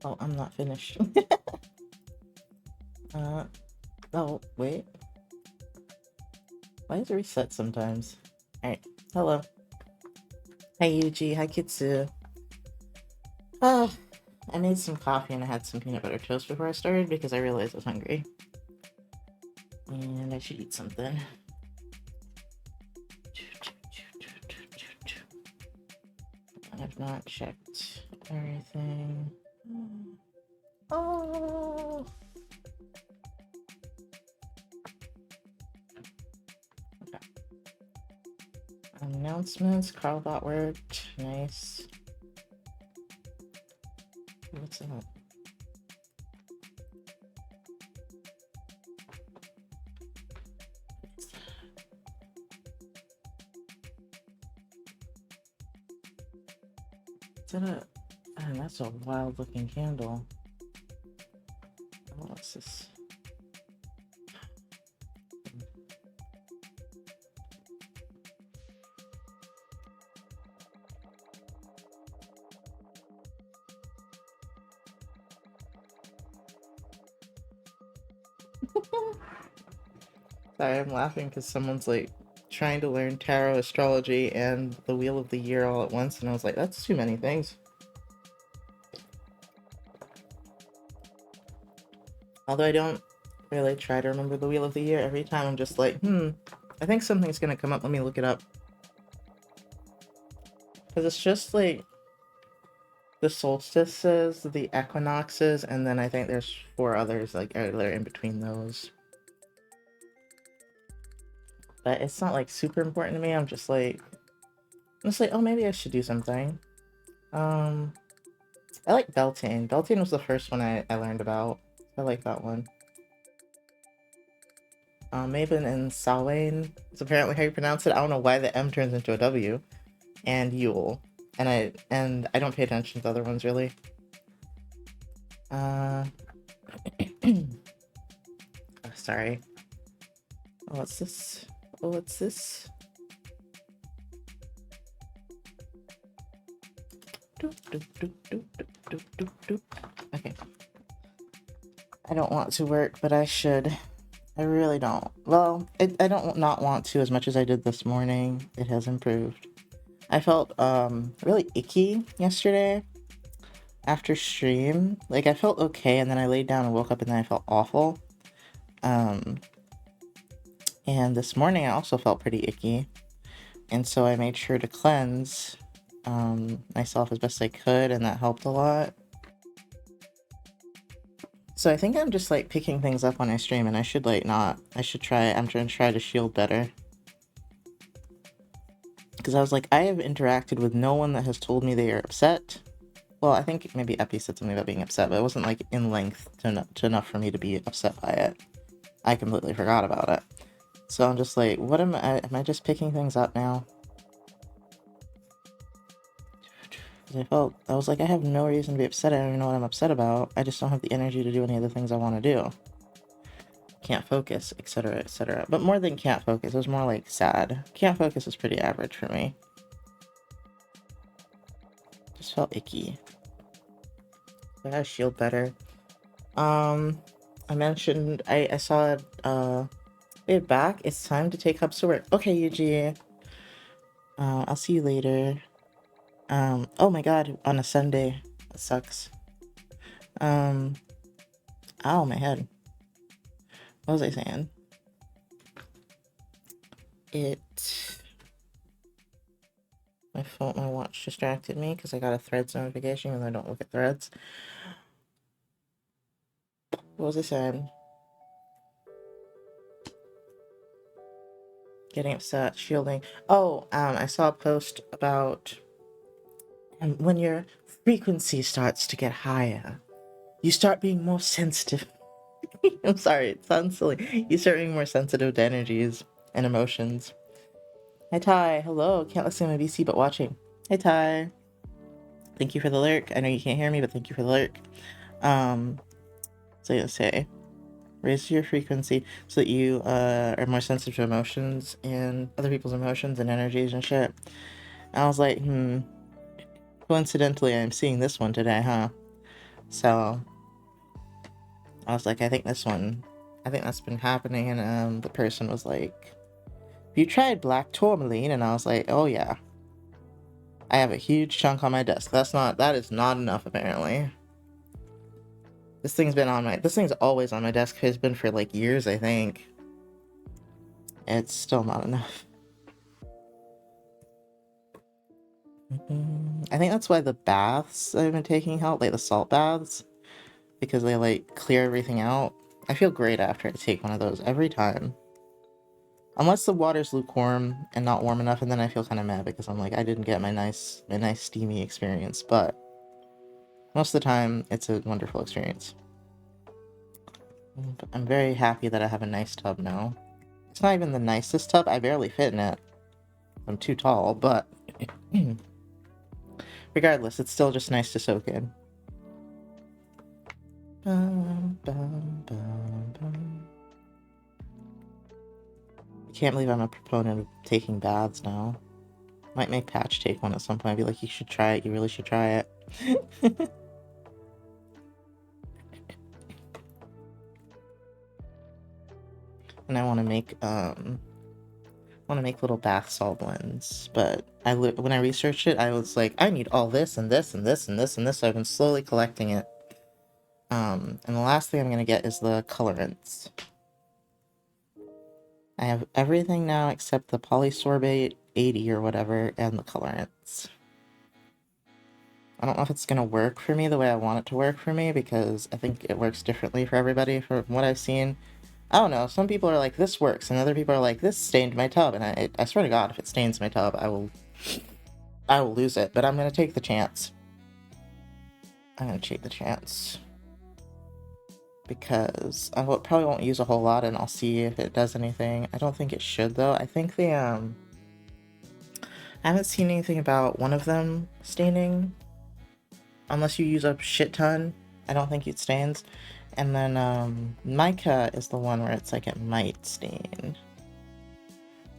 Oh, I'm not finished. uh, oh, wait. Why does it reset sometimes? Alright, hello. Hi, Yuji. Hi, Kitsu. Oh, I made some coffee and I had some peanut butter toast before I started because I realized I was hungry. And I should eat something. I have not checked everything. Oh! Okay. Announcements. Carl got worked. Nice. What's that? Is that a... Man, that's a wild looking candle. What's this? Sorry, I'm laughing because someone's like trying to learn tarot, astrology, and the Wheel of the Year all at once, and I was like, that's too many things. Although I don't really try to remember the Wheel of the Year, every time I'm just like, I think something's gonna come up, let me look it up. Because it's just like the solstices, the equinoxes, and then I think there's 4 others like they're in between those. But it's not like super important to me. I'm just like, oh, maybe I should do something. I like Beltane. Beltane was the first one I learned about. I like that one. Maven and Samhain is apparently how you pronounce it. I don't know why the M turns into a W. And Yule. And I don't pay attention to other ones really. Oh, sorry. Oh, what's this? Oh, what's this? Okay. I don't want to work, but I should. I really don't. Well, I don't not want to as much as I did this morning. It has improved. I felt really icky yesterday after stream. Like I felt okay, and then I laid down and woke up, and then I felt awful. And this morning I also felt pretty icky, and so I made sure to cleanse myself as best I could, and that helped a lot. So I think I'm just like picking things up when I stream, and I should like not. I'm trying to try to shield better. Because I was like, I have interacted with no one that has told me they are upset. Well, I think maybe Epi said something about being upset, but it wasn't like in length to enough for me to be upset by it. I completely forgot about it. So I'm just like, what am I? Am I just picking things up now? I was like, I have no reason to be upset. I don't even know what I'm upset about. I just don't have the energy to do any of the things I want to do. Can't focus, etc., etc. But more than can't focus, it was more like sad. Can't focus is pretty average for me. Just felt icky. I gotta shield better. I mentioned I saw it back. It's time to take Hubs to work. Okay, Yuji. I'll see you later. Oh my god, on a Sunday. That sucks. Ow, my head. What was I saying? My watch distracted me because I got a Threads notification and I don't look at Threads. What was I saying? Getting upset, shielding. Oh, I saw a post about when your frequency starts to get higher, you start being more sensitive. I'm sorry, it sounds silly. You start being more sensitive to energies and emotions. Hi, Ty. Hello. Can't listen to my VC but watching. Hey, Ty. Thank you for the lurk. I know you can't hear me, but thank you for the lurk. So you say, raise your frequency so that you are more sensitive to emotions and other people's emotions and energies and shit. And I was like, coincidentally, I'm seeing this one today, huh? So I was like, I think that's been happening. And the person was like, you tried black tourmaline? And I was like, oh yeah. I have a huge chunk on my desk. That is not enough, apparently. This thing's always on my desk. It's been for like years, I think. It's still not enough. I think that's why the baths I've been taking help, like the salt baths, because they like clear everything out. I feel great after I take one of those every time. Unless the water's lukewarm and not warm enough, and then I feel kind of mad because I'm like, I didn't get my nice steamy experience. But most of the time, it's a wonderful experience. But I'm very happy that I have a nice tub now. It's not even the nicest tub. I barely fit in it. I'm too tall, but regardless, it's still just nice to soak in. I can't believe I'm a proponent of taking baths now. Might make Patch take one at some point. I'd be like, you should try it. You really should try it. And I want to make little bath salt blends. But when I researched it, I was like, I need all this and this and this and this and this. So I've been slowly collecting it. And the last thing I'm gonna get is the colorants. I have everything now except the polysorbate 80 or whatever and the colorants. I don't know if it's gonna work for me the way I want it to work for me because I think it works differently for everybody from what I've seen. I don't know, some people are like, this works, and other people are like, this stained my tub, and I swear to God, if it stains my tub, I will lose it, but I'm gonna take the chance. Because I probably won't use a whole lot, and I'll see if it does anything. I don't think it should, though. I think I haven't seen anything about one of them staining. Unless you use a shit ton, I don't think it stains. And then, mica is the one where it's like it might stain.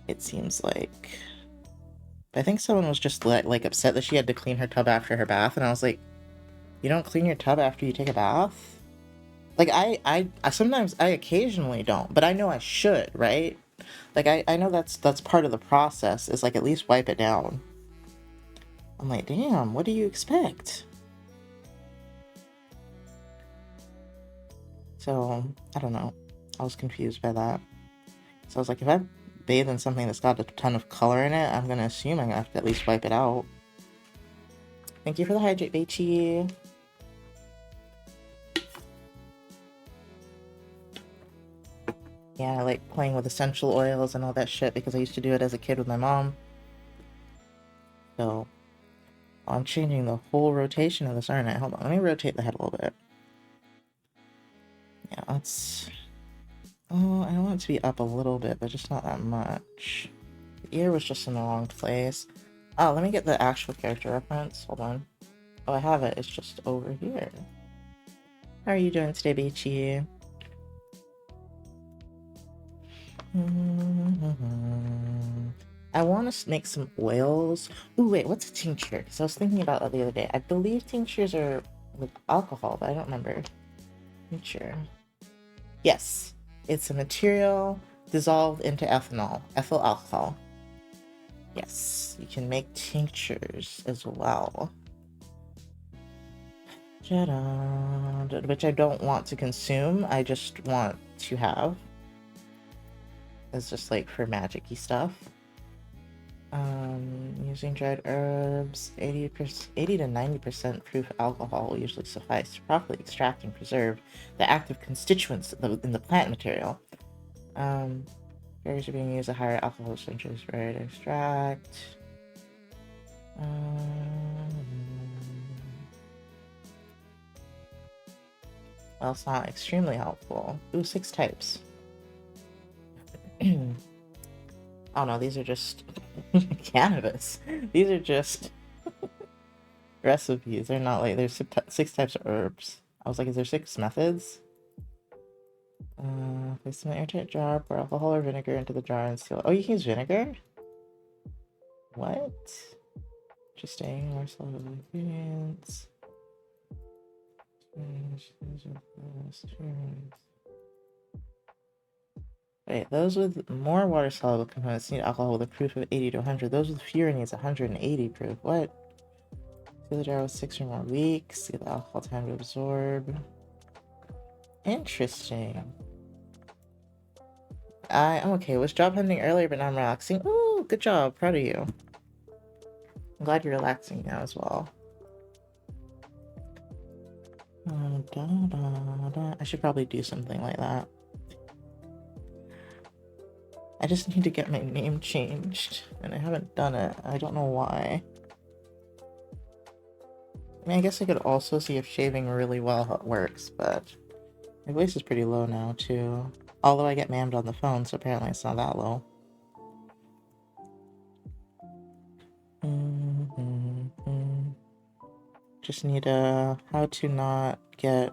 It seems like. But I think someone was just like upset that she had to clean her tub after her bath, and I was like, you don't clean your tub after you take a bath? Like, I sometimes, I occasionally don't, but I know I should, right? Like, I know that's part of the process, is like at least wipe it down. I'm like, damn, what do you expect? So, I don't know. I was confused by that. So I was like, if I bathe in something that's got a ton of color in it, I'm gonna assume I'm gonna have to at least wipe it out. Thank you for the hydrate, Beichi. Yeah, I like playing with essential oils and all that shit because I used to do it as a kid with my mom. So, I'm changing the whole rotation of this, aren't I? Hold on, let me rotate the head a little bit. Yeah, let's... Oh, I want it to be up a little bit, but just not that much. The ear was just in the wrong place. Oh, let me get the actual character reference. Hold on. Oh, I have it. It's just over here. How are you doing today, Beichi? I want to make some oils. Ooh, wait, what's a tincture? Because I was thinking about that the other day. I believe tinctures are with alcohol, but I don't remember. Tincture. Yes, it's a material dissolved into ethanol, ethyl alcohol. Yes, you can make tinctures as well. Which I don't want to consume, I just want to have. It's just like for magic-y stuff. Using dried herbs, 80 to 90% proof alcohol will usually suffice to properly extract and preserve the active constituents in the plant material. Berries are being used at higher alcohol percentages for to extract. Well, it's not extremely helpful. Ooh, 6 types. Oh no, these are just cannabis. These are just recipes. They're not like, there's 6 types of herbs. I was like, is there 6 methods? Place in an airtight jar, pour alcohol or vinegar into the jar and seal it. Oh, you can use vinegar? What? Interesting. More solid ingredients. Wait, those with more water-soluble components need alcohol with a proof of 80 to 100. Those with fewer needs 180 proof. What? Fill the jar with 6 or more weeks. Get the alcohol time to absorb. Interesting. I'm okay. Was job hunting earlier, but now I'm relaxing. Ooh, good job. Proud of you. I'm glad you're relaxing now as well. I should probably do something like that. I just need to get my name changed, and I haven't done it. I don't know why. I mean, I guess I could also see if shaving really well works, but my voice is pretty low now, too. Although I get mammed on the phone, so apparently it's not that low. Just need a how to not get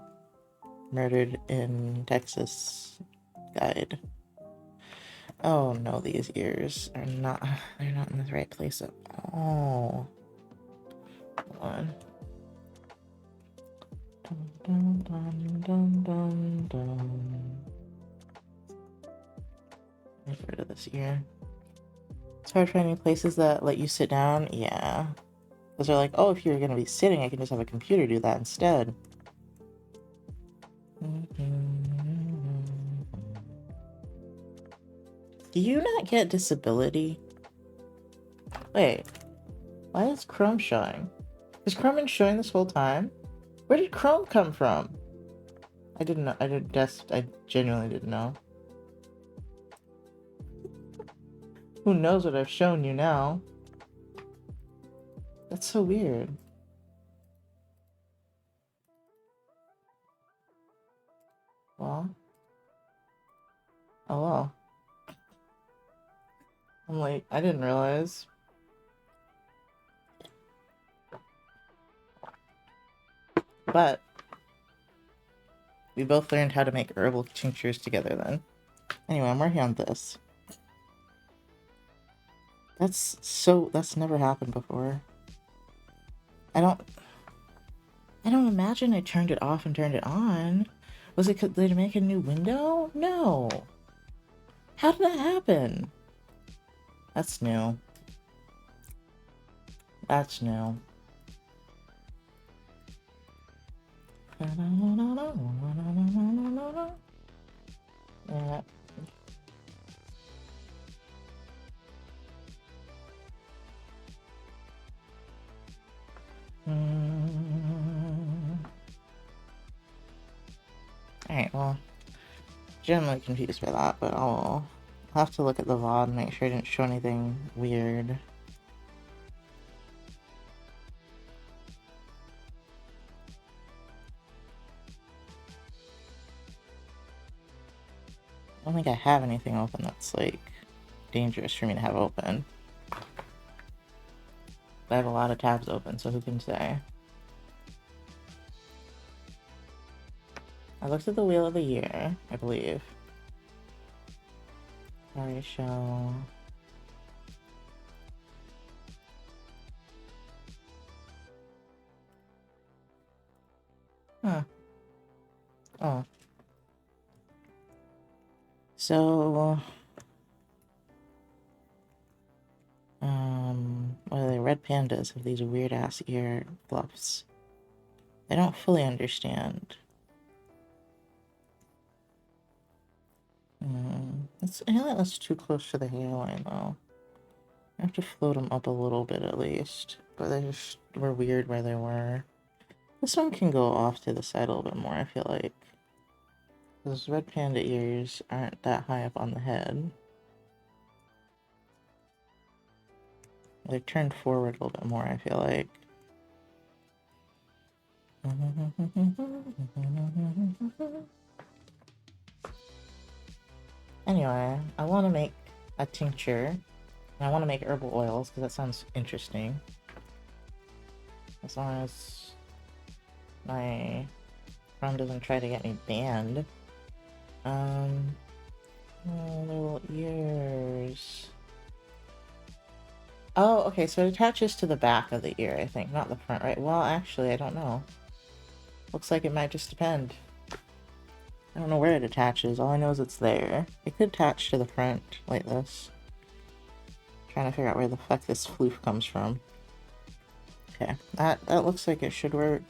murdered in Texas guide. Oh no, these ears are not, they're not in the right place at all. Hold on. Dun, dun, dun, dun, dun. Get rid of this ear. It's hard finding places that let you sit down. Yeah. Because they're like, oh, if you're going to be sitting, I can just have a computer do that instead. Do you not get disability? Wait. Why is Chrome showing? Has Chrome been showing this whole time? Where did Chrome come from? I didn't know. I genuinely didn't know. Who knows what I've shown you now? That's so weird. Well. Oh well. I'm like, I didn't realize. But we both learned how to make herbal tinctures together then. Anyway, I'm working on this. That's never happened before. I don't imagine I turned it off and turned it on. Was it to make a new window? No. How did that happen? That's new. That's new. Yeah. Alright, well, generally confused by that, but I'll have to look at the VOD and make sure I didn't show anything weird. I don't think I have anything open that's, like, dangerous for me to have open. I have a lot of tabs open, so who can say? I looked at the Wheel of the Year, I believe. Sorry, show. Huh. Oh. So... what are they? Red pandas have these weird-ass ear fluffs. I don't fully understand. I think that's too close to the hairline, though. I have to float them up a little bit, at least. But they just were weird where they were. This one can go off to the side a little bit more, I feel like. Those red panda ears aren't that high up on the head. They're turned forward a little bit more, I feel like. Anyway, I want to make a tincture. And I want to make herbal oils, because that sounds interesting. As long as my Chrome doesn't try to get me banned. Oh, little ears. Oh, okay, so it attaches to the back of the ear, I think, not the front, right? Well, actually, I don't know. Looks like it might just depend. I don't know where it attaches. All I know is it's there. It could attach to the front like this. Trying to figure out where the fuck this floof comes from. Okay, that looks like it should work.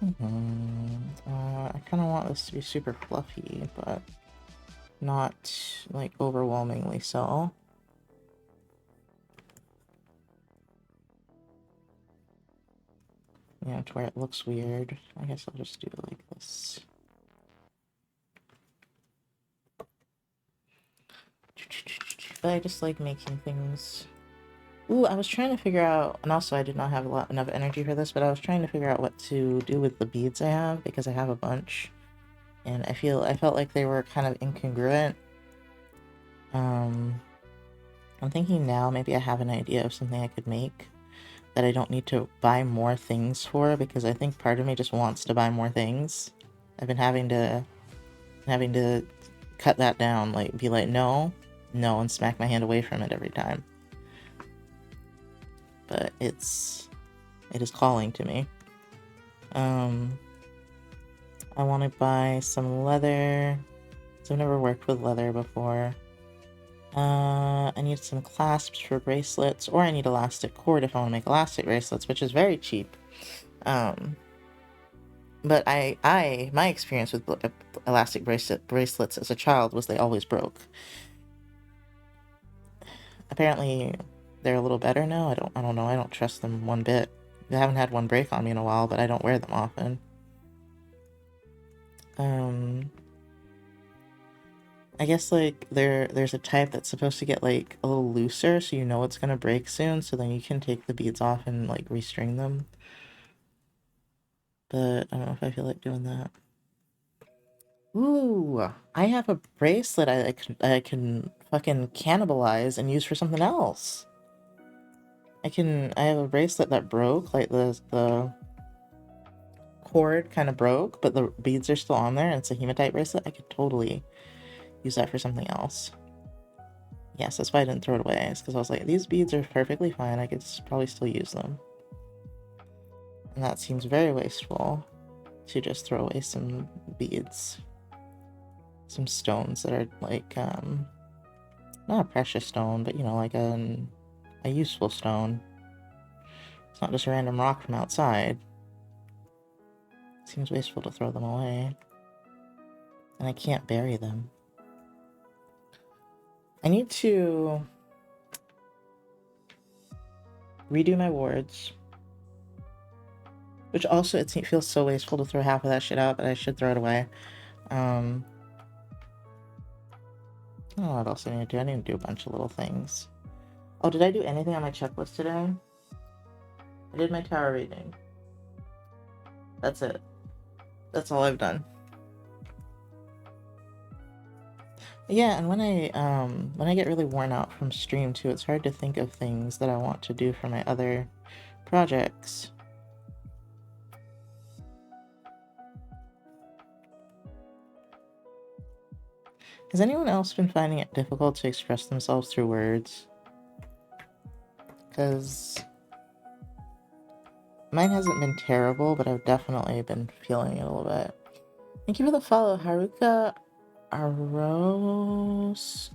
I kind of want this to be super fluffy, but not like overwhelmingly so. Yeah, to where it looks weird. I guess I'll just do it like this. But I just like making things. Ooh, I was trying to figure out, and also I did not have enough energy for this, but I was trying to figure out what to do with the beads I have, because I have a bunch. And I felt like they were kind of incongruent. I'm thinking now maybe I have an idea of something I could make that I don't need to buy more things for, because I think part of me just wants to buy more things. I've been having to cut that down, like be like no, and smack my hand away from it every time. But it is calling to me. I want to buy some leather. So I've never worked with leather before. I need some clasps for bracelets, or I need elastic cord if I want to make elastic bracelets, which is very cheap. But my experience with elastic bracelets as a child was they always broke. Apparently, they're a little better now. I don't know. I don't trust them one bit. I haven't had one break on me in a while, but I don't wear them often. I guess like there's a type that's supposed to get like a little looser, so you know it's gonna break soon, so then you can take the beads off and like restring them. But I don't know if I feel like doing that. Ooh, I have a bracelet I can fucking cannibalize and use for something else. I have a bracelet that broke, like the cord kind of broke, but the beads are still on there, and it's a hematite bracelet. I could totally use that for something else. Yes, that's why I didn't throw it away. It's because I was like, these beads are perfectly fine. I could probably still use them. And that seems very wasteful to just throw away some beads. Some stones that are like, not a precious stone, but you know, like a useful stone. It's not just a random rock from outside. It seems wasteful to throw them away. And I can't bury them. I need to redo my wards. Which also, it feels so wasteful to throw half of that shit out, but I should throw it away. I don't know what else I need to do. I need to do a bunch of little things. Oh, did I do anything on my checklist today? I did my tower reading. That's it. That's all I've done. Yeah, and when I get really worn out from stream too, it's hard to think of things that I want to do for my other projects. Has anyone else been finding it difficult to express themselves through words? Because mine hasn't been terrible, but I've definitely been feeling it a little bit. Thank you for the follow, Haruka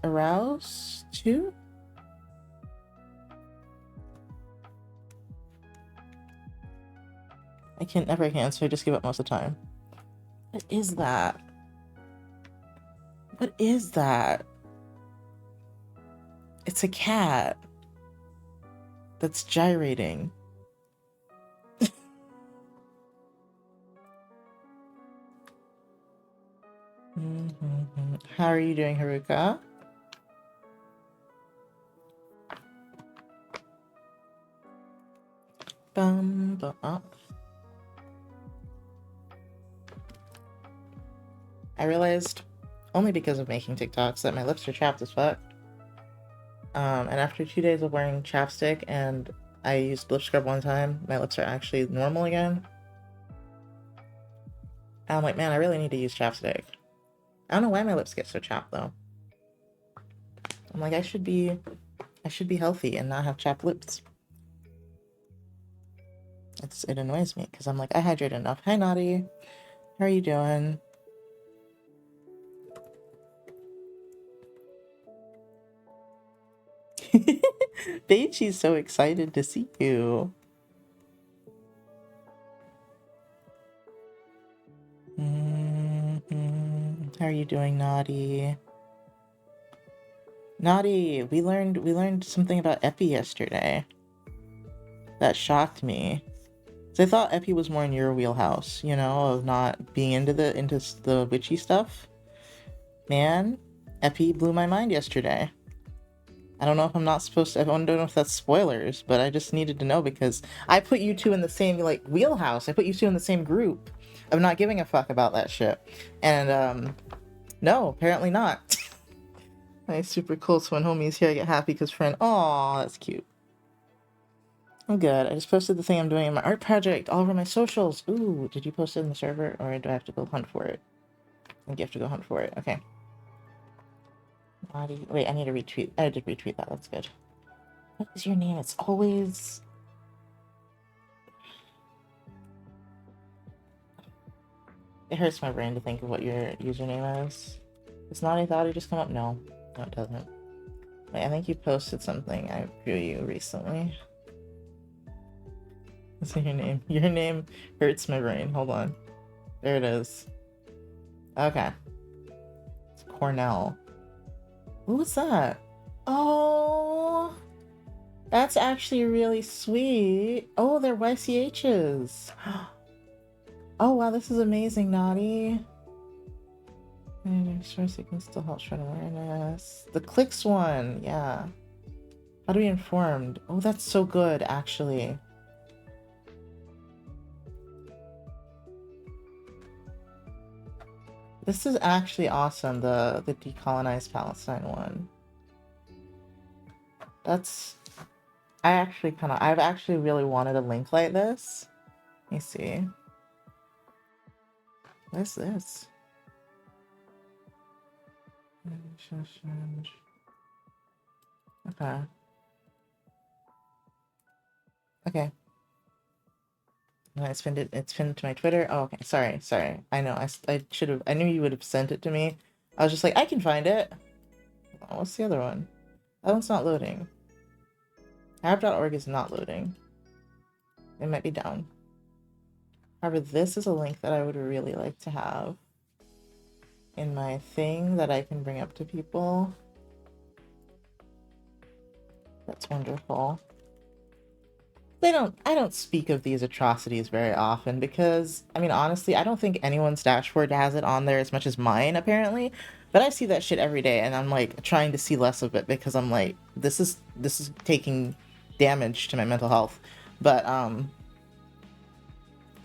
Arouse 2? I can't never answer, I just give up most of the time. What is that? What is that? It's a cat that's gyrating. How are you doing, Haruka? I realized, only because of making TikToks, that my lips are chapped as fuck. And after 2 days of wearing chapstick and I used lip scrub one time, my lips are actually normal again. And I'm like, man, I really need to use chapstick. I don't know why my lips get so chapped though. I'm like, I should be I should be healthy and not have chapped lips. It annoys me because I'm like, I hydrate enough. Hi, Naughty. How are you doing? Beichi's so excited to see you. How are you doing, Naughty? Naughty, we learned something about Epi yesterday. That shocked me. So I thought Epi was more in your wheelhouse, you know, of not being into the witchy stuff. Man, Epi blew my mind yesterday. I don't know if I'm not supposed to. I don't know if that's spoilers, but I just needed to know because I put you two in the same like wheelhouse. I put you two in the same group of not giving a fuck about that shit. And no, apparently not. Nice, super cool. So when homie's here, I get happy because friend. Aw, that's cute. I'm good. I just posted the thing I'm doing in my art project all over my socials. Ooh, did you post it in the server or do I have to go hunt for it? I think you have to go hunt for it. Okay. Wait, I need to retweet. I did retweet that. That's good. What is your name? It's always... It hurts my brain to think of what your username is. Does Naughty Thoughty just come up? No. No, it doesn't. Wait, I think you posted something I drew you recently. What's your name? Your name hurts my brain. Hold on. There it is. Okay. It's Cornell. Who was that? Oh, that's actually really sweet. Oh, they're YCHs. Oh, wow, this is amazing, Naughty. Source you can still help spread awareness. The clicks one, yeah. How to be informed. Oh, that's so good, actually. This is actually awesome, the decolonized Palestine one. That's... I've actually really wanted a link like this. Let me see. What is this? Okay. Okay. No, it's pinned to my Twitter. Oh, okay. Sorry. I know. I should have. I knew you would have sent it to me. I was just like, I can find it. Oh, what's the other one? That one's not loading. Arab.org is not loading. It might be down. However, this is a link that I would really like to have in my thing that I can bring up to people. That's wonderful. I don't speak of these atrocities very often because, I mean, honestly, I don't think anyone's dashboard has it on there as much as mine, apparently. But I see that shit every day, and I'm, like, trying to see less of it because I'm like, this is taking damage to my mental health. But, I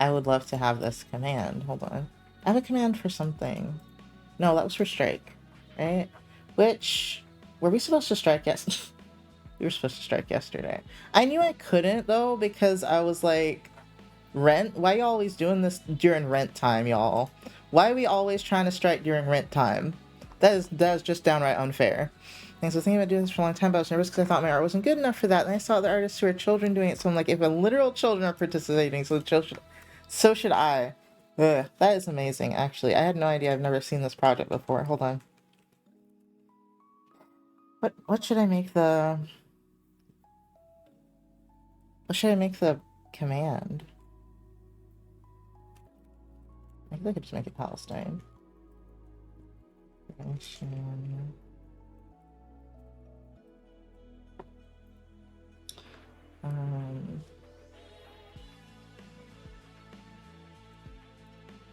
would love to have this command. Hold on. I have a command for something. No, that was for strike, right? Which, were we supposed to strike yes? We were supposed to strike yesterday. I knew I couldn't though because I was like, rent? Why you always doing this during rent time, y'all? Why are we always trying to strike during rent time? That is just downright unfair. And so I was thinking about doing this for a long time, but I was nervous because I thought my art wasn't good enough for that. And I saw the artists who are children doing it, so I'm like, if literal children are participating, so should I. Ugh, that is amazing, actually. I had no idea. I've never seen this project before. Hold on. What should I make the... What should I make the command? Maybe I could just make it Palestine. Um,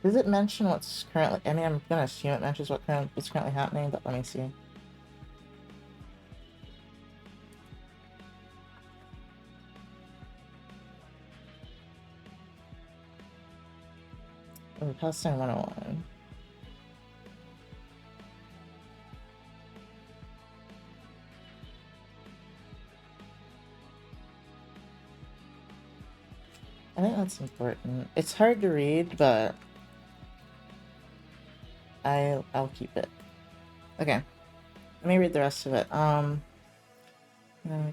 does it mention what's currently... I mean, I'm gonna assume it mentions what's currently happening, but let me see. Oh, Palestine 101. I think that's important. It's hard to read, but I'll keep it. Okay. Let me read the rest of it.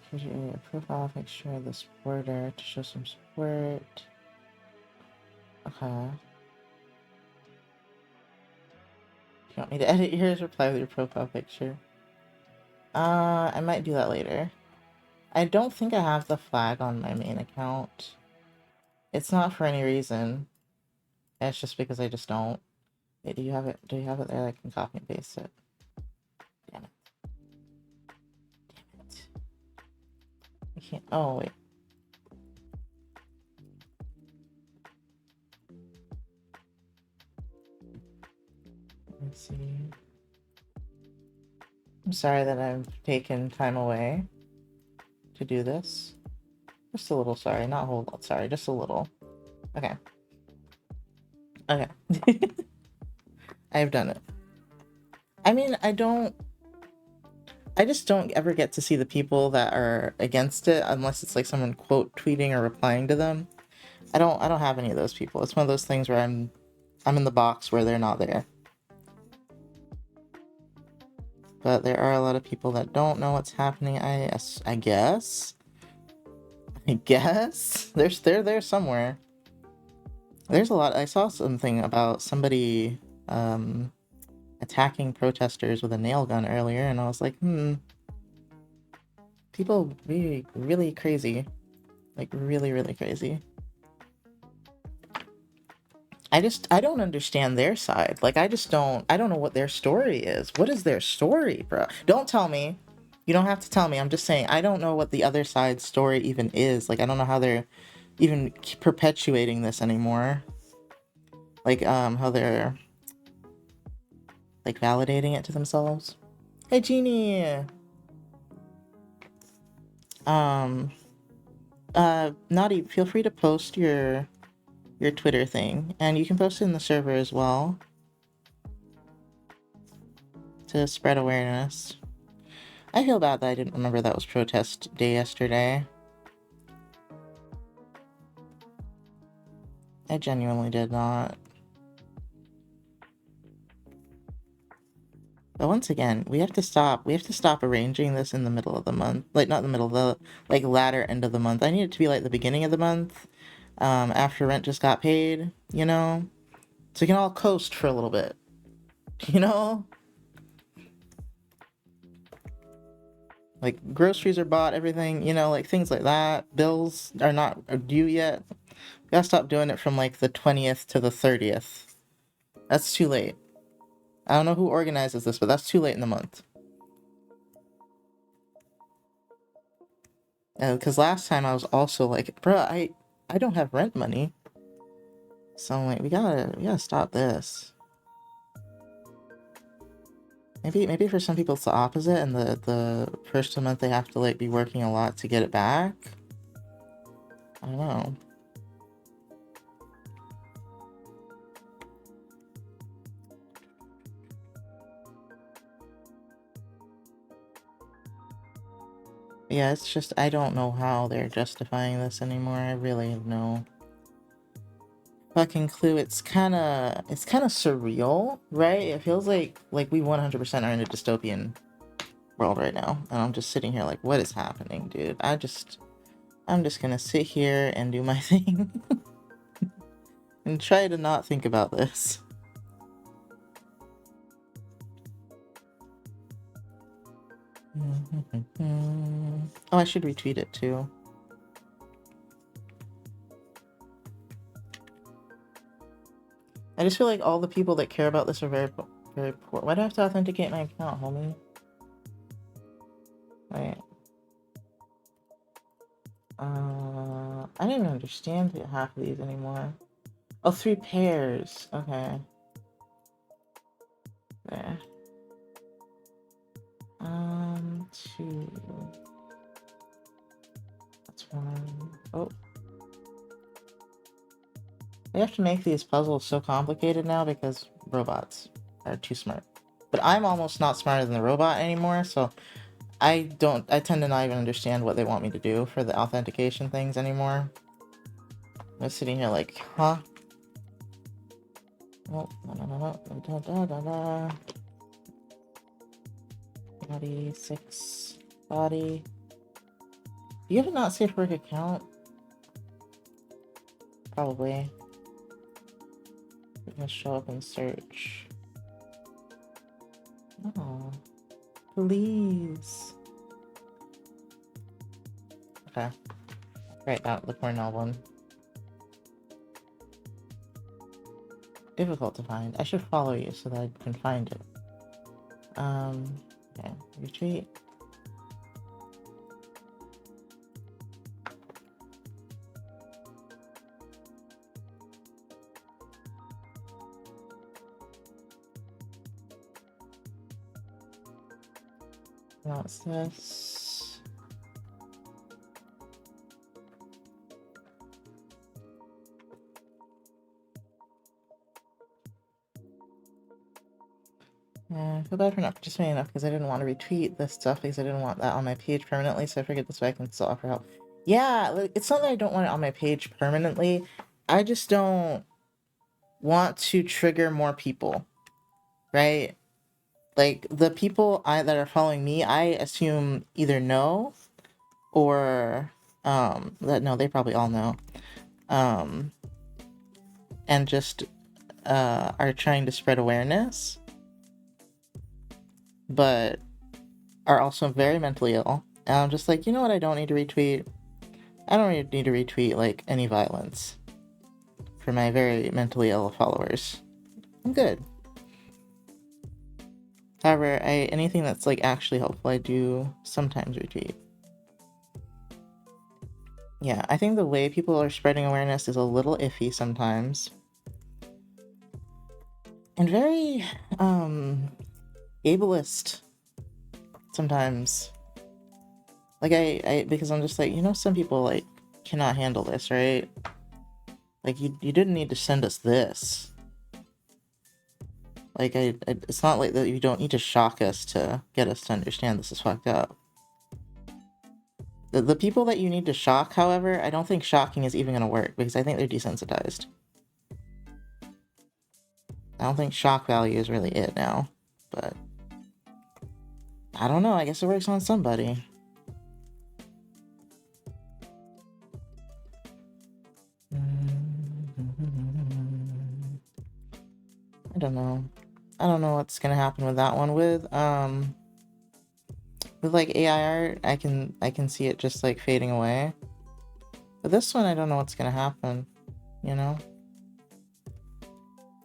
Create your profile, make sure this border to show some support. Okay. You want me to edit yours? Reply with your profile picture. I might do that later. I don't think I have the flag on my main account. It's not for any reason. It's just because I just don't. Wait, do you have it? Do you have it there? I can copy and paste it. Damn it. Damn it. I can't. Oh, wait. Let's see. I'm sorry that I've taken time away to do this. Just a little sorry, not a whole lot sorry, just a little. Okay. Okay. I've done it. I mean, I just don't ever get to see the people that are against it unless it's like someone quote tweeting or replying to them. I don't have any of those people. It's one of those things where I'm in the box where they're not there. But there are a lot of people that don't know what's happening. I guess. They're there somewhere. There's a lot. I saw something about somebody attacking protesters with a nail gun earlier, and I was like, people really, really crazy. Like, really, really crazy. I don't understand their side. Like, I don't know what their story is. What is their story, bro? Don't tell me. You don't have to tell me. I'm just saying, I don't know what the other side's story even is. Like, I don't know how they're even perpetuating this anymore. Like, how they're, like, validating it to themselves. Hey, Jeannie! Naughty, feel free to post your Twitter thing, and you can post it in the server as well to spread awareness. I feel bad that I didn't remember that was protest day yesterday. I genuinely did not. But once again, we have to stop arranging this in the middle of the month. Like, not the middle, the, like, latter end of the month. I need it to be, like, the beginning of the month, after rent just got paid, you know? So we can all coast for a little bit, you know? Like, groceries are bought, everything, you know, like, things like that. Bills are not due yet. We gotta stop doing it from, like, the 20th to the 30th. That's too late. I don't know who organizes this, but that's too late in the month. Because last time I was also like, bro, I don't have rent money. So I'm like, we gotta stop this. Maybe for some people it's the opposite, and the first of the month they have to like be working a lot to get it back. I don't know. Yeah, it's just I don't know how they're justifying this anymore. I really have no fucking clue. It's kind of surreal, right? It feels like we 100% are in a dystopian world right now, and I'm just sitting here like, what is happening, dude? I'm just gonna sit here and do my thing and try to not think about this. Oh, I should retweet it too. I just feel like all the people that care about this are very poor. Why do I have to authenticate my account, homie? Wait. I didn't even understand half of these anymore. Oh, 3 pairs. Okay. There. 2. That's 1. Oh. They have to make these puzzles so complicated now because robots are too smart. But I'm almost not smarter than the robot anymore, so I tend to not even understand what they want me to do for the authentication things anymore. I'm sitting here like, huh? Oh, body 6, body. Do you have a not safe work account? Probably. We're gonna show up and search. Oh, please. Okay. Right out the Cornell one. Difficult to find. I should follow you so that I can find it. Okay. Retreat. What's this? Yeah, I feel bad for not participating enough because I didn't want to retweet this stuff because I didn't want that on my page permanently, so I figured this way I can still offer help. Yeah, like, it's not that I don't want it on my page permanently. I just don't want to trigger more people, right? Like, the people that are following me, I assume either know or that no, they probably all know. And just are trying to spread awareness, but are also very mentally ill. And I'm just like, you know what? I don't need to retweet. I don't need to retweet like any violence for my very mentally ill followers. I'm good. However, anything that's like actually helpful, I do sometimes retweet. Yeah, I think the way people are spreading awareness is a little iffy sometimes. And very ableist sometimes. Like because I'm just like, you know, some people like cannot handle this, right? Like you didn't need to send us this. Like it's not like that. You don't need to shock us to get us to understand this is fucked up. The people that you need to shock, however, I don't think shocking is even gonna work because I think they're desensitized. I don't think shock value is really it now, but I don't know. I guess it works on somebody. I don't know. I don't know what's gonna happen with that one. With like AI art, I can see it just like fading away. But this one, I don't know what's gonna happen. You know.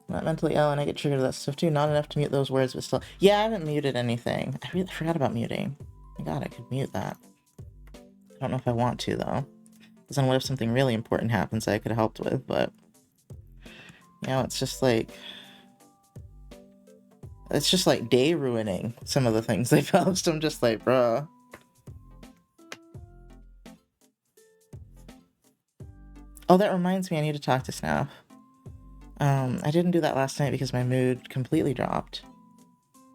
I'm not mentally ill and I get triggered to that stuff too. Not enough to mute those words, but still. Yeah, I haven't muted anything. I really forgot about muting. My god, I could mute that. I don't know if I want to though. Because then what if something really important happens that I could have helped with, but you know, it's just like day ruining some of the things they post. I'm just like, bruh. Oh, that reminds me, I need to talk to Snap. I didn't do that last night because my mood completely dropped.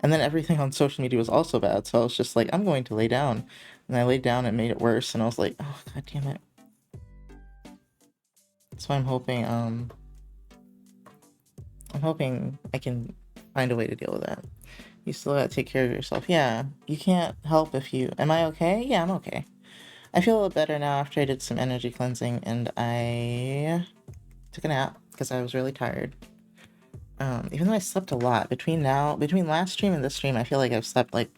And then everything on social media was also bad, so I was just like, I'm going to lay down. And I laid down and made it worse, and I was like, oh, god damn it. So I'm hoping I can find a way to deal with that. You still gotta take care of yourself. Yeah, you can't help if you... Am I okay? Yeah, I'm okay. I feel a little better now after I did some energy cleansing, and I took a nap because I was really tired. Even though I slept a lot between last stream and this stream, I feel like I've slept like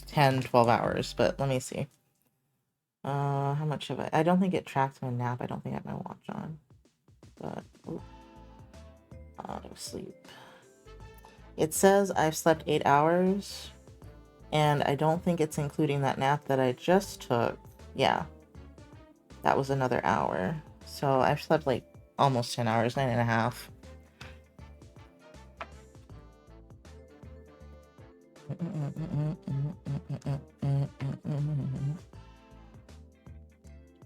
10, 12 hours, but let me see. How much have I don't think it tracked my nap. I don't think I have my watch on, but auto sleep. It says I've slept 8 hours, and I don't think it's including that nap that I just took. Yeah, that was another hour. So I've slept like almost 10 hours, 9.5.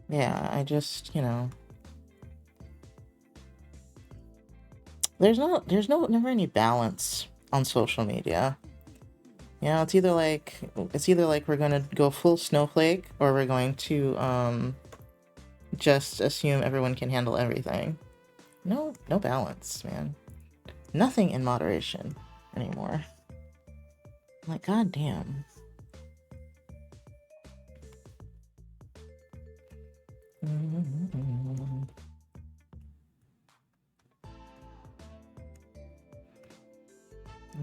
Yeah, I just, you know, there's never any balance on social media. You know, it's either like we're gonna go full snowflake or we're going to just assume everyone can handle everything. No balance, man. Nothing in moderation anymore. I'm like, god damn.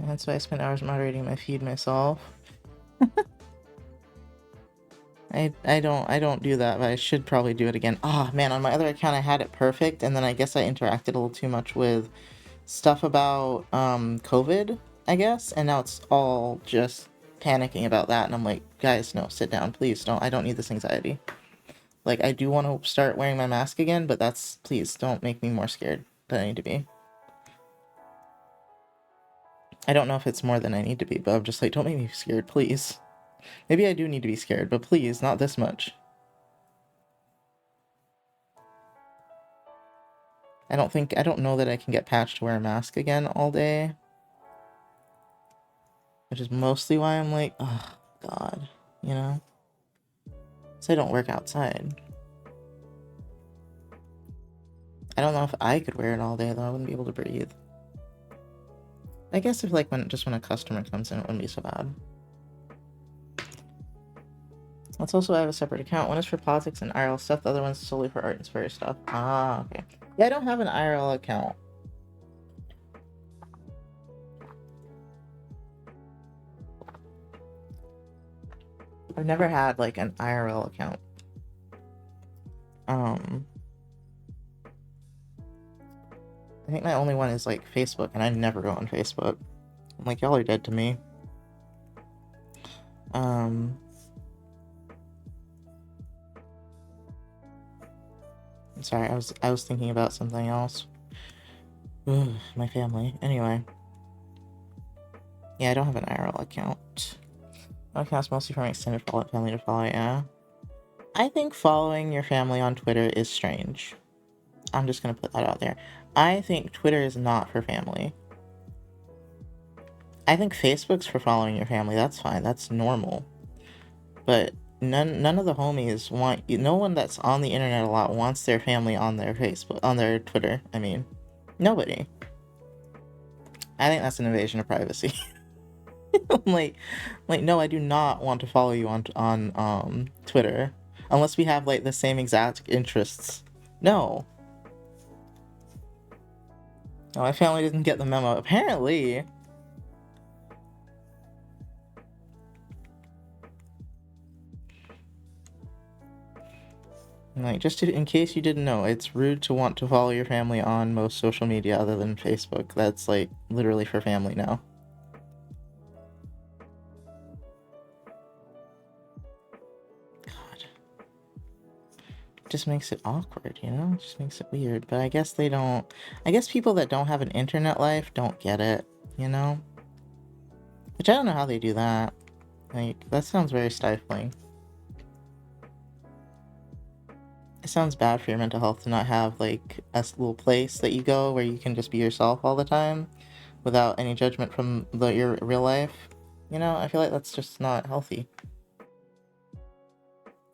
That's why I spent hours moderating my feed myself. I don't do that, but I should probably do it again. Ah, man, on my other account I had it perfect, and then I guess I interacted a little too much with stuff about COVID, I guess, and now it's all just panicking about that, and I'm like, guys, no, sit down, please don't. I don't need this anxiety. Like, I do want to start wearing my mask again, but please don't make me more scared than I need to be. I don't know if it's more than I need to be, but I'm just like, don't make me scared, please. Maybe I do need to be scared, but please, not this much. I don't know that I can get patched to wear a mask again all day. Which is mostly why I'm like, oh, God, you know? So I don't work outside. I don't know if I could wear it all day, though. I wouldn't be able to breathe. I guess if, like, when a customer comes in, it wouldn't be so bad. Let's also have a separate account. One is for politics and IRL stuff. The other one's solely for art and spirit stuff. Ah, okay. Yeah, I don't have an IRL account. I've never had, like, an IRL account. I think my only one is, like, Facebook, and I never go on Facebook. I'm like, y'all are dead to me. I'm sorry, I was thinking about something else. Ugh, my family. Anyway. Yeah, I don't have an IRL account. My account's mostly for my extended family to follow, yeah. I think following your family on Twitter is strange. I'm just gonna put that out there. I think Twitter is not for family. I think Facebook's for following your family. That's fine. That's normal. But none of the homies want you. No one that's on the internet a lot wants their family on their Facebook, on their Twitter. I mean, nobody. I think that's an invasion of privacy. like no, I do not want to follow you on Twitter unless we have like the same exact interests. No. No, my family didn't get the memo. Apparently. Like, in case you didn't know, it's rude to want to follow your family on most social media other than Facebook. That's, like, literally for family now. God. It just makes it awkward, you know? It just makes it weird. But I guess they don't... I guess people that don't have an internet life don't get it, you know? Which I don't know how they do that. Like, that sounds very stifling. It sounds bad for your mental health to not have, like, a little place that you go where you can just be yourself all the time without any judgment from your real life. You know, I feel like that's just not healthy.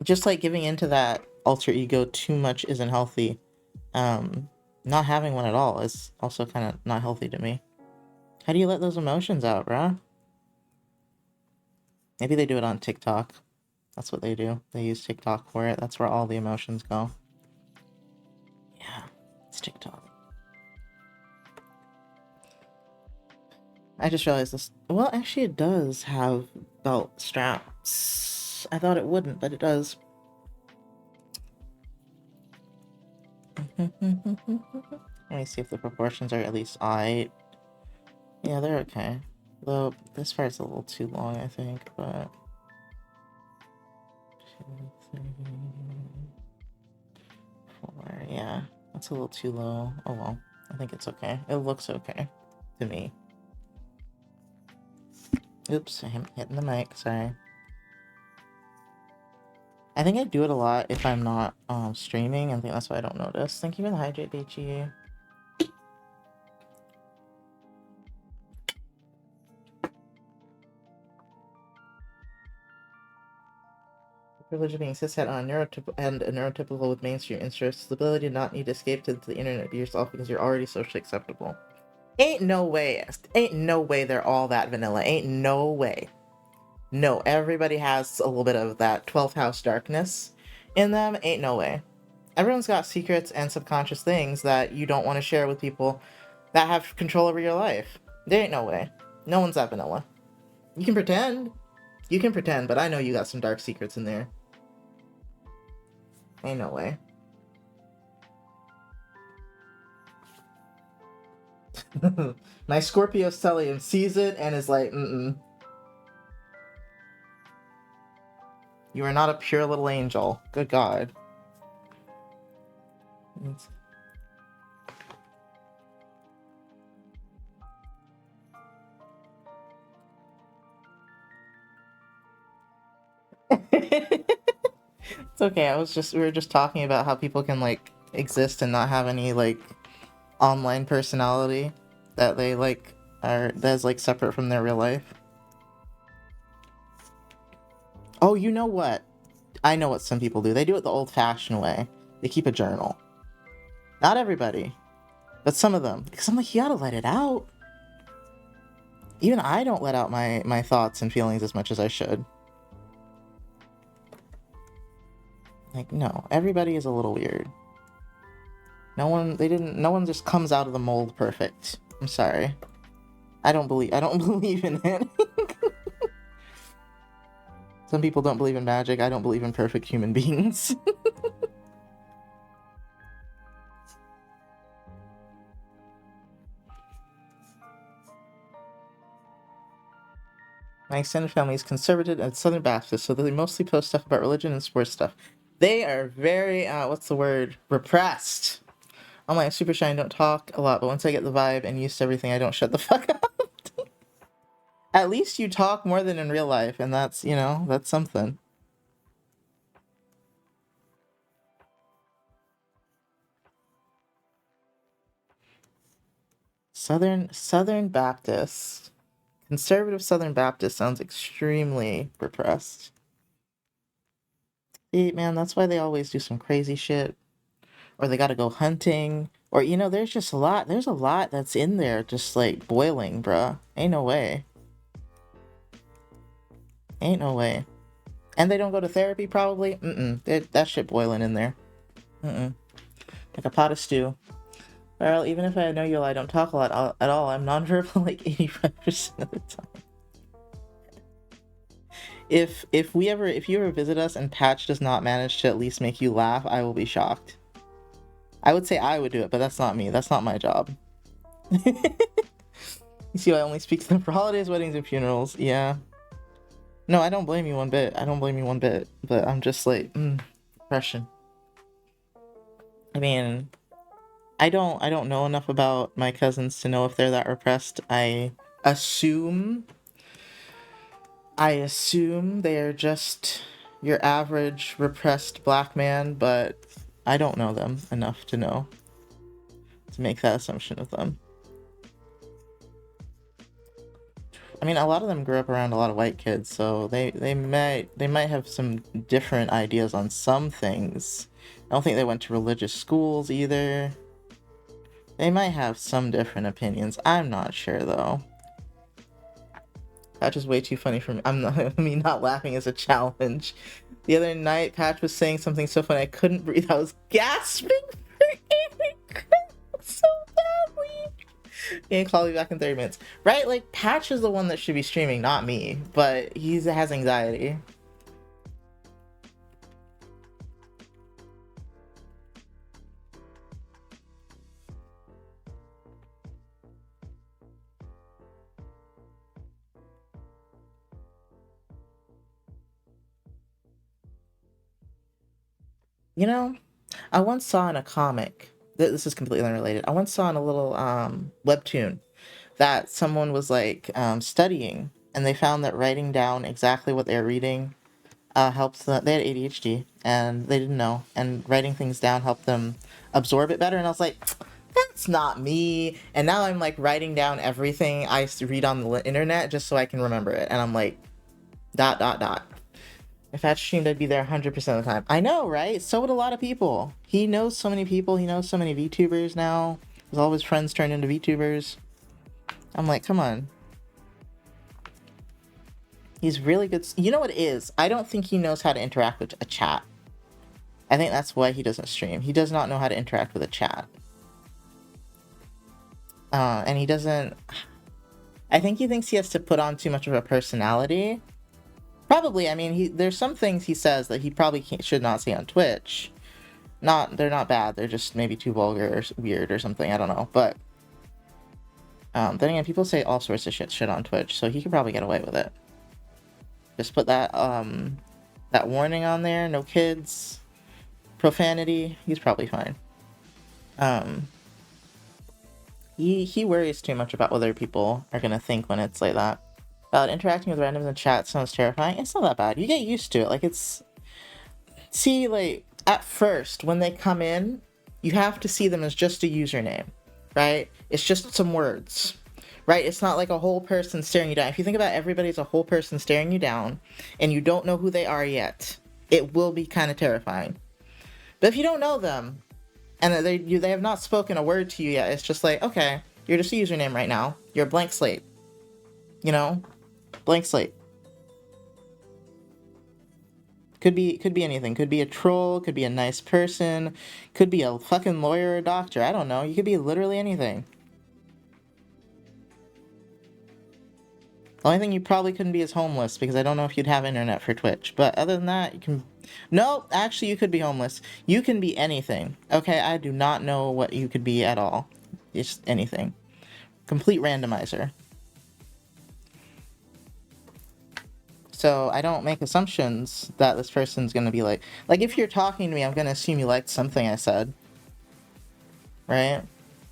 Just like giving into that alter ego too much isn't healthy. Not having one at all is also kind of not healthy to me. How do you let those emotions out, bruh? Maybe they do it on TikTok. That's what they do. They use TikTok for it. That's where all the emotions go. Yeah, it's TikTok. I just realized this. Well, actually, it does have belt straps. I thought it wouldn't, but it does. Let me see if the proportions are at least alright. Yeah, they're okay. Though this part's a little too long, I think, but... 2, 3, 4, yeah. That's a little too low. Oh well. I think it's okay. It looks okay. To me. Oops, I'm hitting the mic, sorry. I think I do it a lot if I'm not streaming. I think that's why I don't notice. Thank you for the hydrate, BG. The privilege of being cishet on a neurotypical with mainstream interests. The ability to not need to escape to the internet, be yourself because you're already socially acceptable. Ain't no way they're all that vanilla. Ain't no way. No, everybody has a little bit of that 12th house darkness in them. Ain't no way. Everyone's got secrets and subconscious things that you don't want to share with people that have control over your life. There ain't no way. No one's that vanilla. You can pretend. You can pretend, but I know you got some dark secrets in there. Ain't no way. My Scorpio stellium sees it and is like, mm-mm. You are not a pure little angel. Good God. It's okay. We were just talking about how people can like exist and not have any like online personality that they like are that's like separate from their real life. Oh, you know what? I know what some people do. They do it the old-fashioned way. They keep a journal. Not everybody, but some of them. Because I'm like, you gotta let it out. Even I don't let out my thoughts and feelings as much as I should. Like, no, everybody is a little weird. No one just comes out of the mold perfect. I'm sorry. I don't believe in it. Some people don't believe in magic. I don't believe in perfect human beings. My extended family is conservative and Southern Baptist, so they mostly post stuff about religion and sports stuff. They are very, what's the word? Repressed. I'm like super shy and don't talk a lot, but once I get the vibe and used to everything, I don't shut the fuck up. At least you talk more than in real life, and that's, that's something. Southern Baptist. Conservative Southern Baptist sounds extremely repressed. See, man, that's why they always do some crazy shit. Or they gotta go hunting. Or, there's a lot that's in there just, like, boiling, bruh. Ain't no way. Ain't no way. And they don't go to therapy, probably? That shit boiling in there. Like a pot of stew. Well, even if I know you, I don't talk a lot at all. I'm nonverbal like 85% of the time. If you ever visit us and Patch does not manage to at least make you laugh, I will be shocked. I would say I would do it, but that's not me. That's not my job. You see, I only speak to them for holidays, weddings, and funerals. Yeah. No, I don't blame you one bit. But I'm just like, depression. I mean, I don't know enough about my cousins to know if they're that repressed. I assume they're just your average repressed black man, but I don't know them enough to know to make that assumption of them. I mean, a lot of them grew up around a lot of white kids, so they might have some different ideas on some things. I don't think they went to religious schools either. They might have some different opinions. I'm not sure though. Patch is way too funny for me. Me not laughing is a challenge. The other night, Patch was saying something so funny I couldn't breathe. I was gasping for air so badly. And call me back in 30 minutes. Right? Like, Patch is the one that should be streaming, not me. But he has anxiety. I once saw in a comic, this is completely unrelated. I once saw in a little webtoon that someone was like studying and they found that writing down exactly what they're reading helps them. They had ADHD and they didn't know, and writing things down helped them absorb it better. And I was like, that's not me. And now I'm like writing down everything I read on the internet just so I can remember it. And I'm like, ... If that streamed, I'd be there 100% of the time. I know, right? So would a lot of people. He knows so many people. He knows so many VTubers now. Because all of his friends turned into VTubers. I'm like, come on. He's really good. You know what it is? I don't think he knows how to interact with a chat. I think that's why he doesn't stream. He does not know how to interact with a chat. And he doesn't... I think he thinks he has to put on too much of a personality. Probably, I mean, there's some things he says that he probably should not say on Twitch. They're not bad, they're just maybe too vulgar or weird or something, I don't know. But, then again, people say all sorts of shit on Twitch, so he could probably get away with it. Just put that, that warning on there, no kids, profanity, he's probably fine. He worries too much about what other people are gonna think when it's like that. Interacting with randoms in the chat sounds terrifying. It's not that bad. You get used to it. Like, it's... See, like, at first, when they come in, you have to see them as just a username, right? It's just some words, right? It's not like a whole person staring you down. If you think about everybody as a whole person staring you down, and you don't know who they are yet, it will be kind of terrifying. But if you don't know them, and they have not spoken a word to you yet, it's just like, okay, you're just a username right now. You're a blank slate. You know? Blank slate. Could be anything. Could be a troll, could be a nice person, could be a fucking lawyer or doctor. I don't know. You could be literally anything. The only thing you probably couldn't be is homeless, because I don't know if you'd have internet for Twitch. But other than that, you can... No, actually, you could be homeless. You can be anything. Okay, I do not know what you could be at all. It's anything. Complete randomizer. So I don't make assumptions that this person's gonna be like... Like, if you're talking to me, I'm gonna assume you liked something I said. Right?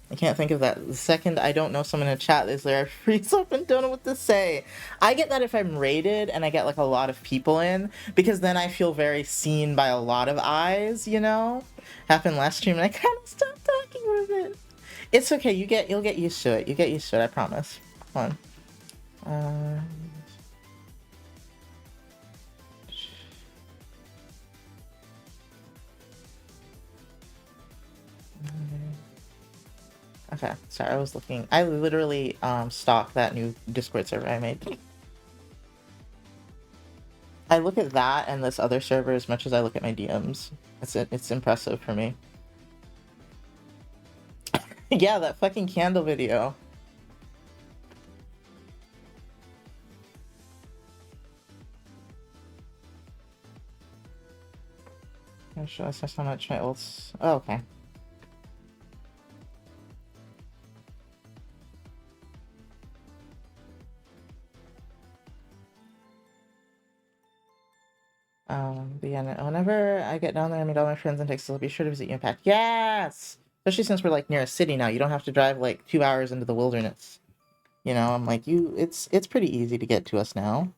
I can't think of that. The second I don't know someone in a chat is there, I freeze up and don't know what to say. I get that if I'm rated and I get like a lot of people in, because then I feel very seen by a lot of eyes, you know? Happened last stream and I kind of stopped talking with it. It's okay, you'll get used to it. You get used to it, I promise. Come on. Okay, sorry, I was looking. I literally stalked that new Discord server I made. I look at that and this other server as much as I look at my DMs. It's impressive for me. Yeah, that fucking candle video. Should I say how much my ults? Oh, okay. But yeah, whenever I get down there and meet all my friends in Texas, I'll be sure to visit Impact. Yes! Especially since we're like near a city now. You don't have to drive like 2 hours into the wilderness. You know, I'm like, it's pretty easy to get to us now.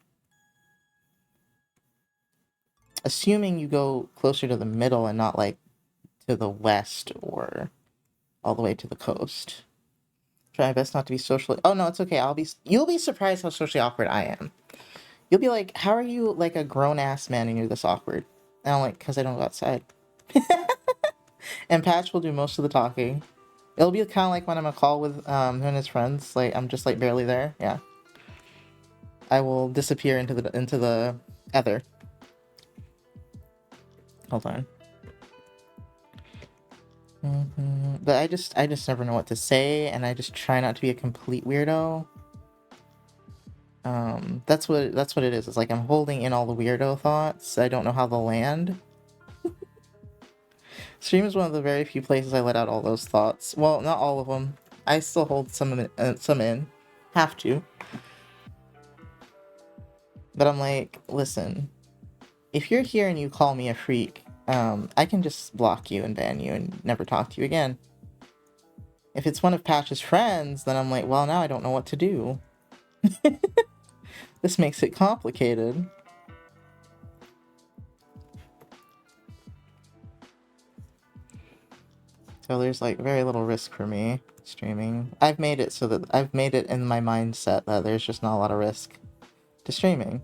Assuming you go closer to the middle and not like to the west or all the way to the coast. Try my best not to be socially... Oh no, it's okay. You'll be surprised how socially awkward I am. You'll be like, how are you like a grown-ass man and you're this awkward? And I'm like, because I don't go outside. And Patch will do most of the talking. It'll be kind of like when I'm on a call with him and his friends. Like, I'm just like barely there. Yeah. I will disappear into the ether. Hold on. But I just never know what to say, and I just try not to be a complete weirdo. That's what it is. It's like I'm holding in all the weirdo thoughts. I don't know how they'll land. Stream is one of the very few places I let out all those thoughts. Well, not all of them. I still hold some in. Have to. But I'm like, listen, if you're here and you call me a freak, I can just block you and ban you and never talk to you again. If it's one of Patch's friends, then I'm like, well, now I don't know what to do. This makes it complicated. So there's like very little risk for me streaming. I've made it in my mindset that there's just not a lot of risk to streaming.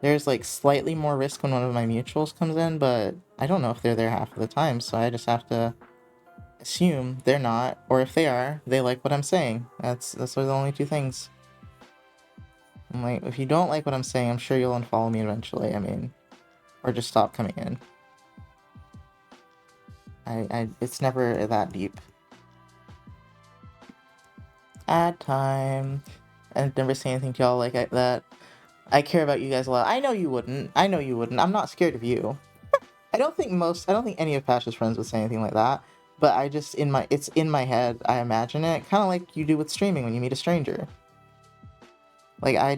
There's like slightly more risk when one of my mutuals comes in, but I don't know if they're there half of the time, so I just have to assume they're not, or if they are, they like what I'm saying. Those are the only two things. I'm like, if you don't like what I'm saying, I'm sure you'll unfollow me eventually. I mean, or just stop coming in. It's never that deep. Ad time. I've never say anything to y'all like that. I care about you guys a lot. I know you wouldn't. I know you wouldn't. I'm not scared of you. I don't think any of Pasha's friends would say anything like that. But I just, it's in my head. I imagine it. Kind of like you do with streaming when you meet a stranger. Like, I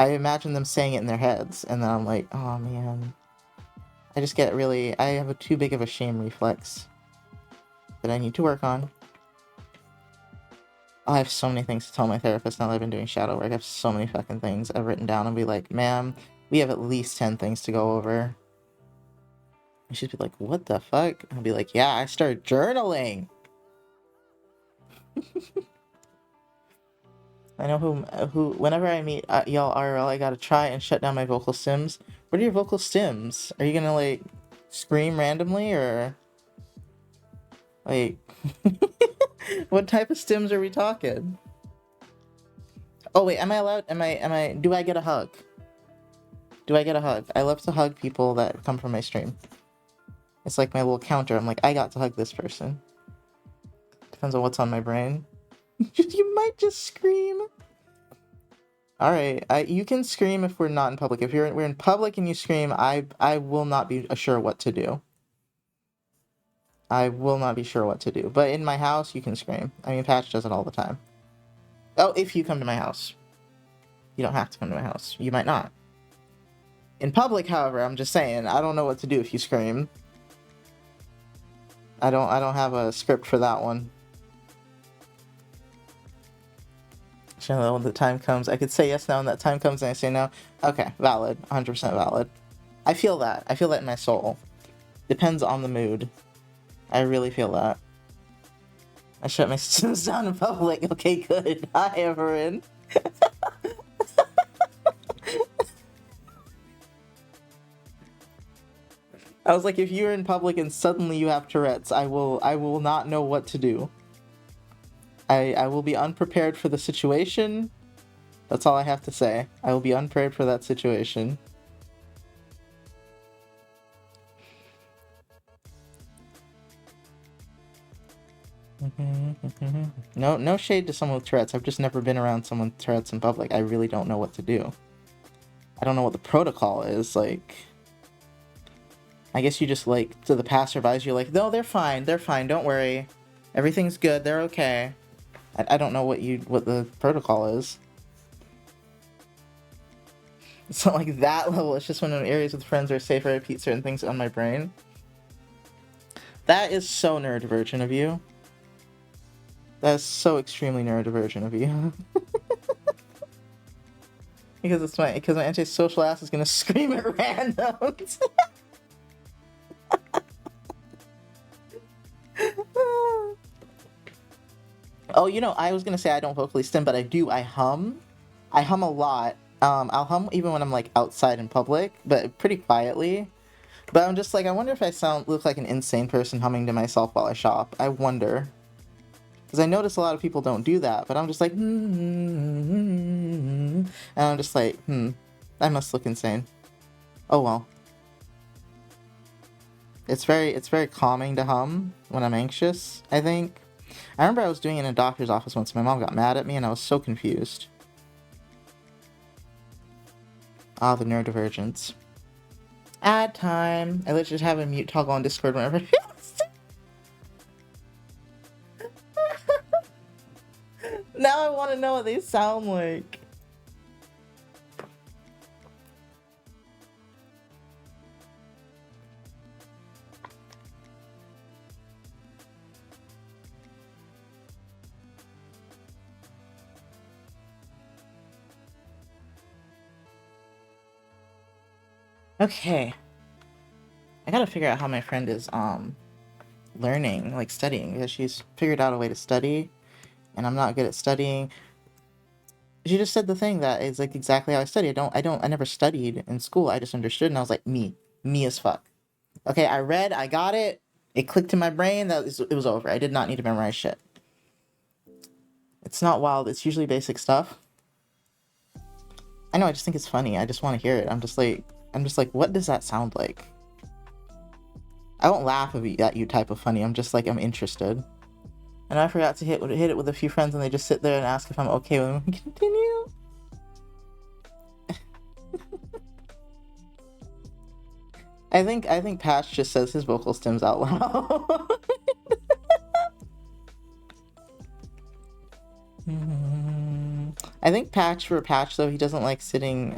imagine them saying it in their heads. And then I'm like, oh man. I just get really, I have too big of a shame reflex that I need to work on. I have so many things to tell my therapist now that I've been doing shadow work. I have so many fucking things I've written down and be like, ma'am, we have at least 10 things to go over. And she'd be like, what the fuck? I'll be like, yeah, I started journaling. I know who, whenever I meet y'all IRL, I gotta try and shut down my vocal stims. What are your vocal stims? Are you gonna, like, scream randomly, or, like, what type of stims are we talking? Oh, wait, am I allowed, do I get a hug? Do I get a hug? I love to hug people that come from my stream. It's like my little counter. I'm like, I got to hug this person. Depends on what's on my brain. You might just scream. All right, you can scream if we're not in public. If we're in public and you scream, I will not be sure what to do. I will not be sure what to do. But in my house, you can scream. I mean, Patch does it all the time. Oh, if you come to my house. You don't have to come to my house. You might not. In public, however, I'm just saying, I don't know what to do if you scream. I don't have a script for that one. So when the time comes, I could say yes now, and that time comes and I say no. Okay, valid. 100% valid. I feel that. I feel that in my soul. Depends on the mood. I really feel that. I shut my stims down in public. Okay, good. Hi, Everin. I was like, if you're in public and suddenly you have Tourette's, I will not know what to do. I will be unprepared for the situation. That's all I have to say. I will be unprepared for that situation. No shade to someone with Tourette's. I've just never been around someone with Tourette's in public. I really don't know what to do. I don't know what the protocol is. Like, I guess you just, like, to the passerbys, you're like, no, they're fine, don't worry. Everything's good, they're okay. I don't know what the protocol is. It's not like that level, it's just when in areas with friends are safe, I repeat certain things on my brain. That is so neurodivergent of you. That is so extremely neurodivergent of you. because my antisocial ass is gonna scream at randoms. Oh, you know, I was gonna say I don't vocally stim, but I do. I hum. I hum a lot. I'll hum even when I'm, like, outside in public, but pretty quietly. But I'm just like, I wonder if I look like an insane person humming to myself while I shop. I wonder. Because I notice a lot of people don't do that, but I'm just like, and I'm just like, I must look insane. Oh well. It's very calming to hum when I'm anxious, I think. I remember I was doing it in a doctor's office once. My mom got mad at me and I was so confused. Ah, the neurodivergence. Ad time. I literally just have a mute toggle on Discord whenever. Now I want to know what they sound like. Okay. I gotta figure out how my friend is learning, like studying, because she's figured out a way to study, and I'm not good at studying. She just said the thing that is, like, exactly how I study. I never studied in school. I just understood, and I was like, me as fuck. Okay, I read, I got it. It clicked in my brain. It was over. I did not need to memorize shit. It's not wild. It's usually basic stuff. I know, I just think it's funny. I just want to hear it. I'm just like, what does that sound like? I won't laugh at you type of funny. I'm just like, I'm interested. And I forgot to hit it with a few friends, and they just sit there and ask if I'm okay when we continue. I think Patch just says his vocal stems out loud. I think for Patch though, he doesn't like sitting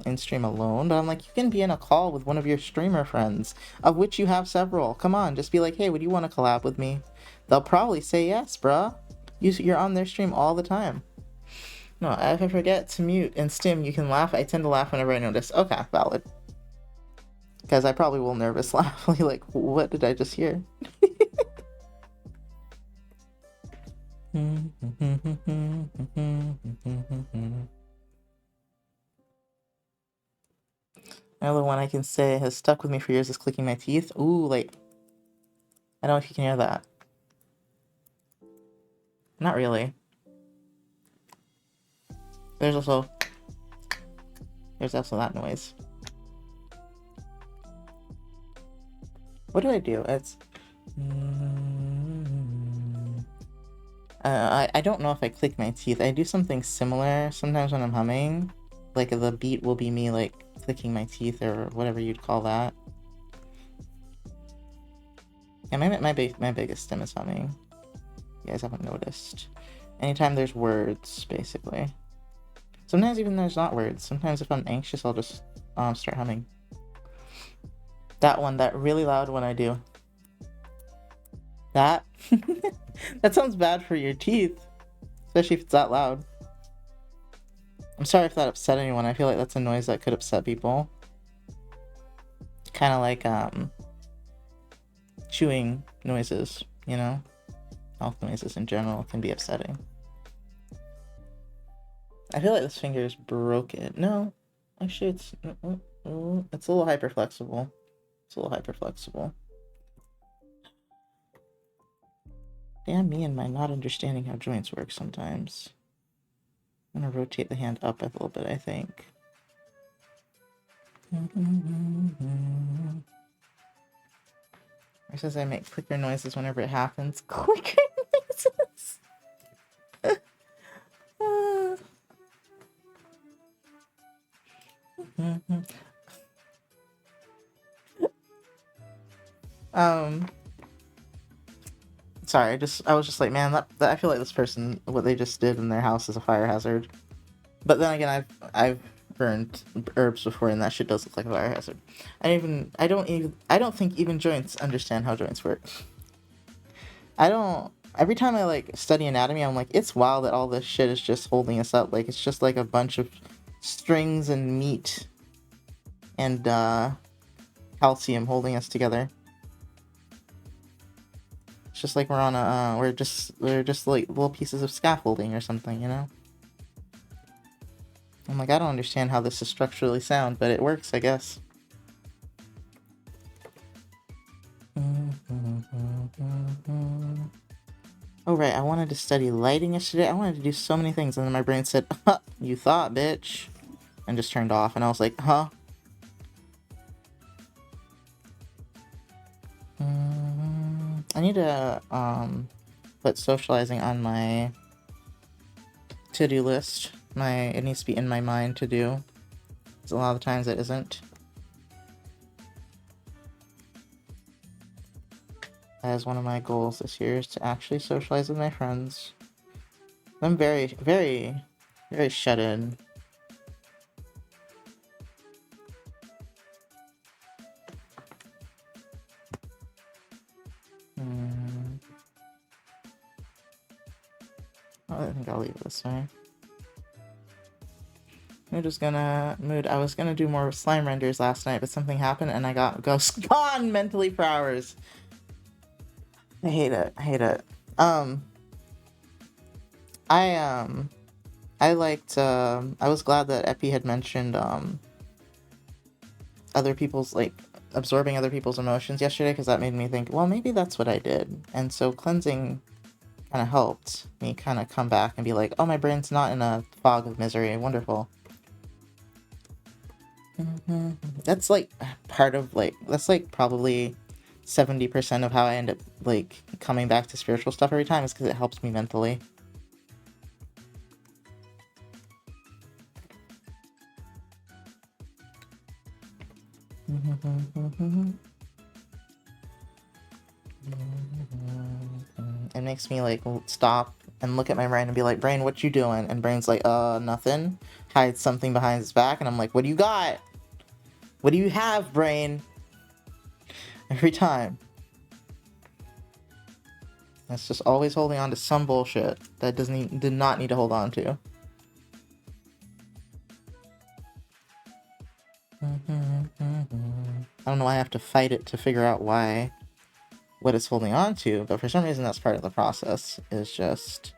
in stream alone. But I'm like, you can be in a call with one of your streamer friends, of which you have several. Come on, just be like, hey, would you want to collab with me? They'll probably say yes, bruh. You're on their stream all the time. No, if I forget to mute and stim, you can laugh. I tend to laugh whenever I notice. Okay, valid. Because I probably will nervous laugh. Like, what did I just hear? Another one I can say has stuck with me for years is clicking my teeth. Ooh, like, I don't know if you can hear that. Not really. There's also that noise. What do I do? It's I don't know if I click my teeth. I do something similar sometimes when I'm humming. Like the beat will be me like clicking my teeth or whatever you'd call that. Yeah, my biggest stem is humming. You guys haven't noticed. Anytime there's words, basically. Sometimes even there's not words. Sometimes if I'm anxious, I'll just start humming. That one, that really loud one I do. That? That sounds bad for your teeth. Especially if it's that loud. I'm sorry if that upset anyone. I feel like that's a noise that could upset people. Kind of like, chewing noises, you know? Mouth noises in general can be upsetting. I feel like this finger is broken. No, actually it's a little hyper flexible. It's a little hyper flexible. Damn me and my not understanding how joints work sometimes. I'm gonna rotate the hand up a little bit, I think. It says I make clicker noises whenever it happens. Clicker noises! Sorry, I was just like, man, that I feel like this person, what they just did in their house is a fire hazard. But then again, I've burned herbs before, and that shit does look like a fire hazard. I don't think even joints understand how joints work. Every time I like study anatomy, I'm like, it's wild that all this shit is just holding us up. Like, it's just like a bunch of strings and meat and calcium holding us together. It's just like we're just like little pieces of scaffolding or something, you know? I'm like, I don't understand how this is structurally sound, but it works, I guess. Oh right, I wanted to study lighting yesterday. I wanted to do so many things, and then my brain said, huh, you thought, bitch. And just turned off, and I was like, huh? I need to put socializing on my to-do list. It needs to be in my mind to do. Because a lot of the times it isn't. That is one of my goals this year, is to actually socialize with my friends. I'm very, very, very shut in. I think I'll leave it this way. I was gonna do more slime renders last night, but something happened and I got gone mentally for hours. I hate it. I liked, I was glad that Epi had mentioned, other people's, like, absorbing other people's emotions yesterday, because that made me think, well, maybe that's what I did. And so cleansing kind of helped me kind of come back and be like, oh, my brain's not in a fog of misery. Wonderful. That's like part of like that's like probably 70% of how I end up like coming back to spiritual stuff every time is because it helps me mentally. It makes me like stop and look at my brain and be like, brain, what you doing? And brain's like, nothing. Hides something behind his back, and I'm like, what do you got? What do you have, brain? Every time. It's just always holding on to some bullshit that did not need to hold on to. I don't know why I have to fight it to figure out what it's holding on to, but for some reason that's part of the process. Is just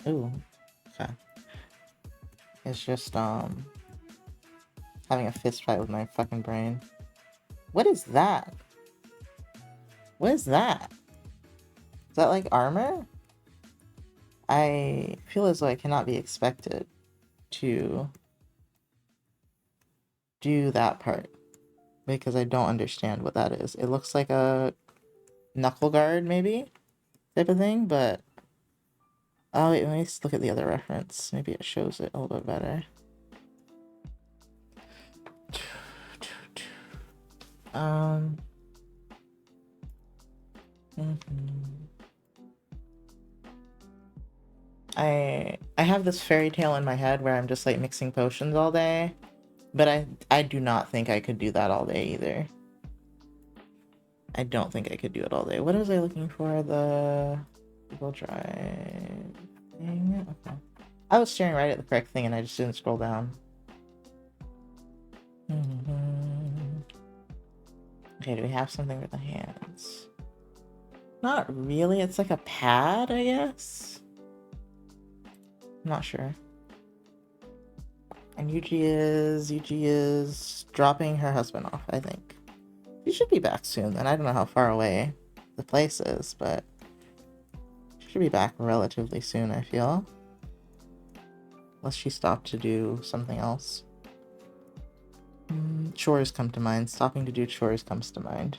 ooh, okay. It's just having a fist fight with my fucking brain. What is that? What is that? Is that like armor? I feel as though I cannot be expected to do that part because I don't understand what that is. It looks like a knuckle guard maybe type of thing, but oh wait, let me look at the other reference. Maybe it shows it a little bit better. I have this fairy tale in my head where I'm just like mixing potions all day, but I do not think I could do that all day either. I don't think I could do it all day. What was I looking for? The Google Drive thing? Okay. I was staring right at the correct thing and I just didn't scroll down. Okay, do we have something for the hands? Not really. It's like a pad, I guess. I'm not sure. And Yuji is dropping her husband off, I think. She should be back soon, and I don't know how far away the place is, but she should be back relatively soon, I feel. Unless she stopped to do something else. Chores come to mind. Stopping to do chores comes to mind.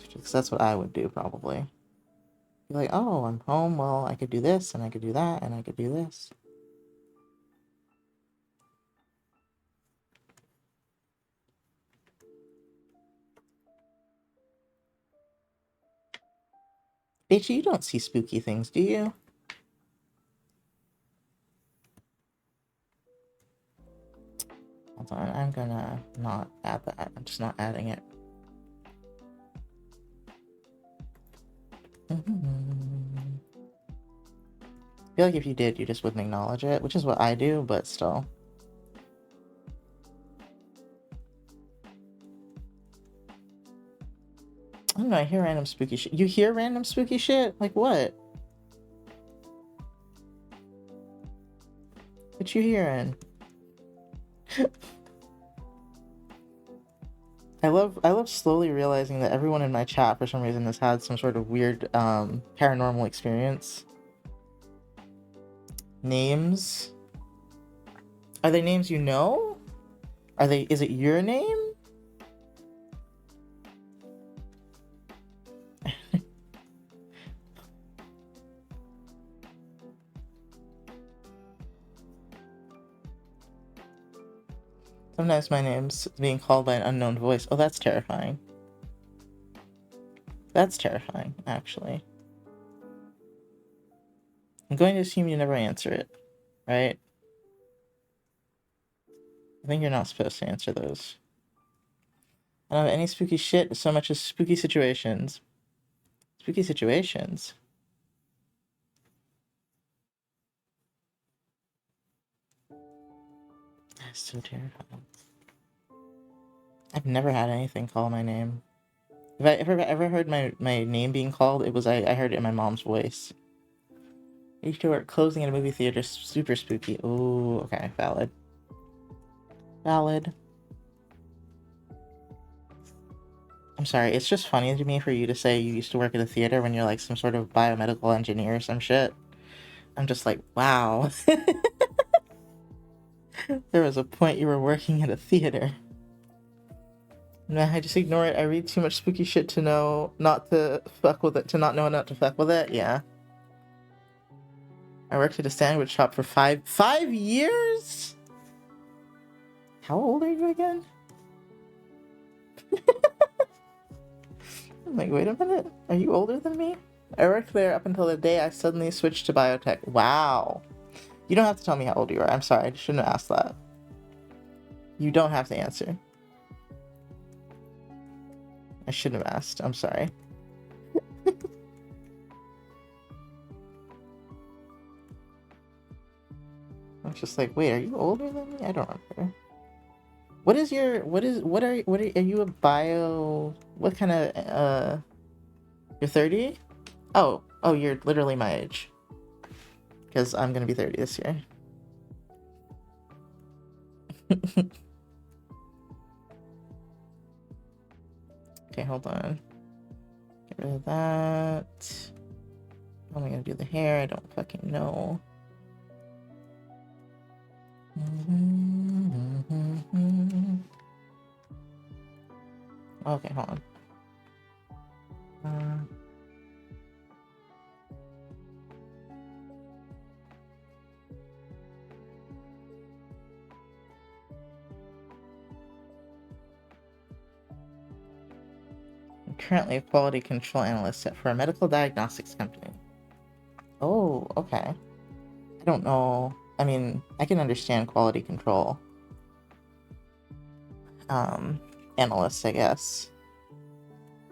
Because that's what I would do, probably. Be like, oh, I'm home, well, I could do this, and I could do that, and I could do this. H, you don't see spooky things, do you? Hold on, I'm gonna not add that. I'm just not adding it. I feel like if you did, you just wouldn't acknowledge it, which is what I do, but still. I don't know, I hear random spooky shit. You hear random spooky shit? Like what? What you hearing? I love slowly realizing that everyone in my chat for some reason has had some sort of weird paranormal experience. Names? Are they names you know? Is it your name? Sometimes my name's being called by an unknown voice. Oh, that's terrifying. That's terrifying, actually. I'm going to assume you never answer it, right? I think you're not supposed to answer those. I don't have any spooky shit so much as spooky situations. Spooky situations? That's so terrifying. I've never had anything call my name. If I ever heard my name being called, it was I heard it in my mom's voice. I used to work closing at a movie theater, super spooky. Ooh, okay, valid. Valid. I'm sorry, it's just funny to me for you to say you used to work at a theater when you're like some sort of biomedical engineer or some shit. I'm just like, wow. There was a point you were working at a theater. Nah, I just ignore it. I read too much spooky shit to know not to fuck with it, to not know not to fuck with it. Yeah. I worked at a sandwich shop for five years? How old are you again? I'm like, wait a minute. Are you older than me? I worked there up until the day I suddenly switched to biotech. Wow. You don't have to tell me how old you are. I'm sorry. I shouldn't have asked that. You don't have to answer. I shouldn't have asked. I'm sorry. I'm just like, wait, are you older than me? I don't remember. What are you a bio, what kind of, you're 30? Oh, you're literally my age. Because I'm gonna be 30 this year. Okay, hold on. Get rid of that. How am I gonna do the hair? I don't fucking know. Okay, hold on. I'm currently a quality control analyst for a medical diagnostics company. Oh, okay. I don't know. I mean, I can understand quality control. Analysts, I guess.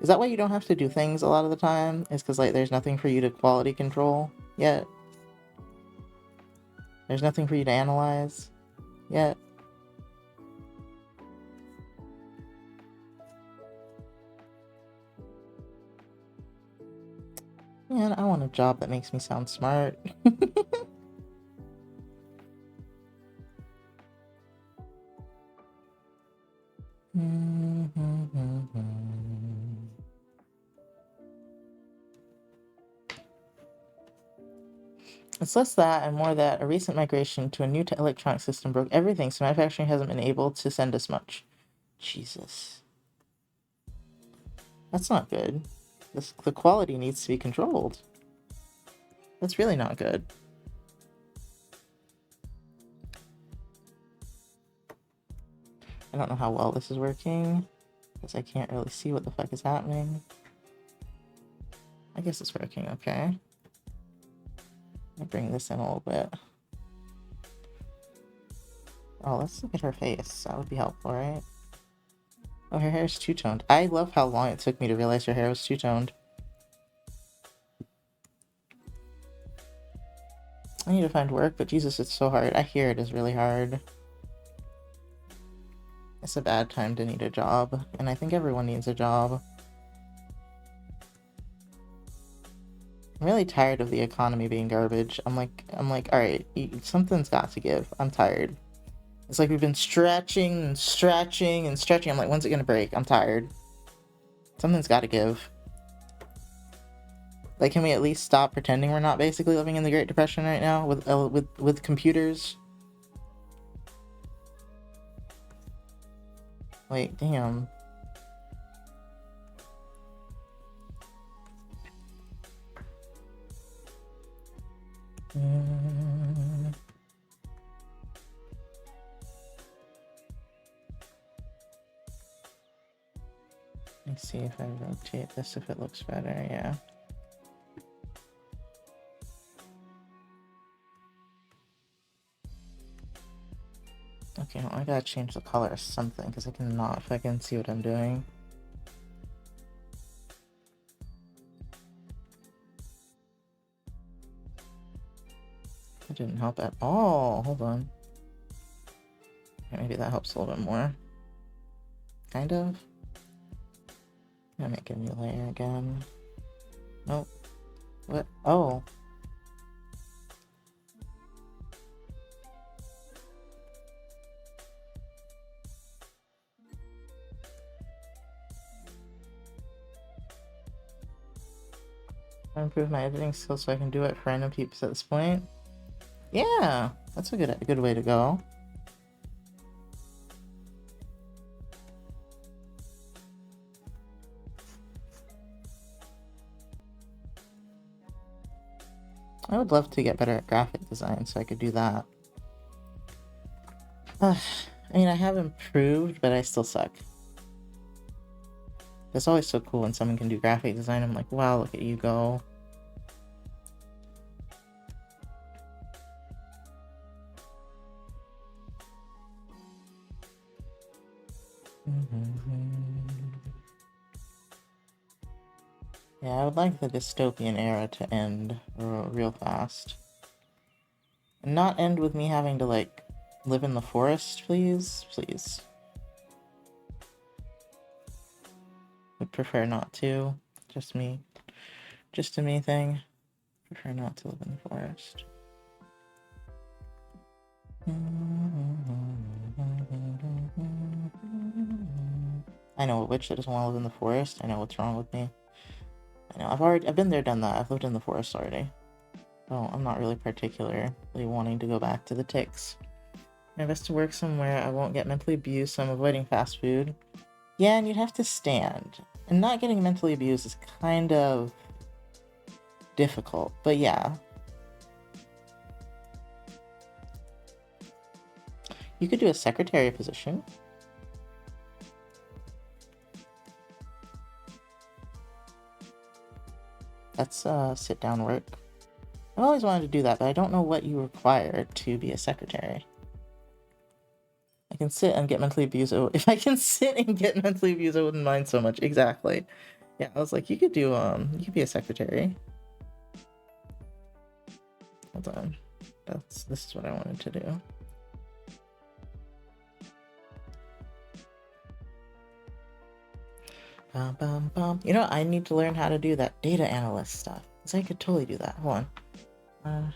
Is that why you don't have to do things a lot of the time? Is because, like, there's nothing for you to quality control yet? There's nothing for you to analyze yet? Man, I want a job that makes me sound smart. It's less that and more that a recent migration to a new electronic system broke everything, so manufacturing hasn't been able to send us much. Jesus. That's not good. The quality needs to be controlled. That's really not good. I don't know how well this is working, because I can't really see what the fuck is happening. I guess it's working okay. I'll bring this in a little bit. Oh, let's look at her face. That would be helpful, right? Oh, her hair is two-toned. I love how long it took me to realize her hair was two-toned. I need to find work, but Jesus, it's so hard. I hear it is really hard. It's a bad time to need a job, and I think everyone needs a job. I'm really tired of the economy being garbage. I'm like, all right, something's got to give. I'm tired. It's like we've been stretching and stretching and stretching. I'm like, when's it gonna break? I'm tired. Something's got to give. Like, can we at least stop pretending we're not basically living in the Great Depression right now with computers? Like, damn. Let's see if I rotate this, if it looks better, yeah. Okay, well, I gotta change the color or something, because I cannot fucking see what I'm doing. That didn't help at all. Hold on. Okay, maybe that helps a little bit more. Kind of. I'm gonna make a new layer again. Nope. What? Oh. I improve my editing skills so I can do it for random peeps at this point. Yeah, that's a good way to go. I would love to get better at graphic design so I could do that. I mean, I have improved, but I still suck. It's always so cool when someone can do graphic design. I'm like, wow, look at you go. Yeah, I would like the dystopian era to end real fast. And not end with me having to, like, live in the forest, please? Please. Would prefer not to. Just me. Just a me thing. Prefer not to live in the forest. I know a witch that doesn't want to live in the forest. I know what's wrong with me. I know, I've been there, done that. I've lived in the forest already. Oh, I'm not really particularly wanting to go back to the ticks. My best to work somewhere I won't get mentally abused, so I'm avoiding fast food. Yeah, and you'd have to stand. And not getting mentally abused is kind of difficult, but yeah. You could do a secretary position. That's sit-down work. I've always wanted to do that, but I don't know what you require to be a secretary. I can sit and get mentally abused. If I can sit and get mentally abused, I wouldn't mind so much. Exactly. Yeah, I was like, you could do, you could be a secretary. Hold on. This is what I wanted to do. Bum, bum, bum. You know, I need to learn how to do that data analyst stuff. Because I could totally do that. Hold on.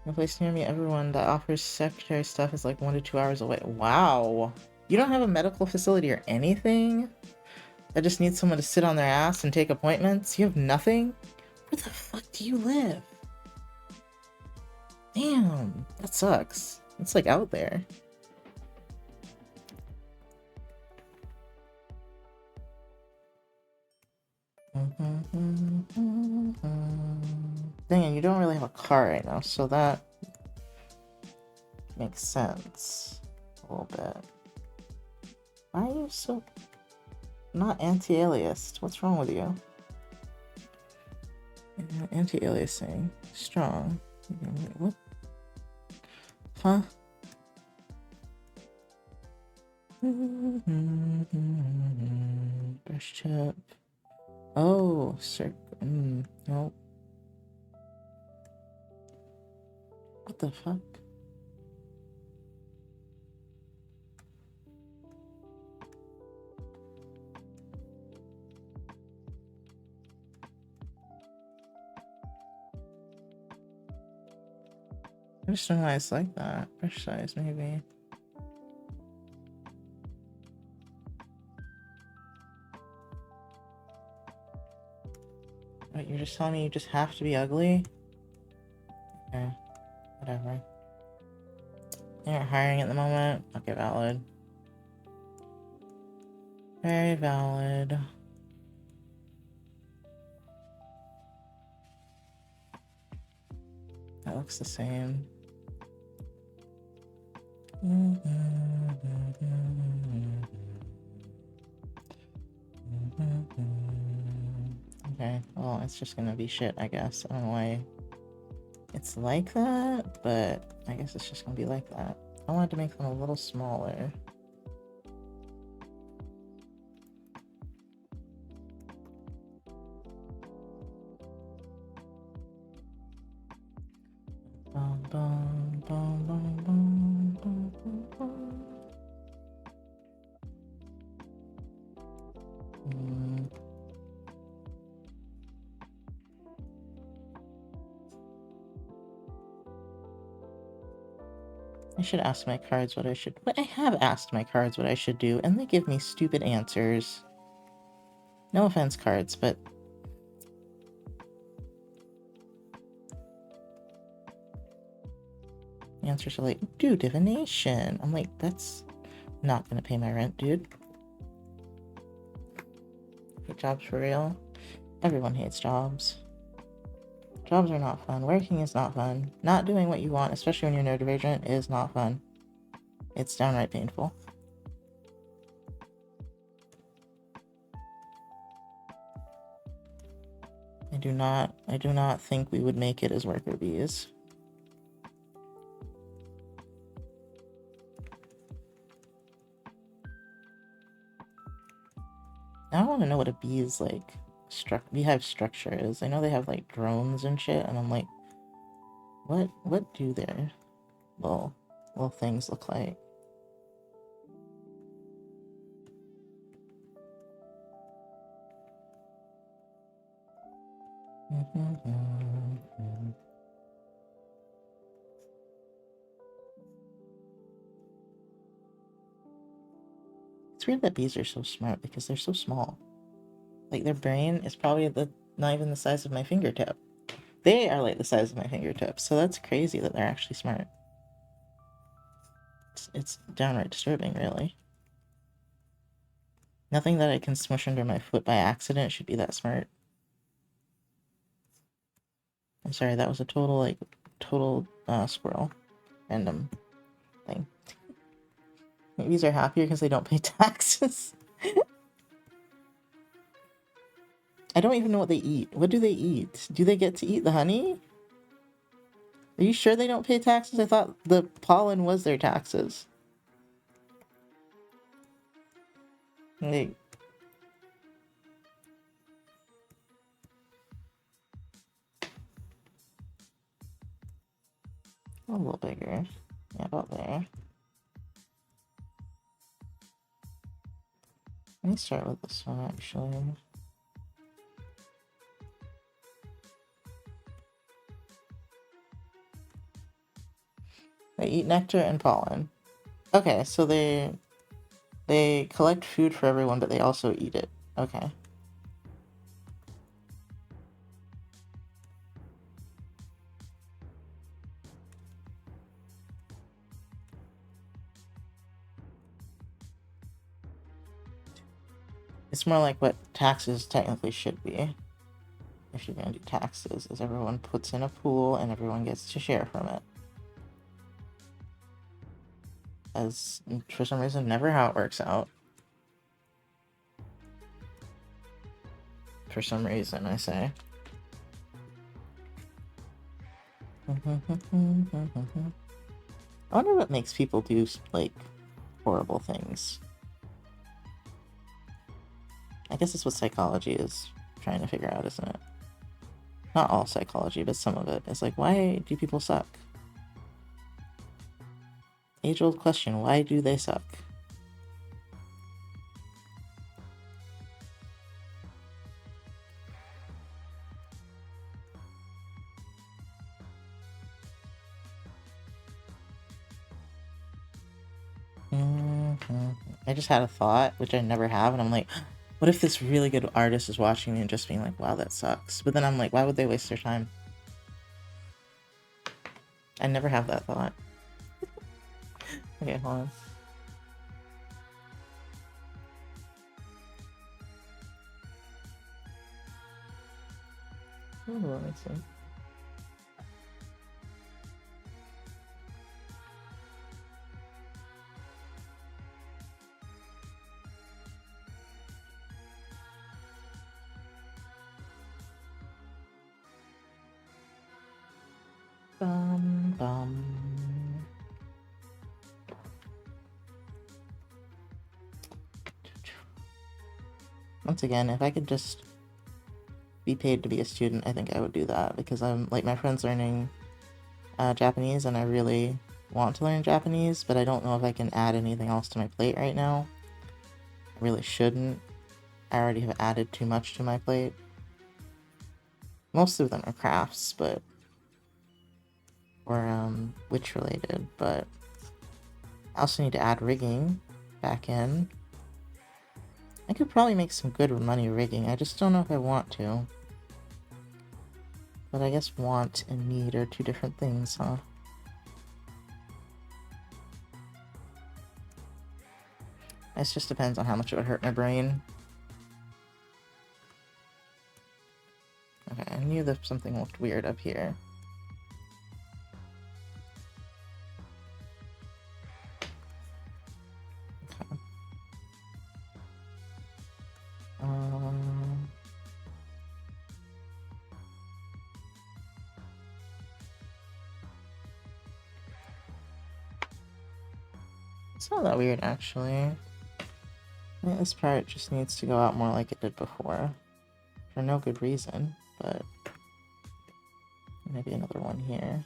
No place near me, everyone that offers secretary stuff is like 1 to 2 hours away. Wow. You don't have a medical facility or anything? That just needs someone to sit on their ass and take appointments? You have nothing? Where the fuck do you live? Damn, that sucks. It's like out there. Dang it, you don't really have a car right now, so that makes sense a little bit. Why are you so not anti-aliased? What's wrong with you? Anti-aliasing. Strong. What? Huh? Brush chip. Oh, nope. What the fuck? I just don't know why it's like that. Brush size, maybe. Wait, you're just telling me you just have to be ugly? Okay, whatever. You're not hiring at the moment? Okay, valid. Very valid. That looks the same. Okay, well, it's just gonna be shit, I guess. I don't know why it's like that, but I guess it's just gonna be like that. I wanted to make them a little smaller. Bum, bum, bum, bum, bum, bum, bum, bum. I should ask my cards what I should... But I have asked my cards what I should do, and they give me stupid answers. No offense, cards, but answers are like, do divination. I'm like, that's not gonna pay my rent, dude. Hate jobs for real. Everyone hates jobs. Jobs are not fun. Working is not fun. Not doing what you want, especially when you're neurodivergent, is not fun. It's downright painful. I do not think we would make it as worker bees. I want to know what a bee's like beehive structure is. I know they have like drones and shit, and I'm like, what do their little things look like? It's weird that bees are so smart because they're so small. Like their brain is probably not even the size of my fingertip. They are like the size of my fingertips, so that's crazy that they're actually smart. It's downright disturbing, really. Nothing that I can smush under my foot by accident should be that smart. I'm sorry, that was a total squirrel. Random thing. These are happier because they don't pay taxes. I don't even know what they eat. What do they eat? Do they get to eat the honey? Are you sure they don't pay taxes? I thought the pollen was their taxes. Like, a little bigger. Yeah, about there. Let me start with this one, actually. They eat nectar and pollen. Okay, so they collect food for everyone, but they also eat it. Okay. It's more like what taxes technically should be. If you're gonna do taxes, is everyone puts in a pool and everyone gets to share from it. As for some reason, never how it works out. For some reason, I say. I wonder what makes people do, like, horrible things. I guess it's what psychology is trying to figure out, isn't it? Not all psychology, but some of it. It's like, why do people suck? Age-old question, why do they suck? I just had a thought, which I never have, and I'm like, what if this really good artist is watching me and just being like, wow, that sucks? But then I'm like, why would they waste their time? I never have that thought. Okay, hold on. Ooh, let me see. Bum, bum. Once again, if I could just be paid to be a student, I think I would do that, because I'm like, my friend's learning Japanese and I really want to learn Japanese, but I don't know if I can add anything else to my plate right now. I really shouldn't. I already have added too much to my plate. Most of them are crafts, but or witch related, but I also need to add rigging back in. I could probably make some good money rigging. I just don't know if I want to. But I guess want and need are two different things, huh? It just depends on how much it would hurt my brain. Okay, I knew that something looked weird up here. Okay. It's not that weird, actually. I think this part just needs to go out more like it did before. For no good reason, but maybe another one here.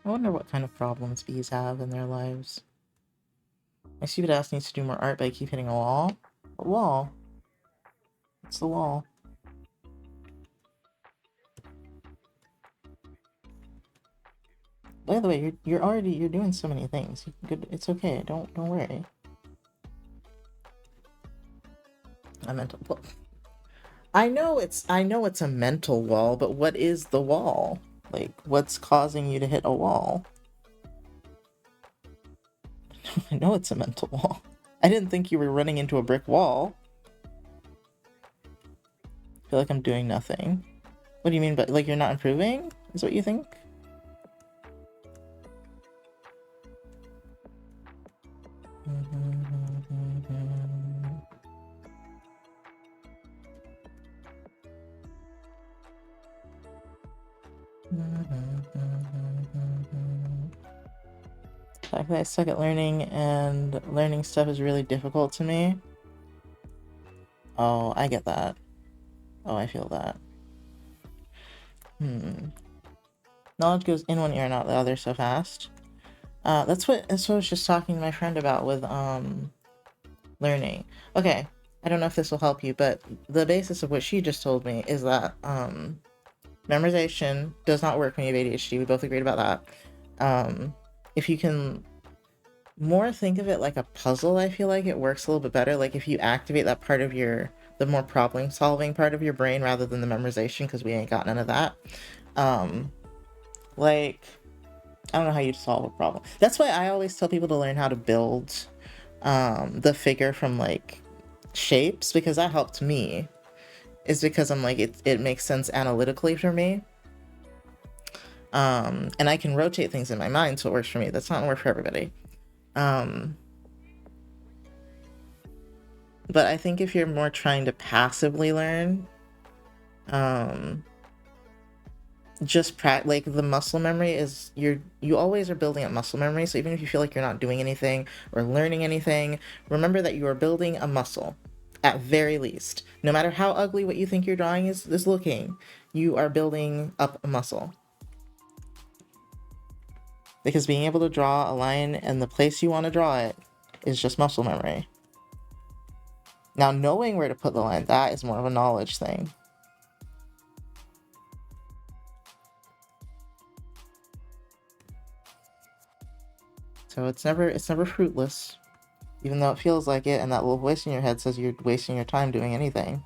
I wonder what kind of problems bees have in their lives. My stupid ass needs to do more art, but I keep hitting a wall. A wall? It's the wall. By the way, you're doing so many things. It's okay. Don't worry. I know it's a mental wall, but what is the wall? Like, what's causing you to hit a wall? I know it's a mental wall. I didn't think you were running into a brick wall. I feel like I'm doing nothing. What do you mean, but like you're not improving? Is what you think? The fact that I suck at learning and learning stuff is really difficult to me. Oh, I get that. Oh, I feel that. Knowledge goes in one ear and out the other so fast. That's what I was just talking to my friend about with learning. Okay, I don't know if this will help you, but the basis of what she just told me is that memorization does not work when you have ADHD. We both agreed about that. If you can more think of it like a puzzle, I feel like it works a little bit better. Like if you activate that part of the more problem solving part of your brain rather than the memorization, because we ain't got none of that. Like, I don't know how you solve a problem. That's why I always tell people to learn how to build the figure from like shapes, because that helped me. Is because I'm like, it makes sense analytically for me. And I can rotate things in my mind so it works for me. That's not gonna work for everybody. But I think if you're more trying to passively learn, just like the muscle memory is you always are building up muscle memory. So even if you feel like you're not doing anything or learning anything, remember that you are building a muscle at very least. No matter how ugly what you think your drawing is looking, you are building up a muscle. Because being able to draw a line in the place you want to draw it is just muscle memory. Now, knowing where to put the line, that is more of a knowledge thing. So it's never fruitless, even though it feels like it, and that little voice in your head says you're wasting your time doing anything.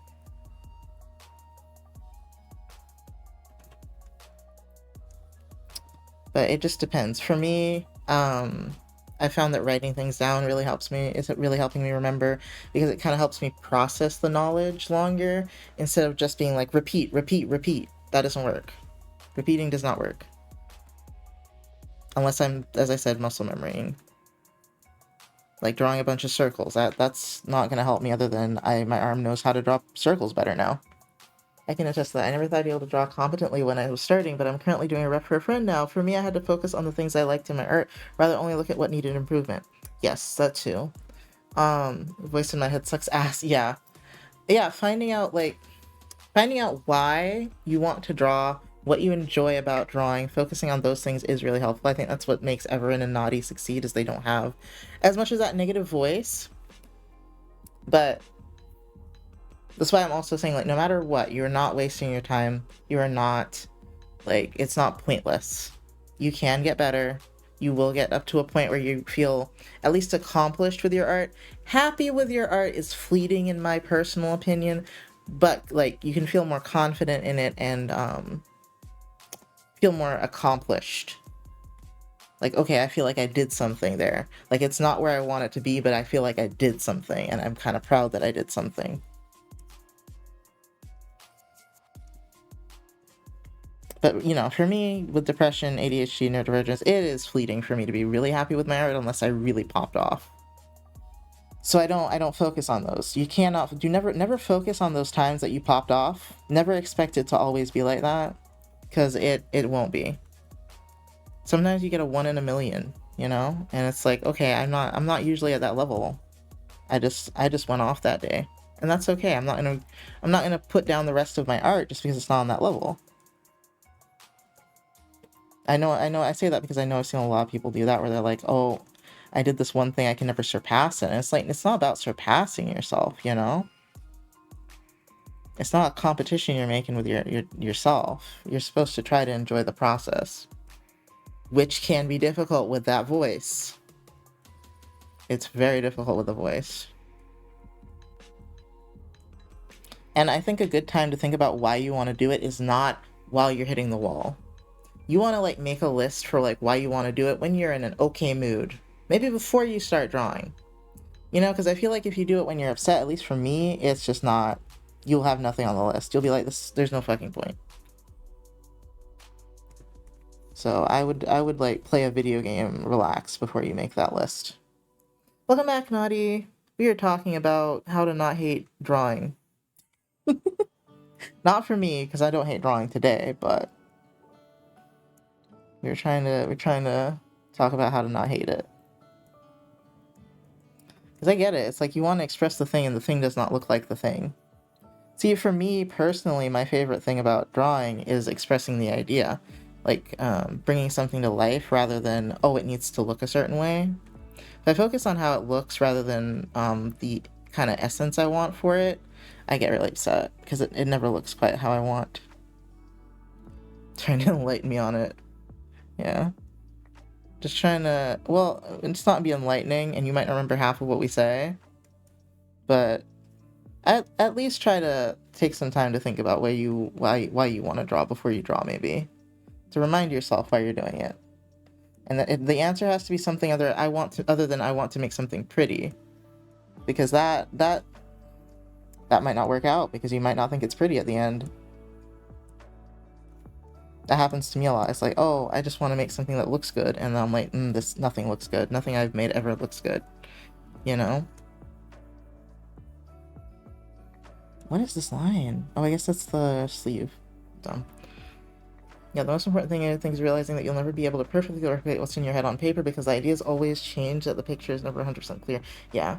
But it just depends. For me, I found that writing things down really helps me. Is it really helping me remember? Because it kind of helps me process the knowledge longer instead of just being like repeat, repeat, repeat. That doesn't work. Repeating does not work. Unless I'm, as I said, muscle memorying. Like drawing a bunch of circles. That's not going to help me other than my arm knows how to draw circles better now. I can attest that I never thought I'd be able to draw competently when I was starting, but I'm currently doing a rep for a friend now. For me, I had to focus on the things I liked in my art, rather only look at what needed improvement. Yes, that too. Voice in my head sucks ass. Yeah, finding out why you want to draw what you enjoy about drawing, focusing on those things is really helpful. I think that's what makes Everin and Nadi succeed, is they don't have as much as that negative voice. But that's why I'm also saying, like, no matter what, you're not wasting your time. You are not, like, it's not pointless. You can get better. You will get up to a point where you feel at least accomplished with your art. Happy with your art is fleeting in my personal opinion, but like you can feel more confident in it and feel more accomplished. Like, okay, I feel like I did something there. Like, it's not where I want it to be, but I feel like I did something, and I'm kind of proud that I did something. But, you know, for me, with depression, ADHD, neurodivergence, it is fleeting for me to be really happy with my art unless I really popped off. So I don't focus on those. You cannot, never focus on those times that you popped off. Never expect it to always be like that, because it won't be. Sometimes you get a 1 in a million, you know? And it's like, okay, I'm not usually at that level. I just went off that day. And that's okay. I'm not gonna put down the rest of my art just because it's not on that level. I know I say that because I know I've seen a lot of people do that where they're like, oh, I did this one thing, I can never surpass it. And it's like, it's not about surpassing yourself, you know? It's not a competition you're making with yourself. You're supposed to try to enjoy the process, which can be difficult with that voice. It's very difficult with the voice. And I think a good time to think about why you want to do it is not while you're hitting the wall. You want to like make a list for like why you want to do it when you're in an okay mood. Maybe before you start drawing. You know, because I feel like if you do it when you're upset, at least for me, it's just not, you'll have nothing on the list. You'll be like, this, there's no fucking point. So I would like play a video game, relax before you make that list. Welcome back, Naughty. We are talking about how to not hate drawing. Not for me, because I don't hate drawing today, but we're trying to talk about how to not hate it. Because I get it. It's like you want to express the thing and the thing does not look like the thing. See, for me personally, my favorite thing about drawing is expressing the idea. Like bringing something to life rather than, oh, it needs to look a certain way. If I focus on how it looks rather than the kind of essence I want for it, I get really upset because it never looks quite how I want. Trying to enlighten me on it. Yeah. Just trying to, well, it's not be enlightening, and you might not remember half of what we say, but at least try to take some time to think about why you want to draw before you draw, maybe. To remind yourself why you're doing it. And the answer has to be something other than I want to make something pretty. Because that might not work out, because you might not think it's pretty at the end. That happens to me a lot. It's like, oh, I just want to make something that looks good, and then I'm like, nothing looks good. Nothing I've made ever looks good. You know? What is this line? Oh, I guess that's the sleeve. Dumb. Yeah, the most important thing I think is realizing that you'll never be able to perfectly replicate what's in your head on paper because the ideas always change, that the picture is never 100% clear. Yeah.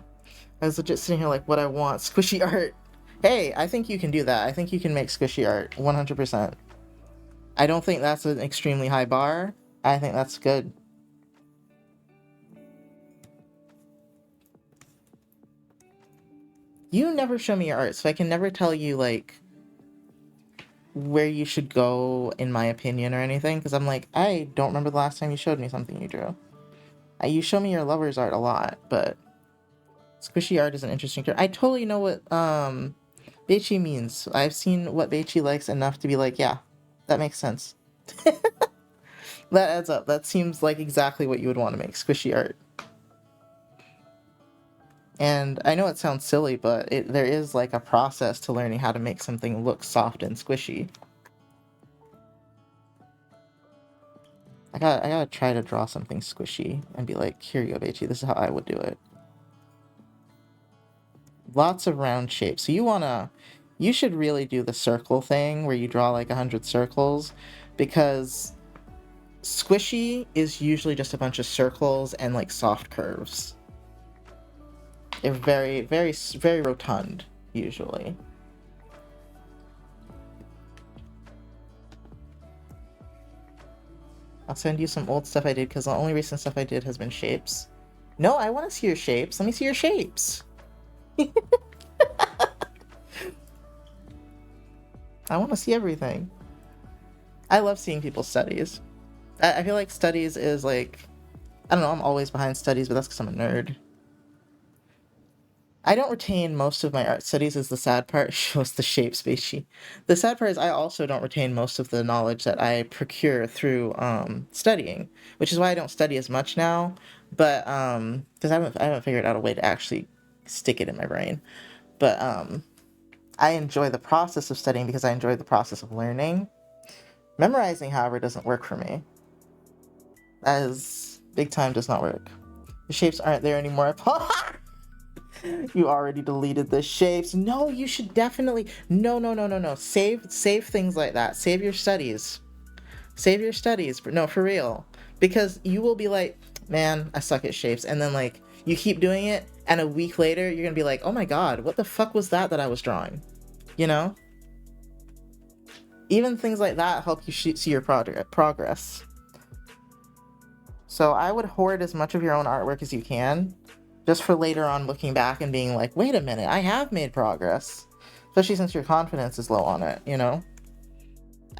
I was legit sitting here like, what I want, squishy art. Hey, I think you can do that. I think you can make squishy art, 100%. I don't think that's an extremely high bar. I think that's good. You never show me your art, so I can never tell you, like, where you should go, in my opinion, or anything, because I'm like, I don't remember the last time you showed me something you drew. You show me your lover's art a lot, but squishy art is an interesting term. I totally know what Beichi means. I've seen what Beichi likes enough to be like, yeah, that makes sense. That adds up. That seems like exactly what you would want to make, squishy art. And I know it sounds silly, but there is like a process to learning how to make something look soft and squishy. I gotta try to draw something squishy and be like, here you go, Beichi, this is how I would do it. Lots of round shapes. So you should really do the circle thing where you draw like 100 circles, because squishy is usually just a bunch of circles and like soft curves. They're very, very, very rotund, usually. I'll send you some old stuff I did because the only recent stuff I did has been shapes. No, I want to see your shapes. Let me see your shapes. I want to see everything. I love seeing people's studies. I feel like studies is like, I don't know, I'm always behind studies, but that's because I'm a nerd. I don't retain most of my art studies is the sad part. Shows the shape species. The sad part is I also don't retain most of the knowledge that I procure through studying, which is why I don't study as much now. But because I haven't figured out a way to actually stick it in my brain. But I enjoy the process of studying because I enjoy the process of learning. Memorizing, however, doesn't work for me. As big time does not work. The shapes aren't there anymore. You already deleted the shapes. No, you should definitely. No, no, no, no, no. Save things like that. Save your studies. Save your studies. No, for real. Because you will be like, man, I suck at shapes. And then like you keep doing it, and a week later you're gonna be like, oh my god, what the fuck was that I was drawing? You know? Even things like that help you see your progress. So I would hoard as much of your own artwork as you can, just for later on looking back and being like, wait a minute, I have made progress. Especially since your confidence is low on it, you know?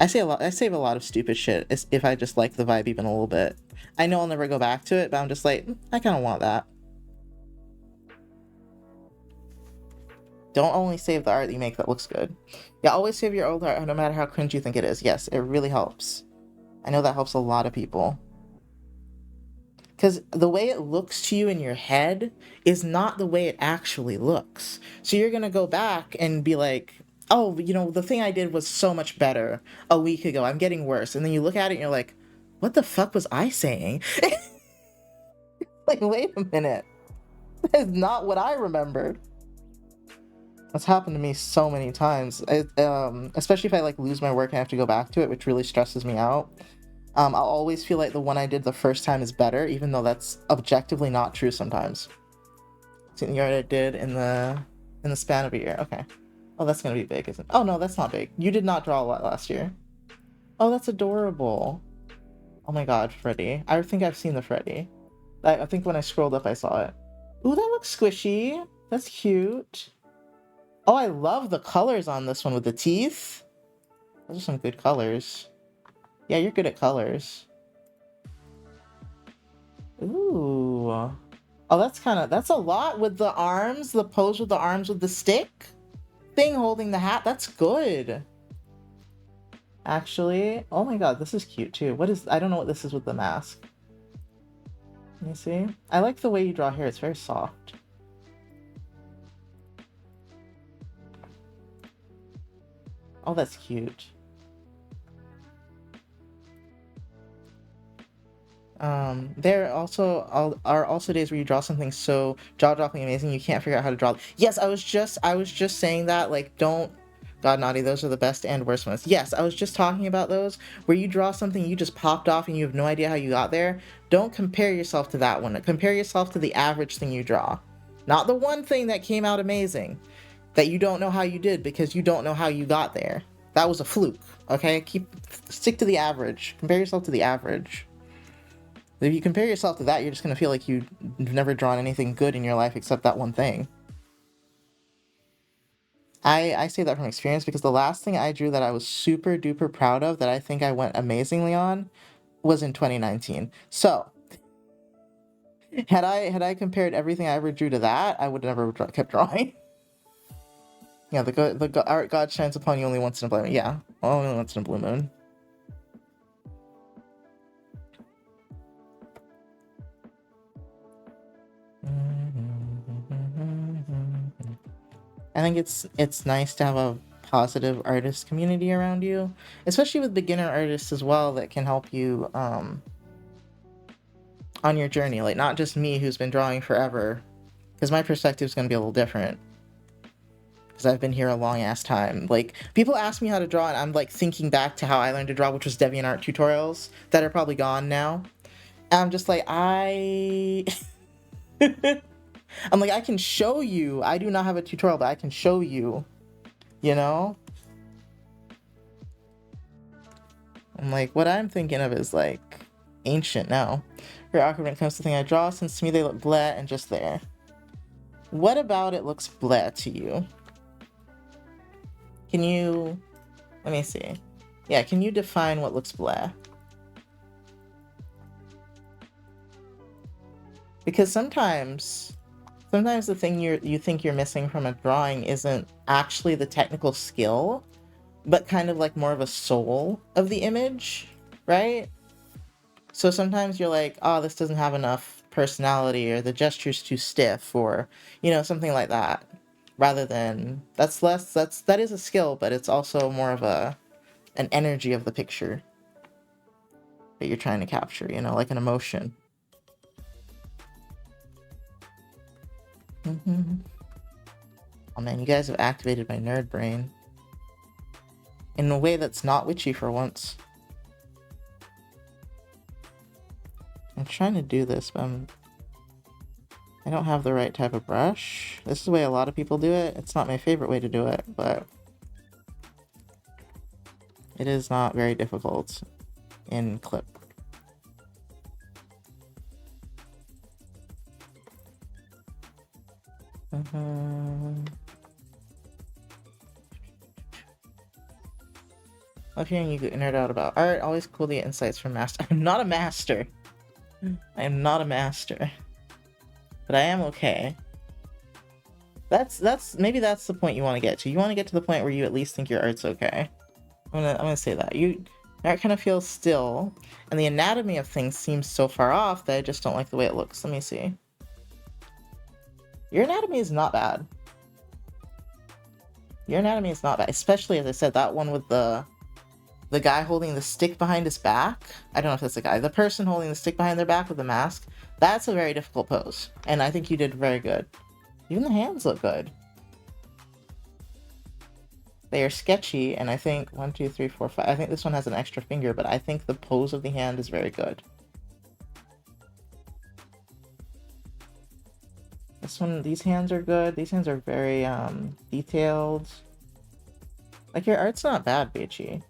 I save a lot of stupid shit if I just like the vibe even a little bit. I know I'll never go back to it, but I'm just like, I kind of want that. Don't only save the art that you make that looks good. Yeah, always save your old art, no matter how cringe you think it is. Yes, it really helps. I know that helps a lot of people. Because the way it looks to you in your head is not the way it actually looks. So you're going to go back and be like, oh, you know, the thing I did was so much better a week ago. I'm getting worse. And then you look at it and you're like, what the fuck was I saying? Like, wait a minute. That is not what I remembered. That's happened to me so many times. Especially if I like lose my work and I have to go back to it, which really stresses me out. I'll always feel like the one I did the first time is better, even though that's objectively not true sometimes. See the art I did in the span of a year. Okay. Oh, that's gonna be big, isn't it? Oh no, that's not big. You did not draw a lot last year. Oh, that's adorable. Oh my god, Freddy. I think I've seen the Freddy. I think when I scrolled up I saw it. Ooh, that looks squishy. That's cute. Oh, I love the colors on this one with the teeth. Those are some good colors. Yeah, you're good at colors. Ooh. Oh, that's a lot with the arms, the pose with the arms with the stick thing holding the hat. That's good. Actually, oh my god, this is cute too. I don't know what this is with the mask. Let me see. I like the way you draw hair. It's very soft. Oh, that's cute. There are also days where you draw something so jaw-dropping amazing you can't figure out how to draw. Yes, I was just saying that, like, don't. God, Naughty, those are the best and worst ones. Yes, I was just talking about those where you draw something you just popped off and you have no idea how you got there. Don't compare yourself to that one. Compare yourself to the average thing you draw. Not the one thing that came out amazing that you don't know how you did because you don't know how you got there. That was a fluke, okay? Stick to the average. Compare yourself to the average. If you compare yourself to that, you're just going to feel like you've never drawn anything good in your life except that one thing. I say that from experience because the last thing I drew that I was super duper proud of that I think I went amazingly on was in 2019. So, had I compared everything I ever drew to that, I would never kept drawing. Yeah, the art god shines upon you only once in a blue moon. Yeah, only once in a blue moon. I think it's nice to have a positive artist community around you, especially with beginner artists as well that can help you on your journey. Like not just me who's been drawing forever, because my perspective is going to be a little different. Because I've been here a long ass time. Like people ask me how to draw, and I'm like thinking back to how I learned to draw, which was DeviantArt tutorials that are probably gone now. And I'm just like I'm like I can show you. I do not have a tutorial, but I can show you. You know? I'm like, what I'm thinking of is like ancient now. Very awkward when it comes to the thing I draw, since to me they look bleh and just there. What about it looks bleh to you? Can you... Let me see. Yeah, can you define what looks bleh? Because sometimes the thing you think you're missing from a drawing isn't actually the technical skill, but kind of like more of a soul of the image, right? So sometimes you're like, oh, this doesn't have enough personality, or the gesture's too stiff, or, you know, something like that. Rather than, that is a skill, but it's also more of an energy of the picture that you're trying to capture, you know, like an emotion. Oh man, you guys have activated my nerd brain in a way that's not witchy for once. I'm trying to do this, but I don't have the right type of brush. This is the way a lot of people do it. It's not my favorite way to do it, but it is not very difficult in Clip. Love hearing you nerd out about art. Always cool to get insights from master. I'm not a master. I am not a master. But I am okay. Maybe that's the point you want to get to. You want to get to the point where you at least think your art's okay. I'm gonna say that. Your art kind of feels still, and the anatomy of things seems so far off that I just don't like the way it looks. Let me see. Your anatomy is not bad. Your anatomy is not bad, especially, as I said, that one with the guy holding the stick behind his back. I don't know if that's the guy. The person holding the stick behind their back with the mask. That's a very difficult pose, and I think you did very good. Even the hands look good. They are sketchy, and I think 1, 2, 3, 4, 5. I think this one has an extra finger, but I think the pose of the hand is very good. This one, these hands are good. These hands are very detailed. Like, your art's not bad, Beachy.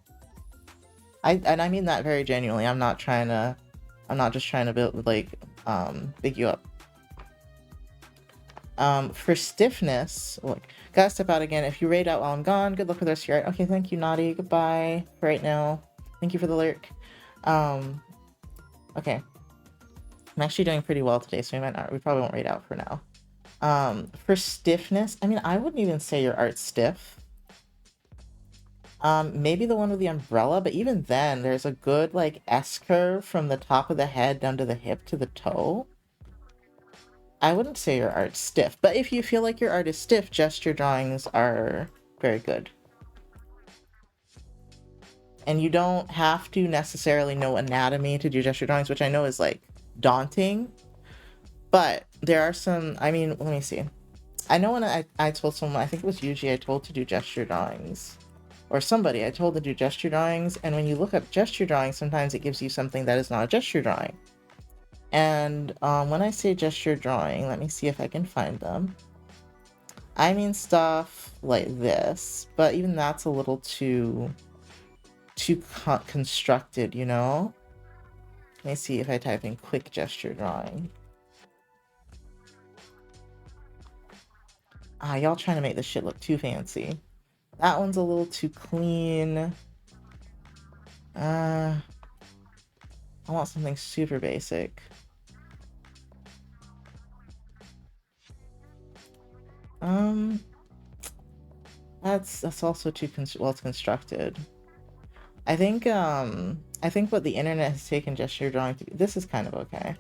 And I mean that very genuinely. I'm not just trying to build, like, big you up. For stiffness, look, gotta step out again. If you raid out while I'm gone, good luck with the rest of your art. Okay, thank you, Naughty. Goodbye for right now. Thank you for the lurk. Okay. I'm actually doing pretty well today, so we probably won't raid out for now. For stiffness, I mean, I wouldn't even say your art's stiff. Maybe the one with the umbrella, but even then, there's a good, like, S-curve from the top of the head down to the hip to the toe. I wouldn't say your art's stiff, but if you feel like your art is stiff, gesture drawings are very good. And you don't have to necessarily know anatomy to do gesture drawings, which I know is, like, daunting. But there are some, I mean, let me see. I know when I told someone, I think it was Yuji, I told to do gesture drawings. Or somebody, I told to do gesture drawings, and when you look up gesture drawings, sometimes it gives you something that is not a gesture drawing. And when I say gesture drawing, let me see if I can find them. I mean stuff like this, but even that's a little too constructed, you know? Let me see if I type in quick gesture drawing. Ah, y'all trying to make this shit look too fancy. That one's a little too clean. I want something super basic. That's also too well constructed. I think what the internet has taken gesture drawing to be, this is kind of okay.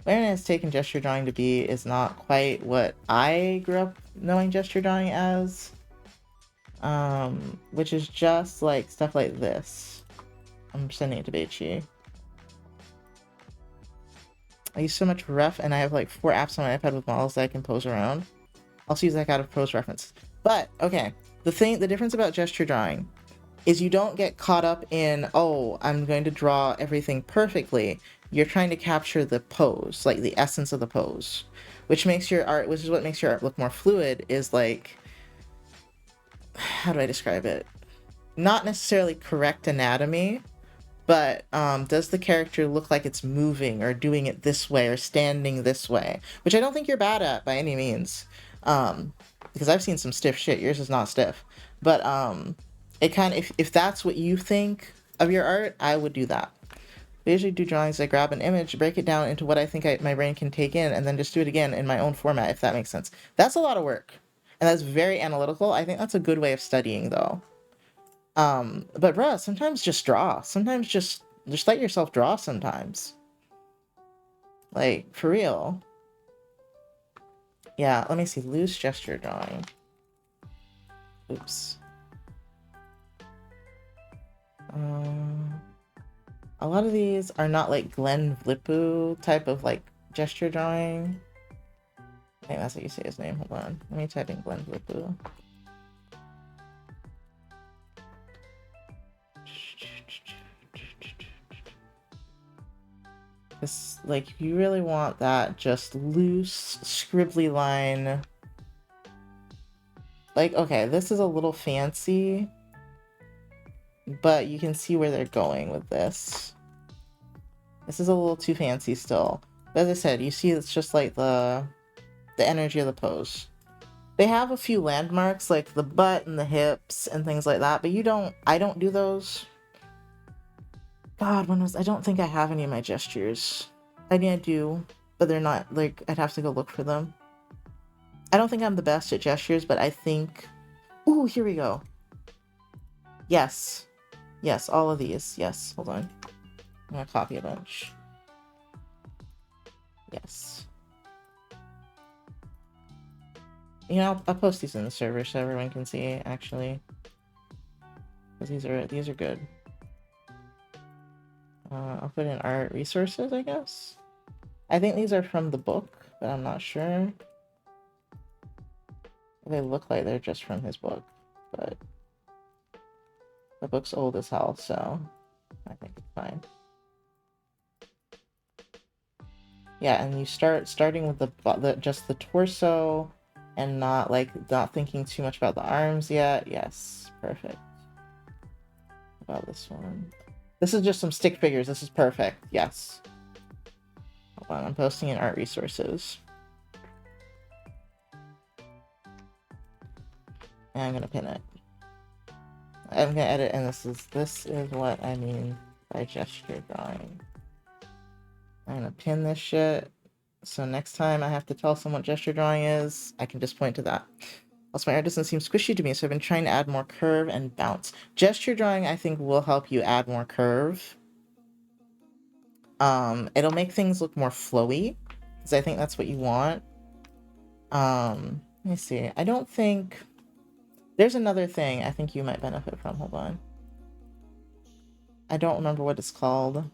What the internet has taken gesture drawing to be is not quite what I grew up knowing gesture drawing as. Which is just like stuff like this. I'm sending it to Beichi. I use so much ref, and I have like 4 apps on my iPad with models that I can pose around. Also use like out of pose reference. But okay, the difference about gesture drawing is you don't get caught up in, oh, I'm going to draw everything perfectly. You're trying to capture the pose, like the essence of the pose, which is what makes your art look more fluid, is like, how do I describe it? Not necessarily correct anatomy, but does the character look like it's moving or doing it this way or standing this way? Which I don't think you're bad at by any means. Because I've seen some stiff shit. Yours is not stiff. But it kind of, if that's what you think of your art, I would do that. I usually do drawings. I grab an image, break it down into what I think my brain can take in, and then just do it again in my own format, if that makes sense. That's a lot of work. And that's very analytical. I think that's a good way of studying, though. But bruh, sometimes just draw. Sometimes just let yourself draw sometimes. Like, for real. Yeah, let me see. Loose gesture drawing. Oops. A lot of these are not like Glenn Vlipu type of like gesture drawing. I think that's how you say his name. Hold on. Let me type in Glenn Vlipu. This, like, you really want that just loose, scribbly line. Like, okay, this is a little fancy, but you can see where they're going with this. This is a little too fancy still. But as I said, you see it's just like the energy of the pose. They have a few landmarks like the butt and the hips and things like that, but I don't do those. God, I don't think I have any of my gestures. I mean, I do, but they're not, like, I'd have to go look for them. I don't think I'm the best at gestures, but I think... Ooh, here we go. Yes. Yes, all of these. Yes, hold on. I'm gonna copy a bunch. Yes. You know, I'll post these in the server so everyone can see, actually. Because these are good. I'll put in art resources, I guess. I think these are from the book, but I'm not sure. They look like they're just from his book, but the book's old as hell, so I think it's fine. Yeah, and you starting with just the torso and not thinking too much about the arms yet. Yes, perfect. About this one. This is just some stick figures. This is perfect. Yes. Hold on, I'm posting in art resources. And I'm gonna pin it. I'm gonna edit, and this is what I mean by gesture drawing. I'm gonna pin this shit, so next time I have to tell someone what gesture drawing is, I can just point to that. Also, my art doesn't seem squishy to me, so I've been trying to add more curve and bounce. Gesture drawing, I think, will help you add more curve. It'll make things look more flowy, because I think that's what you want. Let me see. I don't think... There's another thing I think you might benefit from. Hold on. I don't remember what it's called.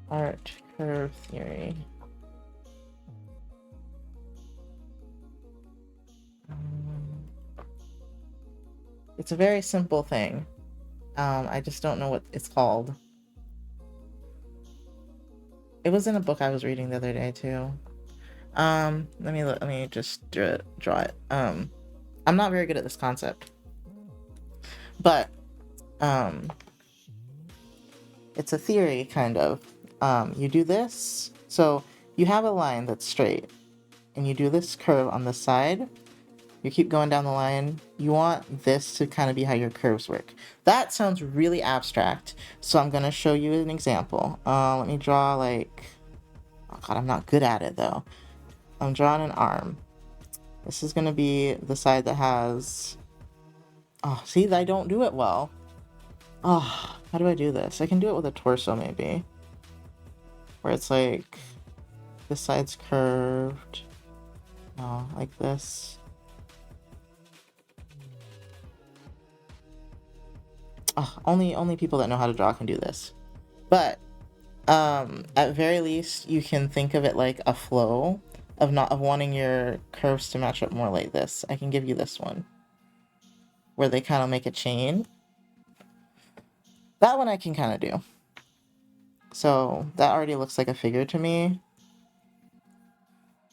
Art curve theory. It's a very simple thing. I just don't know what it's called. It was in a book I was reading the other day too. Let me just draw it. I'm not very good at this concept. But it's a theory, kind of. You do this, so you have a line that's straight, and you do this curve on the side. You keep going down the line. You want this to kind of be how your curves work. That sounds really abstract, so I'm going to show you an example. Let me draw like... Oh god, I'm not good at it though. I'm drawing an arm. This is going to be the side that has... Oh, see, I don't do it well. Oh, how do I do this? I can do it with a torso, maybe. Where it's like... This side's curved. No, like this. Oh, only people that know how to draw can do this. But at very least, you can think of it like a flow of wanting your curves to match up more like this. I can give you this one, where they kind of make a chain. That one I can kind of do. So that already looks like a figure to me.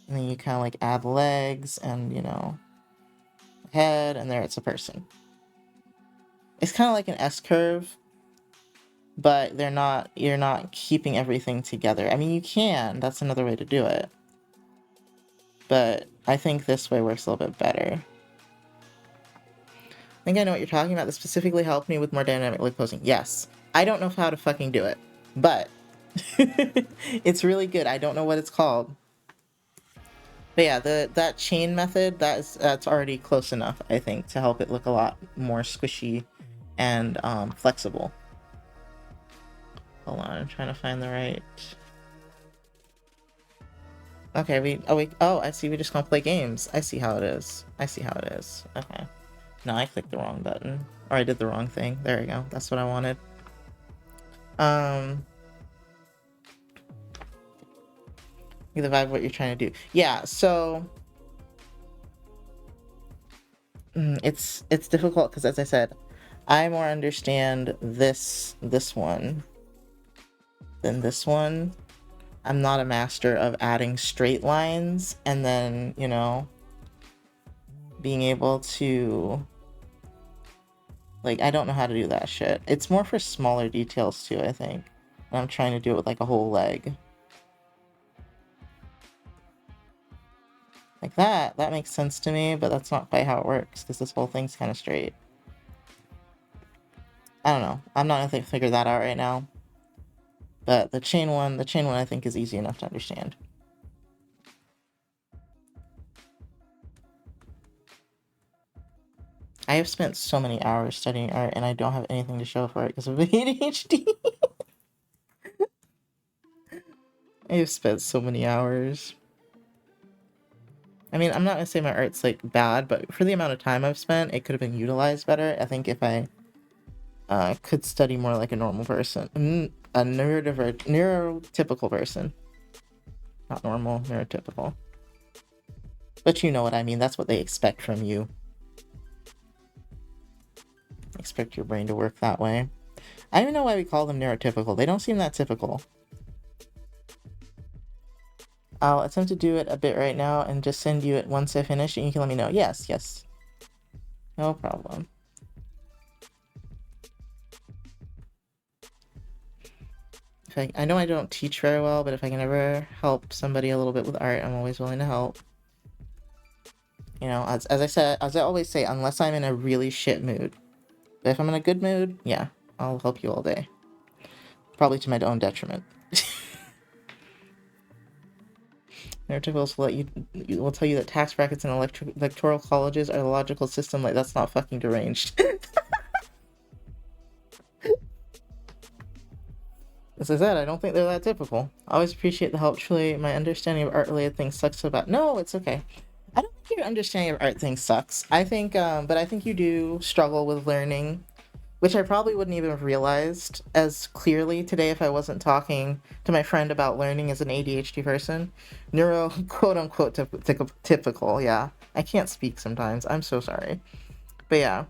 And then you kind of like add legs and, you know, head, and there it's a person. It's kind of like an S curve. but you're not keeping everything together. I mean, you can, that's another way to do it. But I think this way works a little bit better. I think I know what you're talking about. This specifically helped me with more dynamic link posting. Yes. I don't know how to fucking do it, but it's really good. I don't know what it's called. But yeah, that chain method, that's already close enough, I think, to help it look a lot more squishy and flexible. Hold on, I'm trying to find the right... Okay, I see, we just gonna play games. I see how it is. Okay. No, I clicked the wrong button. Or I did the wrong thing. There we go. That's what I wanted. Get the vibe of what you're trying to do. Yeah, so... it's difficult because, as I said, I more understand this one than this one. I'm not a master of adding straight lines and then, you know, being able to... Like, I don't know how to do that shit. It's more for smaller details, too, I think. And I'm trying to do it with, like, a whole leg. Like that makes sense to me, but that's not quite how it works, because this whole thing's kind of straight. I don't know. I'm not gonna figure that out right now. But the chain one I think is easy enough to understand. I have spent so many hours studying art, and I don't have anything to show for it because of ADHD. I have spent so many hours. I mean, I'm not gonna say my art's, like, bad, but for the amount of time I've spent, it could have been utilized better. I think if I could study more like a normal person. A neurotypical person. Not normal, neurotypical. But you know what I mean, that's what they expect from you. Expect your brain to work that way. I don't even know why we call them neurotypical. They don't seem that typical. I'll attempt to do it a bit right now and just send you it once I finish and you can let me know. Yes. No problem. I know I don't teach very well, but if I can ever help somebody a little bit with art, I'm always willing to help. You know, as I always say, unless I'm in a really shit mood. But if I'm in a good mood, yeah, I'll help you all day. Probably to my own detriment. Neurotypicals will tell you that tax brackets and electoral colleges are the logical system. Like, that's not fucking deranged. As I said, I don't think they're that typical. I always appreciate the help. Truly, my understanding of art-related things sucks so bad. No, it's okay. I don't think your understanding of art things sucks. I think, but I think you do struggle with learning, which I probably wouldn't even have realized as clearly today if I wasn't talking to my friend about learning as an ADHD person. Neuro, quote-unquote, typical, yeah. I can't speak sometimes. I'm so sorry. But yeah.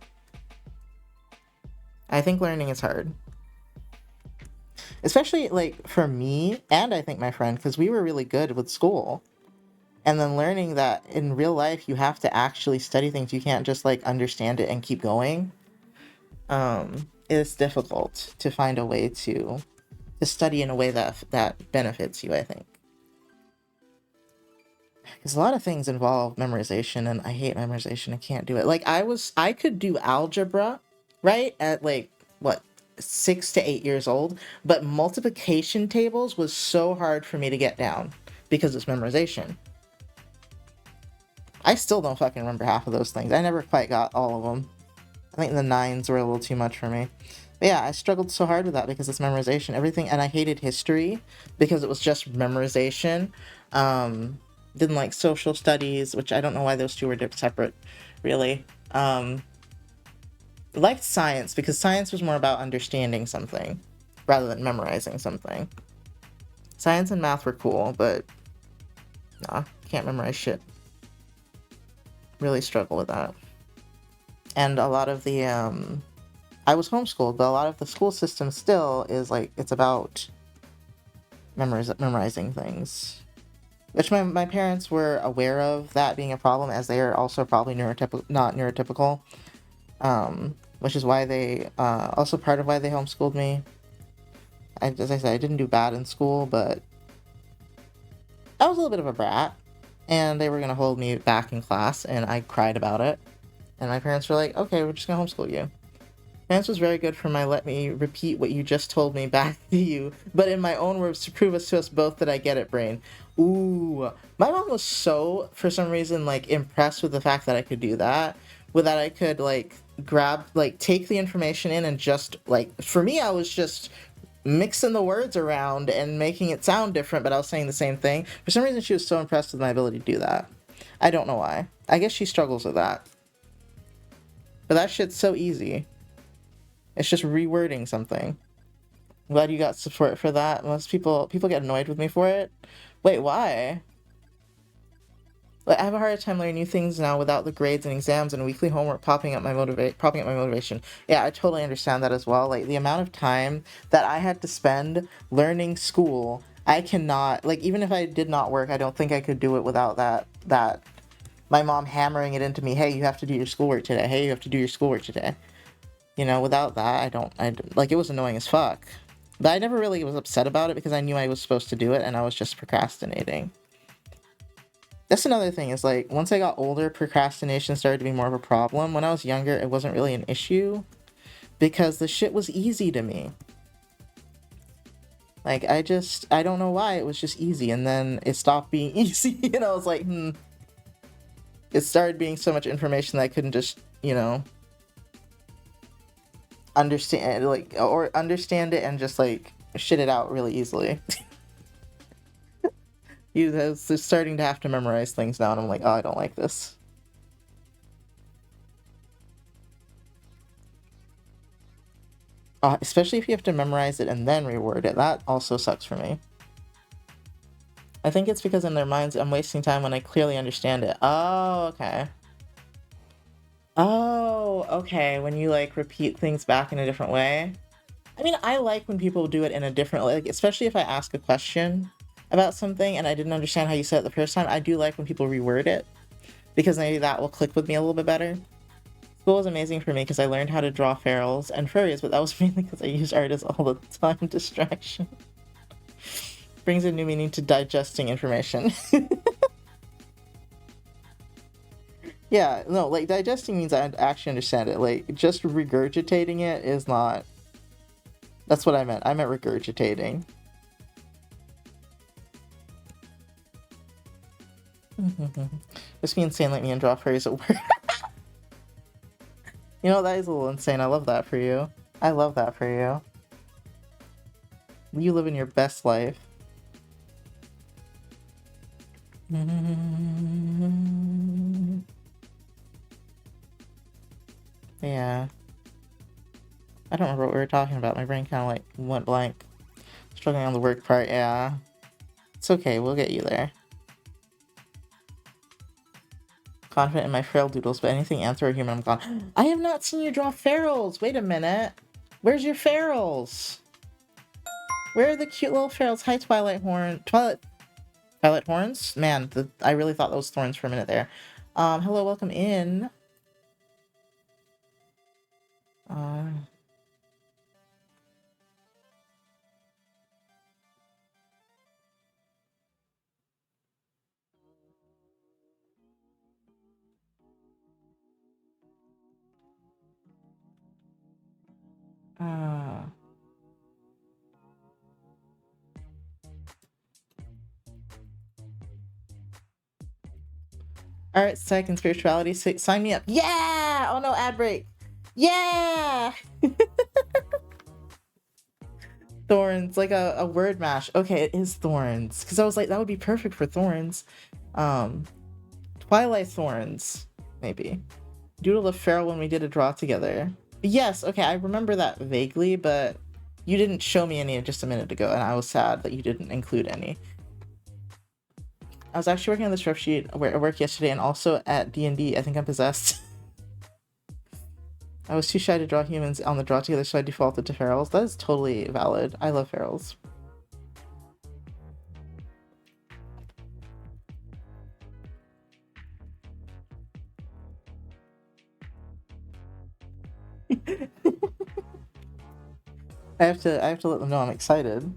I think learning is hard. Especially, like, for me, and I think my friend, because we were really good with school. And then learning that in real life you have to actually study things. You can't just, like, understand it and keep going. It's difficult to find a way to study in a way that benefits you, I think. Because a lot of things involve memorization, and I hate memorization. I can't do it. Like, I could do algebra, right? At, like, what, 6 to 8 years old, but multiplication tables was so hard for me to get down because it's memorization. I still don't fucking remember half of those things. I never quite got all of them. I think the 9s were a little too much for me. But yeah, I struggled so hard with that because it's memorization. Everything, and I hated history because it was just memorization. Didn't like social studies, which I don't know why those two were separate, really. Liked science because science was more about understanding something rather than memorizing something. Science and math were cool, but nah, can't memorize shit. Really struggle with that. And a lot of the, I was homeschooled, but a lot of the school system still is like, it's about memorizing things. Which my parents were aware of that being a problem, as they are also probably not neurotypical. Which is why they, also part of why they homeschooled me. as I said, I didn't do bad in school, but I was a little bit of a brat, and they were gonna hold me back in class, and I cried about it. And my parents were like, "Okay, we're just gonna homeschool you." Parents was very good for my let me repeat what you just told me back to you, but in my own words to prove us to us both that I get it, brain. Ooh, my mom was so, for some reason, like impressed with the fact that I could do that, with that I could like grab, like take the information in and just like, for me, I was just mixing the words around and making it sound different, but I was saying the same thing. For some reason, she was so impressed with my ability to do that. I don't know why. I guess she struggles with that. But that shit's so easy. It's just rewording something. I'm glad you got support for that. Most people get annoyed with me for it. Wait, why? Like, I have a hard time learning new things now without the grades and exams and weekly homework propping up my motivation. Yeah, I totally understand that as well. Like the amount of time that I had to spend learning school, I cannot, like, even if I did not work, I don't think I could do it without that my mom hammering it into me. Hey, you have to do your schoolwork today. Hey, you have to do your schoolwork today. You know, without that, like, it was annoying as fuck. But I never really was upset about it because I knew I was supposed to do it and I was just procrastinating. That's another thing, is like, once I got older, procrastination started to be more of a problem. When I was younger, it wasn't really an issue because the shit was easy to me. Like, I don't know why, it was just easy, and then it stopped being easy, and I was like, It started being so much information that I couldn't just, understand, like, or understand it and just, like, shit it out really easily. You was just starting to have to memorize things now, and I'm like, oh, I don't like this. Especially if you have to memorize it and then reword it. That also sucks for me. I think it's because in their minds I'm wasting time when I clearly understand it. Oh, okay. Oh, okay. When you like repeat things back in a different way. I mean, I like when people do it in a different, like, especially if I ask a question about something and I didn't understand how you said it the first time. I do like when people reword it because maybe that will click with me a little bit better. School was amazing for me because I learned how to draw ferals and furries, but that was mainly because I used art as all the time distraction. Brings a new meaning to digesting information. Yeah, no, like, digesting means I actually understand it. Like, just regurgitating it is not. That's what I meant. I meant regurgitating. Just be insane like me and draw fairies at work. You know, that is a little insane. I love that for you. I love that for you. You live in your best life. Yeah. I don't remember what we were talking about. My brain kind of like went blank. Struggling on the work part, yeah. It's okay, we'll get you there. Confident in my feral doodles, but anything answer or human, I'm gone. I have not seen you draw ferals! Wait a minute. Where's your ferals? Where are the cute little ferals? Hi, Twilight Horn. Twilight Horns? Man, I really thought those thorns for a minute there. Hello, welcome in. Uh... Art, psych, and spirituality. Sign me up. Yeah! Oh no, ad break. Yeah! Thorns, like a word mash. Okay, it is thorns. Because I was like, that would be perfect for thorns. Twilight Thorns, maybe. Doodle the Feral when we did a draw together. Yes, okay, I remember that vaguely, but you didn't show me any just a minute ago, and I was sad that you didn't include any. I was actually working on this rough sheet at work yesterday, and also at D&D. I think I'm possessed. I was too shy to draw humans on the draw together, so I defaulted to ferals. That is totally valid. I love ferals. I have to let them know I'm excited.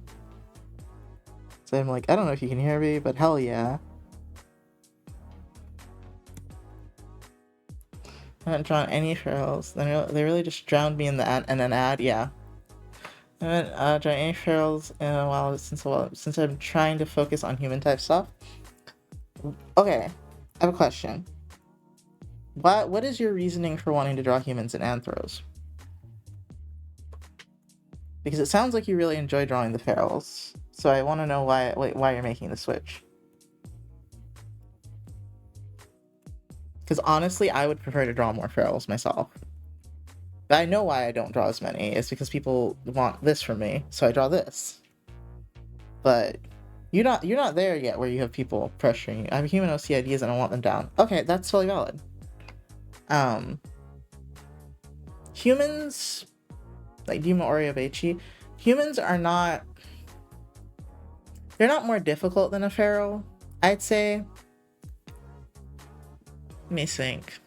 So I'm like, I don't know if you can hear me, but hell yeah. I haven't drawn any ferals. They really just drowned me in an ad. Yeah. I haven't drawn any ferals in a while since I'm trying to focus on human type stuff. Okay, I have a question. What is your reasoning for wanting to draw humans and anthros? Because it sounds like you really enjoy drawing the ferals. So I want to know why you're making the switch. Because honestly, I would prefer to draw more ferals myself. But I know why I don't draw as many. It's because people want this from me, so I draw this. But you're not there yet where you have people pressuring you. I have human OCIDs and I want them down. Okay, that's totally valid. Humans, like Dima Oriobechi, humans are not. They're not more difficult than a feral, I'd say. Let me think.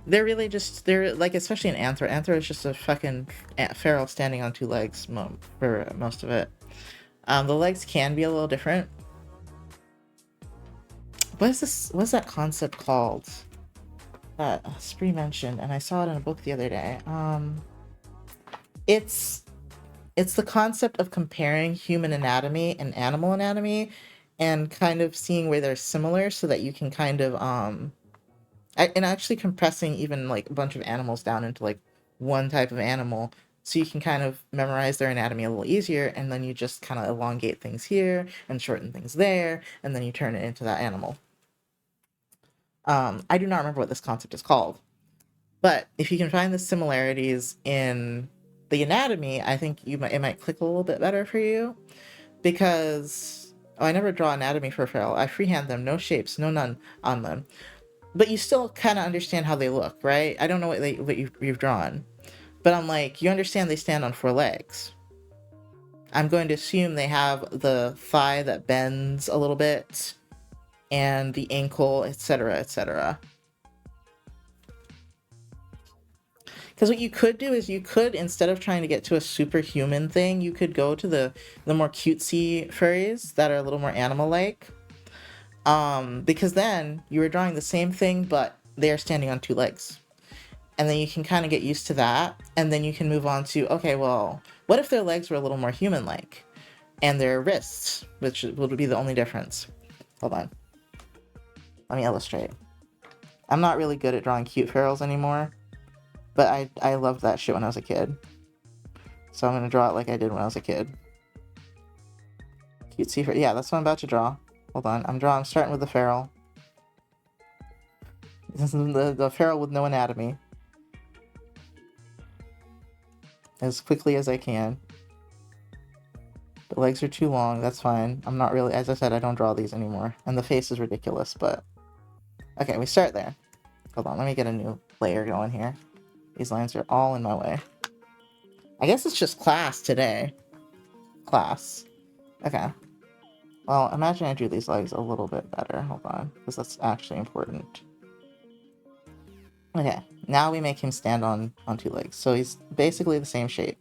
They're like, especially an anthro. Anthro is just a fucking feral standing on two legs for most of it. The legs can be a little different. What's that concept called? That Spree mentioned, and I saw it in a book the other day. It's the concept of comparing human anatomy and animal anatomy, and kind of seeing where they're similar, so that you can kind of and actually compressing even like a bunch of animals down into like one type of animal, so you can kind of memorize their anatomy a little easier, and then you just kind of elongate things here and shorten things there, and then you turn it into that animal. I do not remember what this concept is called, but if you can find the similarities in the anatomy, I think it might click a little bit better for you. Because I never draw anatomy for feral. I freehand them, no shapes, no none on them. But you still kind of understand how they look, right? I don't know what you've drawn, but I'm like, you understand they stand on four legs. I'm going to assume they have the thigh that bends a little bit, and the ankle, etc., etc. Because what you could do is, instead of trying to get to a superhuman thing, you could go to the more cutesy furries that are a little more animal-like. Because then you were drawing the same thing, but they're standing on two legs. And then you can kind of get used to that. And then you can move on to, okay, well, what if their legs were a little more human-like? And their wrists, which would be the only difference. Hold on. Let me illustrate. I'm not really good at drawing cute ferals anymore, but I loved that shit when I was a kid. So I'm going to draw it like I did when I was a kid. Cutesy feral. Yeah, that's what I'm about to draw. Hold on. I'm starting with the feral. This is the feral with no anatomy. As quickly as I can. The legs are too long, that's fine. I'm not really, as I said, I don't draw these anymore. And the face is ridiculous, but... Okay, we start there. Hold on, let me get a new layer going here. These lines are all in my way. I guess it's just class today. Class. Okay. Well, imagine I drew these legs a little bit better. Hold on, because that's actually important. Okay, now we make him stand on two legs. So he's basically the same shape.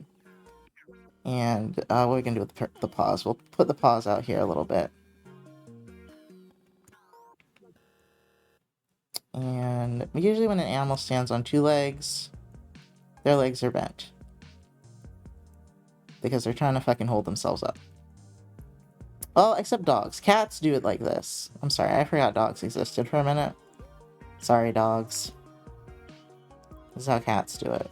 And what are we going to do with the paws? We'll put the paws out here a little bit. And usually when an animal stands on two legs, their legs are bent. Because they're trying to fucking hold themselves up. Well, except dogs. Cats do it like this. I'm sorry, I forgot dogs existed for a minute. Sorry, dogs. This is how cats do it.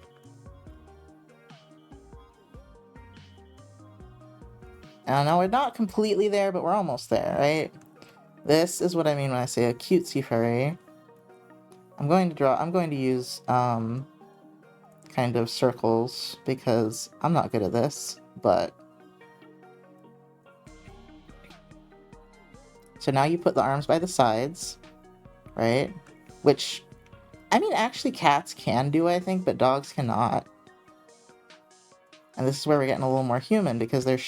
And now we're not completely there, but we're almost there, right? This is what I mean when I say a cutesy furry. I'm going to use, kind of circles, because I'm not good at this, but... So now you put the arms by the sides, right? Which, I mean, actually cats can do, I think, but dogs cannot. And this is where we're getting a little more human, because their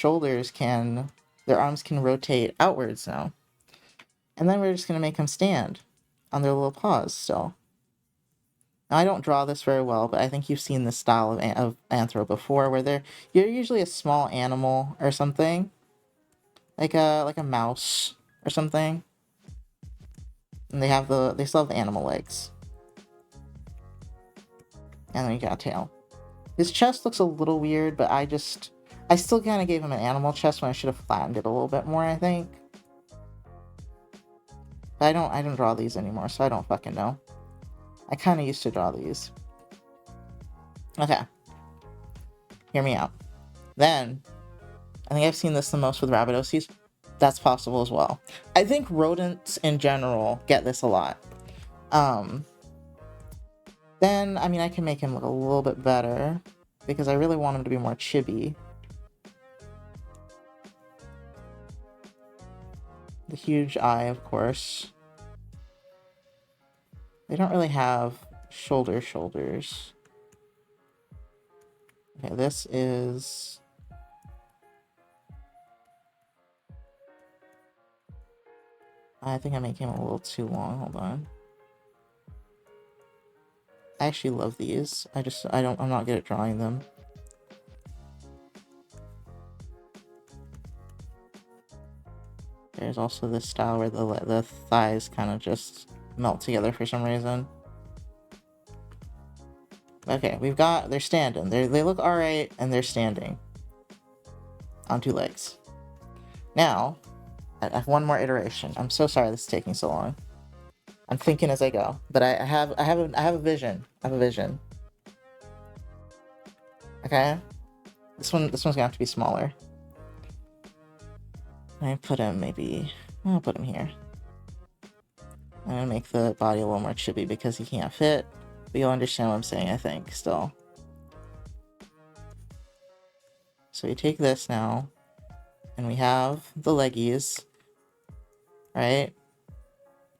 arms can rotate outwards now. And then we're just going to make them stand on their little paws still. Now, I don't draw this very well, but I think you've seen this style of anthro before, where you're usually a small animal or something, like a mouse or something, and they still have the animal legs, and then you got a tail. His chest looks a little weird, but I still kind of gave him an animal chest when I should have flattened it a little bit more, I think. But I don't draw these anymore, so I don't fucking know. I kind of used to draw these. Okay. Hear me out. Then, I think I've seen this the most with Rabbitosies. That's possible as well. I think rodents in general get this a lot. Then, I mean, I can make him look a little bit better because I really want him to be more chibi. The huge eye, of course. They don't really have shoulders. Okay, this is... I think I make him a little too long. Hold on. I actually love these. I'm not good at drawing them. There's also this style where the thighs kind of just melt together for some reason. Okay, they're standing. They look alright, and they're standing. On two legs. Now, I have one more iteration. I'm so sorry this is taking so long. I'm thinking as I go, but I have a vision. I have a vision. Okay? This one's gonna have to be smaller. I'll put him here. I'm gonna make the body a little more chibi because he can't fit, but you'll understand what I'm saying, I think, still. So we take this now, and we have the leggies, right?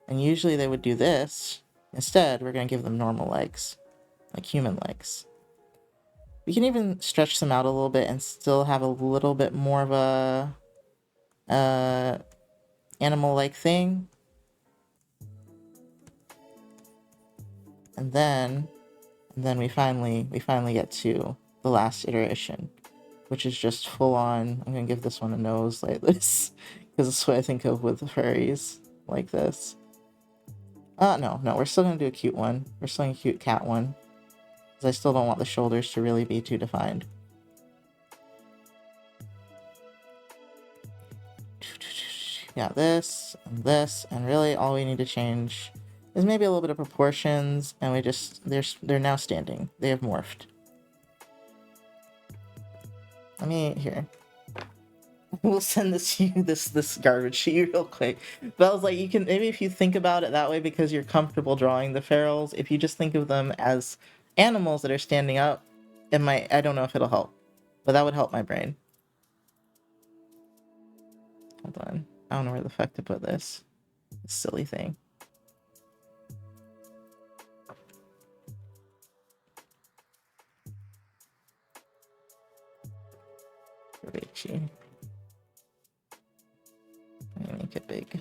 And usually they would do this. Instead, we're gonna give them normal legs, like human legs. We can even stretch them out a little bit and still have a little bit more of a animal-like thing. And then we finally get to the last iteration, which is just full on. I'm gonna give this one a nose like this, because it's what I think of with furries, like this. No, we're still gonna do a cute one. We're still gonna do a cute cat one, because I still don't want the shoulders to really be too defined. Yeah, this, and really all we need to change is maybe a little bit of proportions, and they're now standing. They have morphed. Here. We'll send this you this garbage to you real quick. But I was like, you can maybe if you think about it that way because you're comfortable drawing the ferals, if you just think of them as animals that are standing up, I don't know if it'll help. But that would help my brain. Hold on. I don't know where the fuck to put this. This silly thing. Richie. Let me make it big.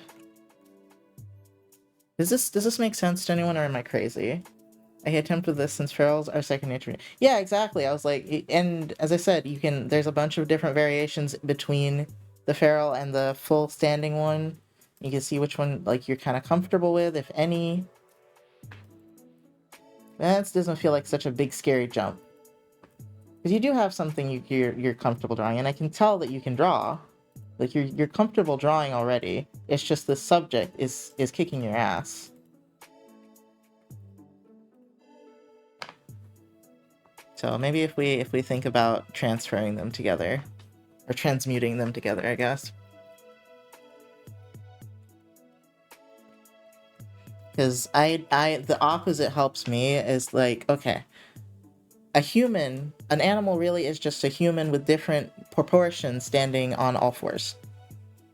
Does this make sense to anyone, or am I crazy? I attempted this since ferals are second nature. Yeah, exactly. I was like, and as I said, there's a bunch of different variations between the feral and the full standing one. You can see which one like you're kind of comfortable with, if any. That doesn't feel like such a big scary jump. Because you do have something you're comfortable drawing, and I can tell that you can draw. Like you're comfortable drawing already. It's just the subject is kicking your ass. So maybe if we think about transferring them together, or transmuting them together, I guess. Because the opposite helps me is like, okay, an animal really is just a human with different proportions standing on all fours.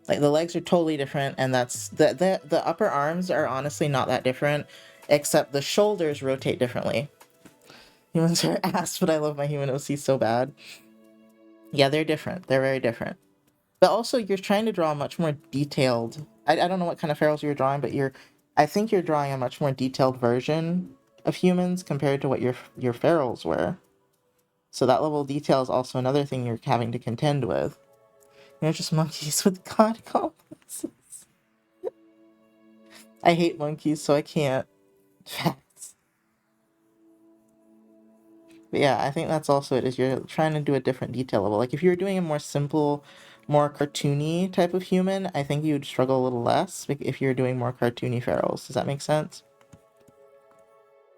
Like the legs are totally different, and that's the upper arms are honestly not that different, except the shoulders rotate differently. Humans are ass, but I love my human OC so bad. Yeah, they're different. They're very different. But also, you're trying to draw a much more detailed... I don't know what kind of ferals you're drawing, but I think you're drawing a much more detailed version of humans compared to what your ferals were. So that level of detail is also another thing you're having to contend with. They're just monkeys with god complexes. I hate monkeys, so I can't. Facts. But yeah, I think that's also it, is you're trying to do a different detail level. Like if you were doing a more simple, more cartoony type of human, I think you would struggle a little less if you're doing more cartoony ferals. Does that make sense?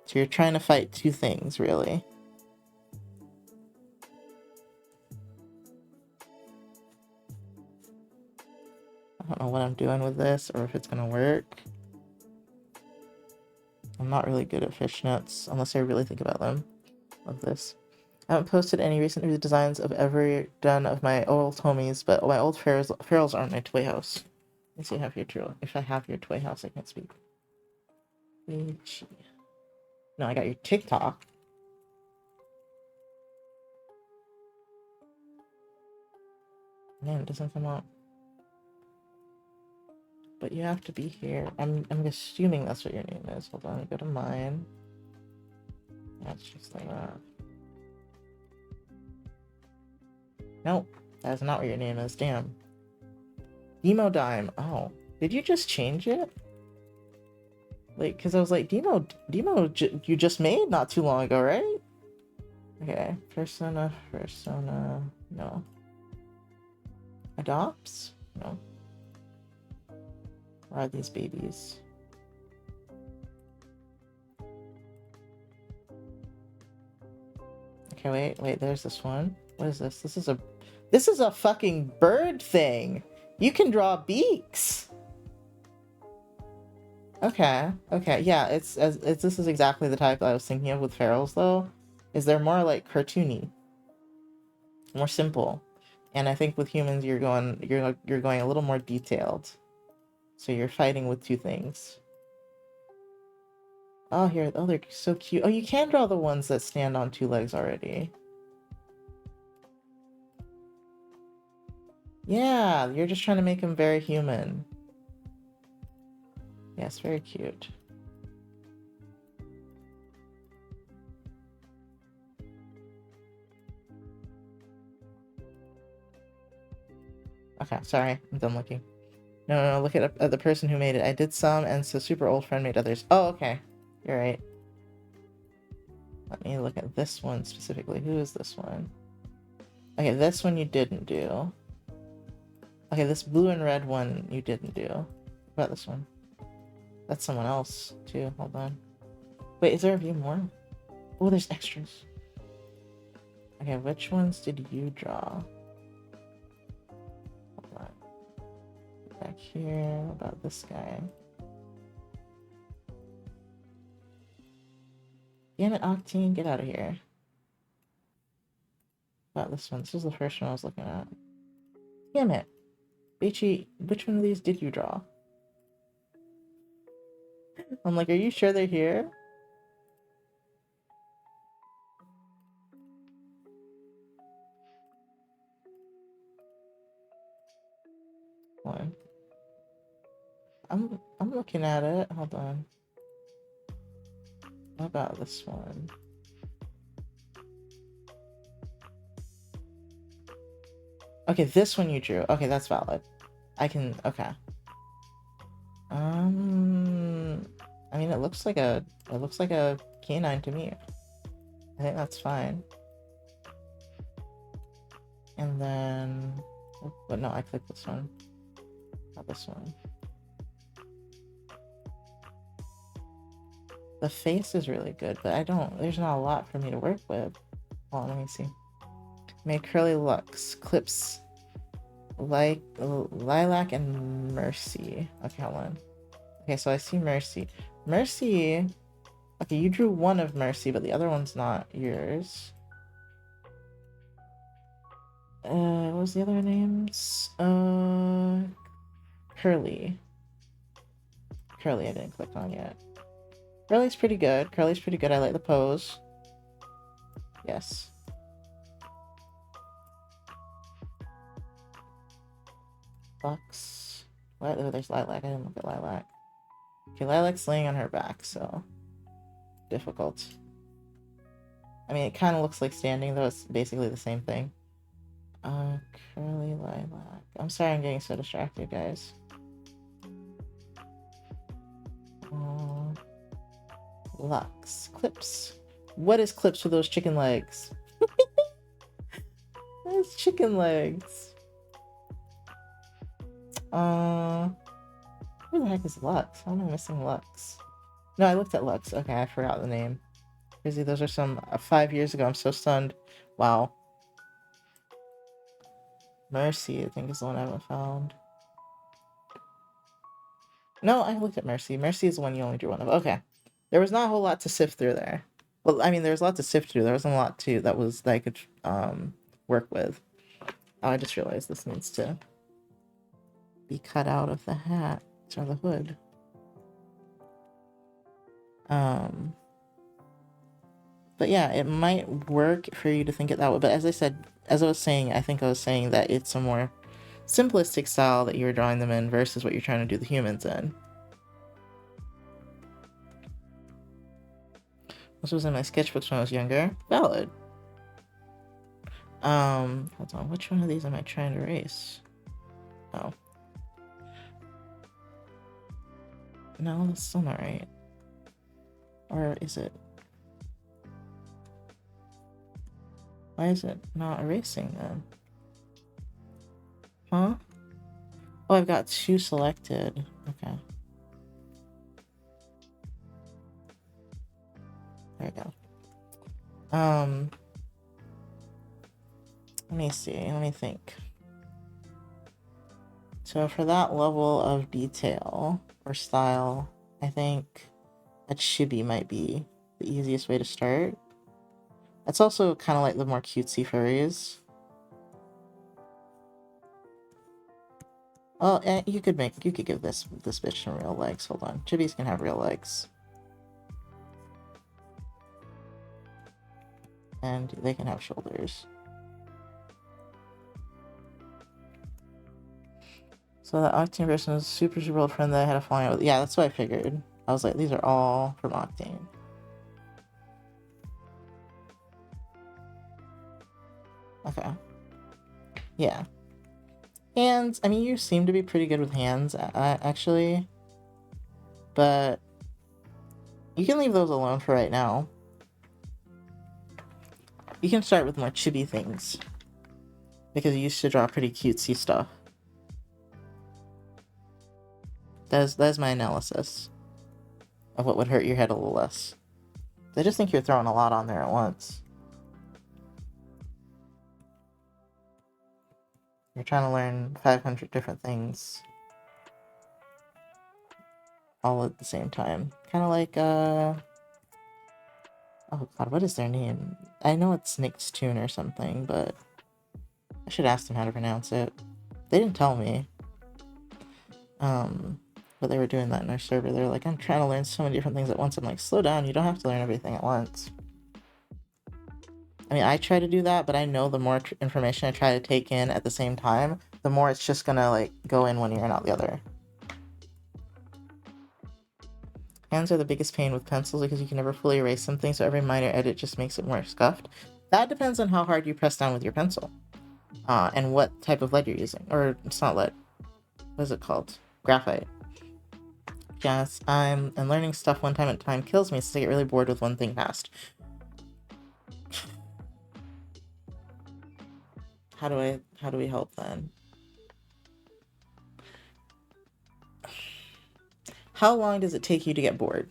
So you're trying to fight two things, really. I don't know what I'm doing with this or if it's gonna work. I'm not really good at fishnets unless I really think about them. Love this. I haven't posted any recent redesigns I've ever done of my old homies, but my old ferals are in my toy house. Let's see if I have your toy house, I can't speak. No, I got your TikTok. Man, it doesn't come up. But you have to be here. I'm assuming that's what your name is. Hold on, go to mine. That's just like that. Nope, that's not what your name is. Damn. Demodime. Oh, did you just change it? Like, cause I was like, Demo, you just made not too long ago, right? Okay, persona, no. Adopts? No. Where are these babies? Okay, wait, there's this one. What is this? This is a fucking bird thing. You can draw beaks. Okay, yeah, this is exactly the type I was thinking of with ferals, though. Is they're more like cartoony, more simple, and I think with humans you're going a little more detailed. So you're fighting with two things. Oh, here, oh, they're so cute. Oh, you can draw the ones that stand on two legs already. Yeah, you're just trying to make them very human. Yes, very cute. Okay, sorry, I'm done looking. No, look at the person who made it. I did some, and so super old friend made others. Oh, okay. You're right. Let me look at this one specifically. Who is this one? Okay, this one you didn't do. Okay, this blue and red one you didn't do. What about this one? That's someone else, too. Hold on. Wait, is there a few more? Oh, there's extras. Okay, which ones did you draw? Hold on. Back here. What about this guy? Damn it, Octane, get out of here. What about this one? This was the first one I was looking at. Damn it. Beichi, which one of these did you draw? I'm like, are you sure they're here? One. I'm looking at it. Hold on. What about this one? Okay, this one you drew. Okay, that's valid. Okay. I mean, it looks like a canine to me. I think that's fine. And then, but no, I clicked this one. Not this one. The face is really good, but there's not a lot for me to work with. Hold on, let me see. Make curly locks, clips, like lilac and mercy. Okay, hold on. Okay, so I see mercy. Mercy. Okay, you drew one of mercy, but the other one's not yours. What was the other names? Curly. Curly, I didn't click on yet. Curly's pretty good. I like the pose. Yes. Lux. Oh, there's Lilac. I didn't look at Lilac. Okay, Lilac's laying on her back, so. difficult. I mean, it kind of looks like standing, though it's basically the same thing. Curly lilac. I'm sorry I'm getting so distracted, guys. Lux. Clips. What is clips with those chicken legs? That's chicken legs. Who the heck is Lux? How am I missing Lux? No, I looked at Lux. Okay, I forgot the name. Crazy, those are some 5 years ago. I'm so stunned. Wow. Mercy, I think, is the one I haven't found. No, I looked at Mercy. Mercy is the one you only drew one of. Okay. There was not a whole lot to sift through there. Well, I mean, there was a lot to sift through. There wasn't a lot too that I could work with. Oh, I just realized this needs to be cut out of the hat or the hood. But yeah, it might work for you to think it that way. But as I said, as I was saying, I think I was saying that it's a more simplistic style that you were drawing them in versus what you're trying to do the humans in. This was in my sketchbooks when I was younger. Valid. Hold on. Which one of these am I trying to erase? Oh. No, that's still not right. Or is it? Why is it not erasing then? Huh? Oh, I've got 2 selected. Okay. There we go. Let me see. Let me think. So for that level of detail or style, I think a chibi might be the easiest way to start. It's also kind of like the more cutesy furries. Oh, and you could give this bitch some real legs. Hold on, chibis can have real legs, and they can have shoulders. So that Octane person is a super old friend that I had a falling out with. Yeah, that's what I figured. I was like, these are all from Octane. Okay. Yeah. Hands, I mean, you seem to be pretty good with hands, actually. But you can leave those alone for right now. You can start with more chibi things. Because you used to draw pretty cutesy stuff. That is my analysis of what would hurt your head a little less. I just think you're throwing a lot on there at once. You're trying to learn 500 different things all at the same time. Kind of like, oh god, what is their name? I know it's Nick's Tune or something, but I should ask them how to pronounce it. They didn't tell me. But they were doing that in our server. They're like, I'm trying to learn so many different things at once. I'm like, slow down, you don't have to learn everything at once. I mean, I try to do that, but I know the more information I try to take in at the same time, the more it's just gonna, like, go in one ear and out the other. Hands are the biggest pain with pencils because you can never fully erase something, so every minor edit just makes it more scuffed. That depends on how hard you press down with your pencil. And what type of lead you're using. Or, it's not lead. What is it called? Graphite. Yes, and learning stuff one time at a time kills me since I get really bored with one thing fast. How do we help then? How long does it take you to get bored?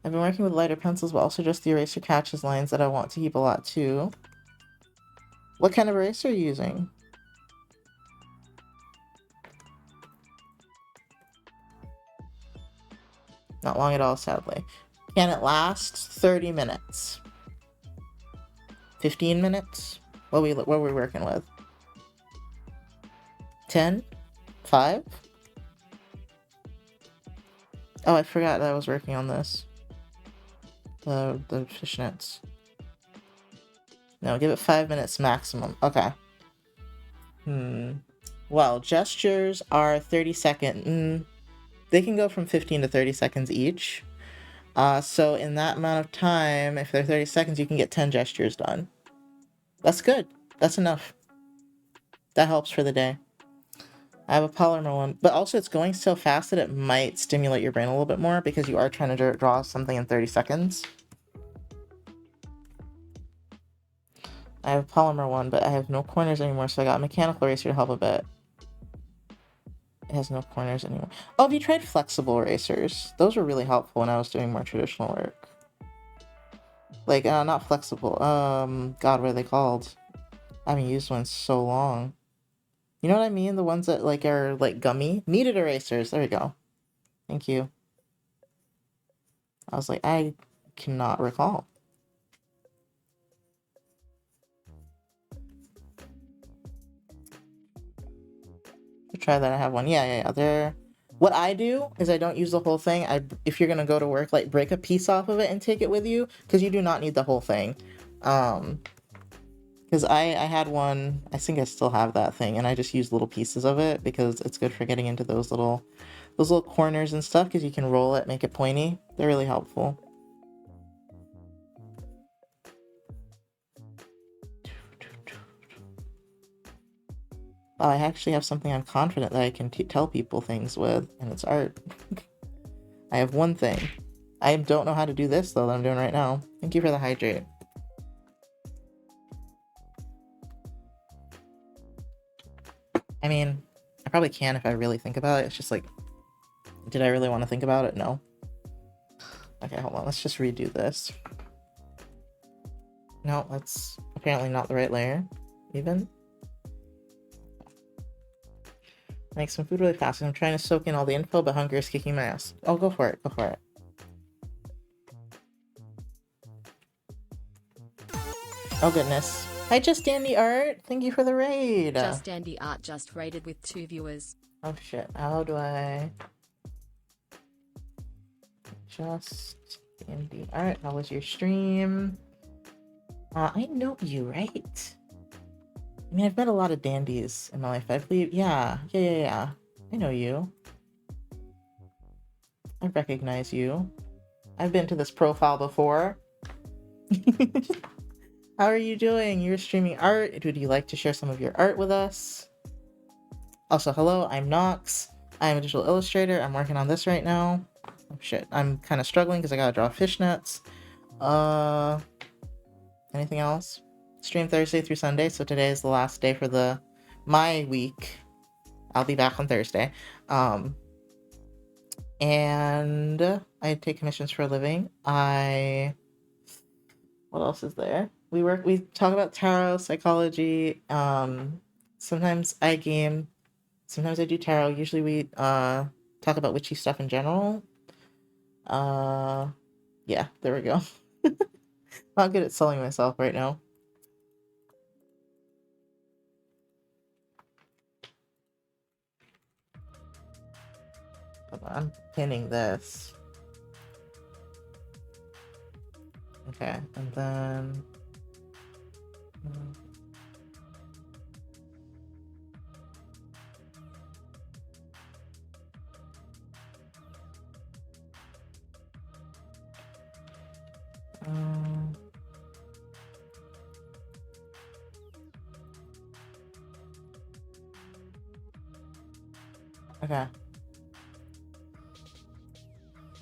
I've been working with lighter pencils, but also just the eraser catches lines that I want to keep a lot too. What kind of eraser are you using? Not long at all, sadly. Can it last 30 minutes? 15 minutes? What are we working with? 10? 5? Oh, I forgot that I was working on this. The fishnets. No, give it 5 minutes maximum. Okay. Well, gestures are 30 second. They can go from 15 to 30 seconds each. So in that amount of time, if they're 30 seconds, you can get 10 gestures done. That's good. That's enough. That helps for the day. I have a polymer one, but also it's going so fast that it might stimulate your brain a little bit more because you are trying to draw something in 30 seconds. I have a polymer one, but I have no corners anymore, so I got a mechanical eraser to help a bit. It has no corners anymore. Oh, have you tried flexible erasers? Those were really helpful when I was doing more traditional work. Like, not flexible. God, what are they called? I haven't used one in so long. You know what I mean? The ones that, like, are, like, gummy? Kneaded erasers. There we go. Thank you. I was like, I cannot recall. Try that. I have one. Yeah. They're... What I do is I don't use the whole thing. If you're gonna go to work, like, break a piece off of it and take it with you, because you do not need the whole thing. Because I had one, I think I still have that thing, and I just use little pieces of it because it's good for getting into those little corners and stuff, because you can roll it, make it pointy. They're really helpful. Oh, I actually have something I'm confident that I can tell people things with, and it's art. I have one thing. I don't know how to do this, though, that I'm doing right now. Thank you for the hydrate. I mean, I probably can if I really think about it. It's just like, did I really want to think about it? No. Okay, hold on. Let's just redo this. No, that's apparently not the right layer, even. Make some food really fast. I'm trying to soak in all the info, but hunger is kicking my ass. Oh, go for it. Go for it. Oh, goodness. Hi, Just Dandy Art. Thank you for the raid. Just Dandy Art just raided with 2 viewers. Oh, shit. How do I... Just Dandy Art. How was your stream? I know you, right? I mean, I've met a lot of dandies in my life. I believe... Yeah. I know you. I recognize you. I've been to this profile before. How are you doing? You're streaming art. Would you like to share some of your art with us? Also, hello, I'm Nox. I'm a digital illustrator. I'm working on this right now. Oh shit, I'm kind of struggling because I gotta draw fishnets. Anything else? Stream Thursday through Sunday, so today is the last day for my week. I'll be back on Thursday. And I take commissions for a living. What else is there? We talk about tarot, psychology, sometimes I game, sometimes I do tarot. Usually we talk about witchy stuff in general. Yeah, there we go. Not good at selling myself right now. Hold on, I'm pinning this. Okay, and then... Okay.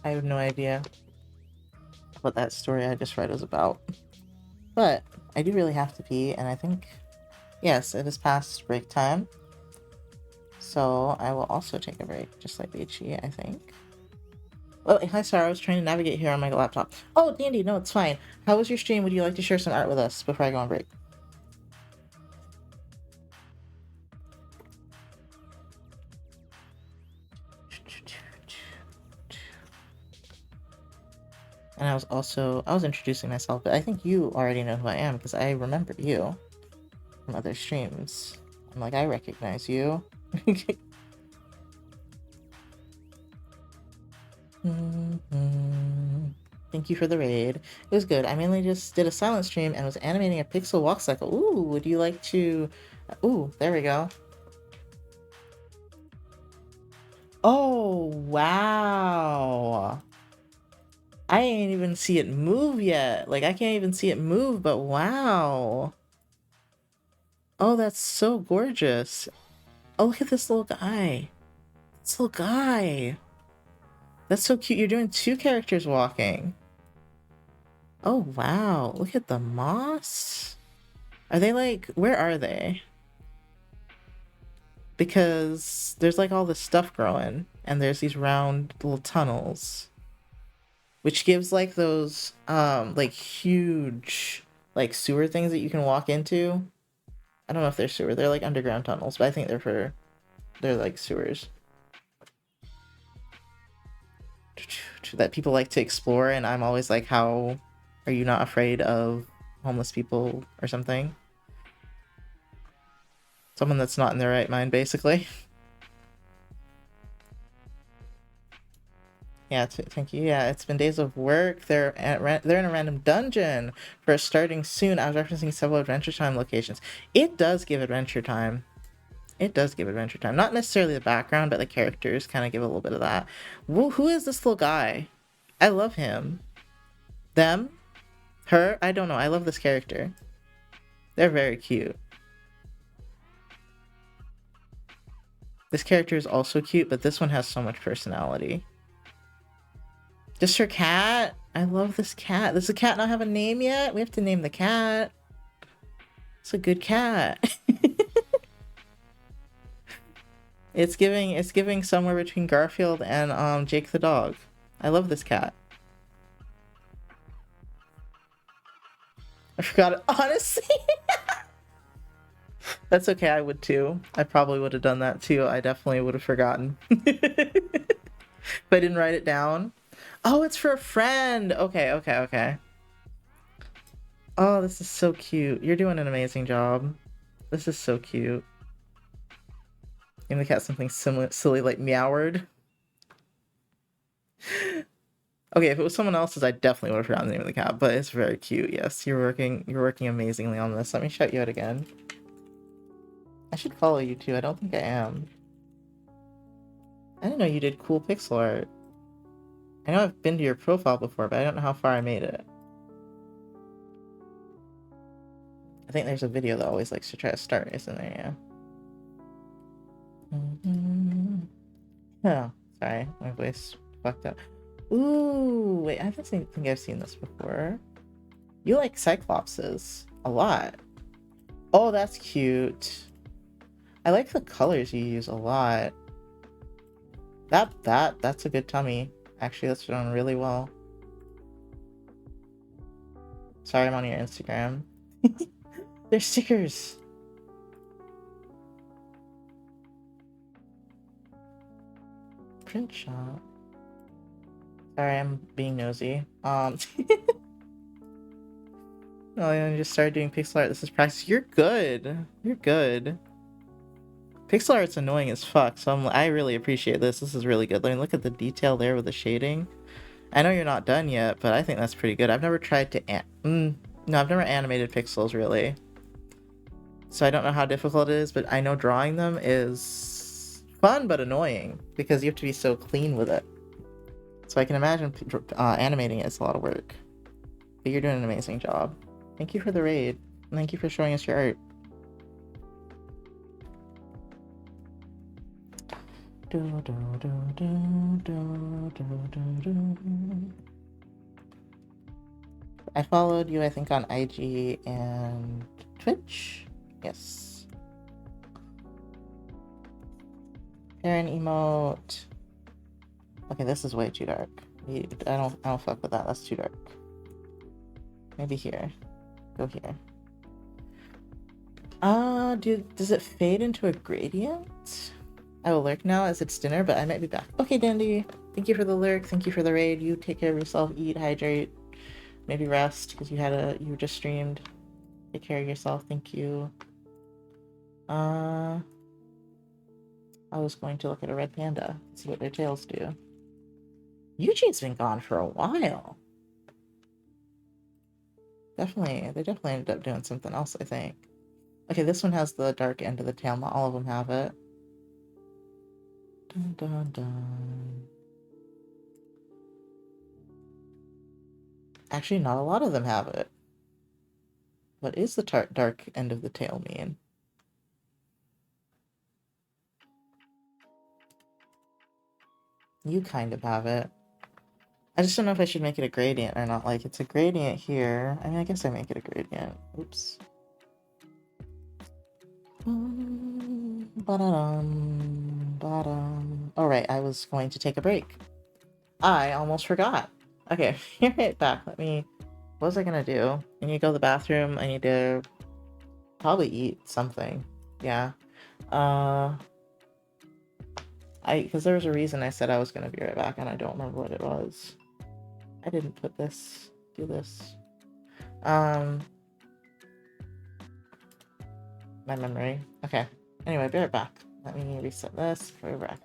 I have no idea what that story I just read was about. But I do really have to pee, and I think, yes, it is past break time. So I will also take a break, just like Beachy, I think. Oh, hi, Sarah. I was trying to navigate here on my laptop. Oh, Dandy, no, it's fine. How was your stream? Would you like to share some art with us before I go on break? And I was introducing myself, but I think you already know who I am because I remember you from other streams. I'm like, I recognize you. Thank you for the raid. It was good. I mainly just did a silent stream and was animating a pixel walk cycle. Ooh, would you like to... Ooh, there we go. Oh, wow. I ain't even see it move yet. Like, I can't even see it move, but wow. Oh, that's so gorgeous. Oh, look at this little guy. This little guy. That's so cute. You're doing two characters walking. Oh, wow. Look at the moss. Are they like, where are they? Because there's like all this stuff growing, and there's these round little tunnels, which gives like those, like huge, like sewer things that you can walk into. I don't know if they're sewer. They're like underground tunnels, but I think they're like sewers that people like to explore. And I'm always like, how are you not afraid of homeless people or something? Someone that's not in their right mind, basically. Yeah, thank you. Yeah, it's been days of work. They're in a random dungeon for starting soon. I was referencing several Adventure Time locations. It does give Adventure Time. It does give Adventure Time. Not necessarily the background, but the characters kind of give a little bit of that. Who is this little guy? I love him. Them? Her? I don't know. I love this character. They're very cute. This character is also cute, but this one has so much personality. Just her cat? I love this cat. Does the cat not have a name yet? We have to name the cat. It's a good cat. It's giving somewhere between Garfield and Jake the dog. I love this cat. I forgot it. Honestly. That's okay, I would too. I probably would have done that too. I definitely would have forgotten. If I didn't write it down. Oh, it's for a friend. Okay, okay, okay. Oh, this is so cute. You're doing an amazing job. This is so cute. Name the cat something similar, silly like Meoward. Okay, if it was someone else's, I definitely would have forgotten the name of the cat, but it's very cute. Yes, you're working amazingly on this. Let me shout you out again. I should follow you too. I don't think I am. I didn't know you did cool pixel art. I know I've been to your profile before, but I don't know how far I made it. I think there's a video that always likes to try to start, isn't there? Yeah. Oh, sorry, my voice fucked up. Ooh, wait, I don't think I've seen this before. You like Cyclopses a lot. Oh, that's cute. I like the colors you use a lot. That's a good tummy. Actually, that's done really well. Sorry, I'm on your Instagram. They're stickers. Print shop. Sorry, I'm being nosy. Oh, I just started doing pixel art. This is practice. You're good. You're good. Pixel art's annoying as fuck, so I really appreciate this. This is really good. I mean, look at the detail there with the shading. I know you're not done yet, but I think that's pretty good. I've never tried to no, I've never animated pixels really. So I don't know how difficult it is, but I know drawing them is fun but annoying because you have to be so clean with it. So I can imagine animating it is a lot of work. But you're doing an amazing job. Thank you for the raid. And thank you for showing us your art. I followed you, I think, on IG and Twitch. Yes. Parent emote. Okay, this is way too dark. I don't fuck with that. That's too dark. Maybe here. Go here. Does it fade into a gradient? I will lurk now as it's dinner, but I might be back. Okay, Dandy. Thank you for the lurk. Thank you for the raid. You take care of yourself. Eat, hydrate, maybe rest because you just streamed. Take care of yourself. Thank you. I was going to look at a red panda. See what their tails do. Eugene's been gone for a while. They definitely ended up doing something else, I think. Okay, this one has the dark end of the tail. Not all of them have it. Dun, dun, dun. Actually, not a lot of them have it. What is the dark end of the tail mean? You kind of have it. I just don't know if I should make it a gradient or not. Like, it's a gradient here. I mean, I guess I make it a gradient. Oops. Ba-da-dum, ba-dum. Oh, right, I was going to take a break. I almost forgot. Okay, you're right back. Let me... What was I gonna do? I need to go to the bathroom. I need to probably eat something. Yeah. Because there was a reason I said I was gonna be right back, and I don't remember what it was. I didn't do this. My memory. Okay. Anyway, be right back. Let me reset this. Be right back.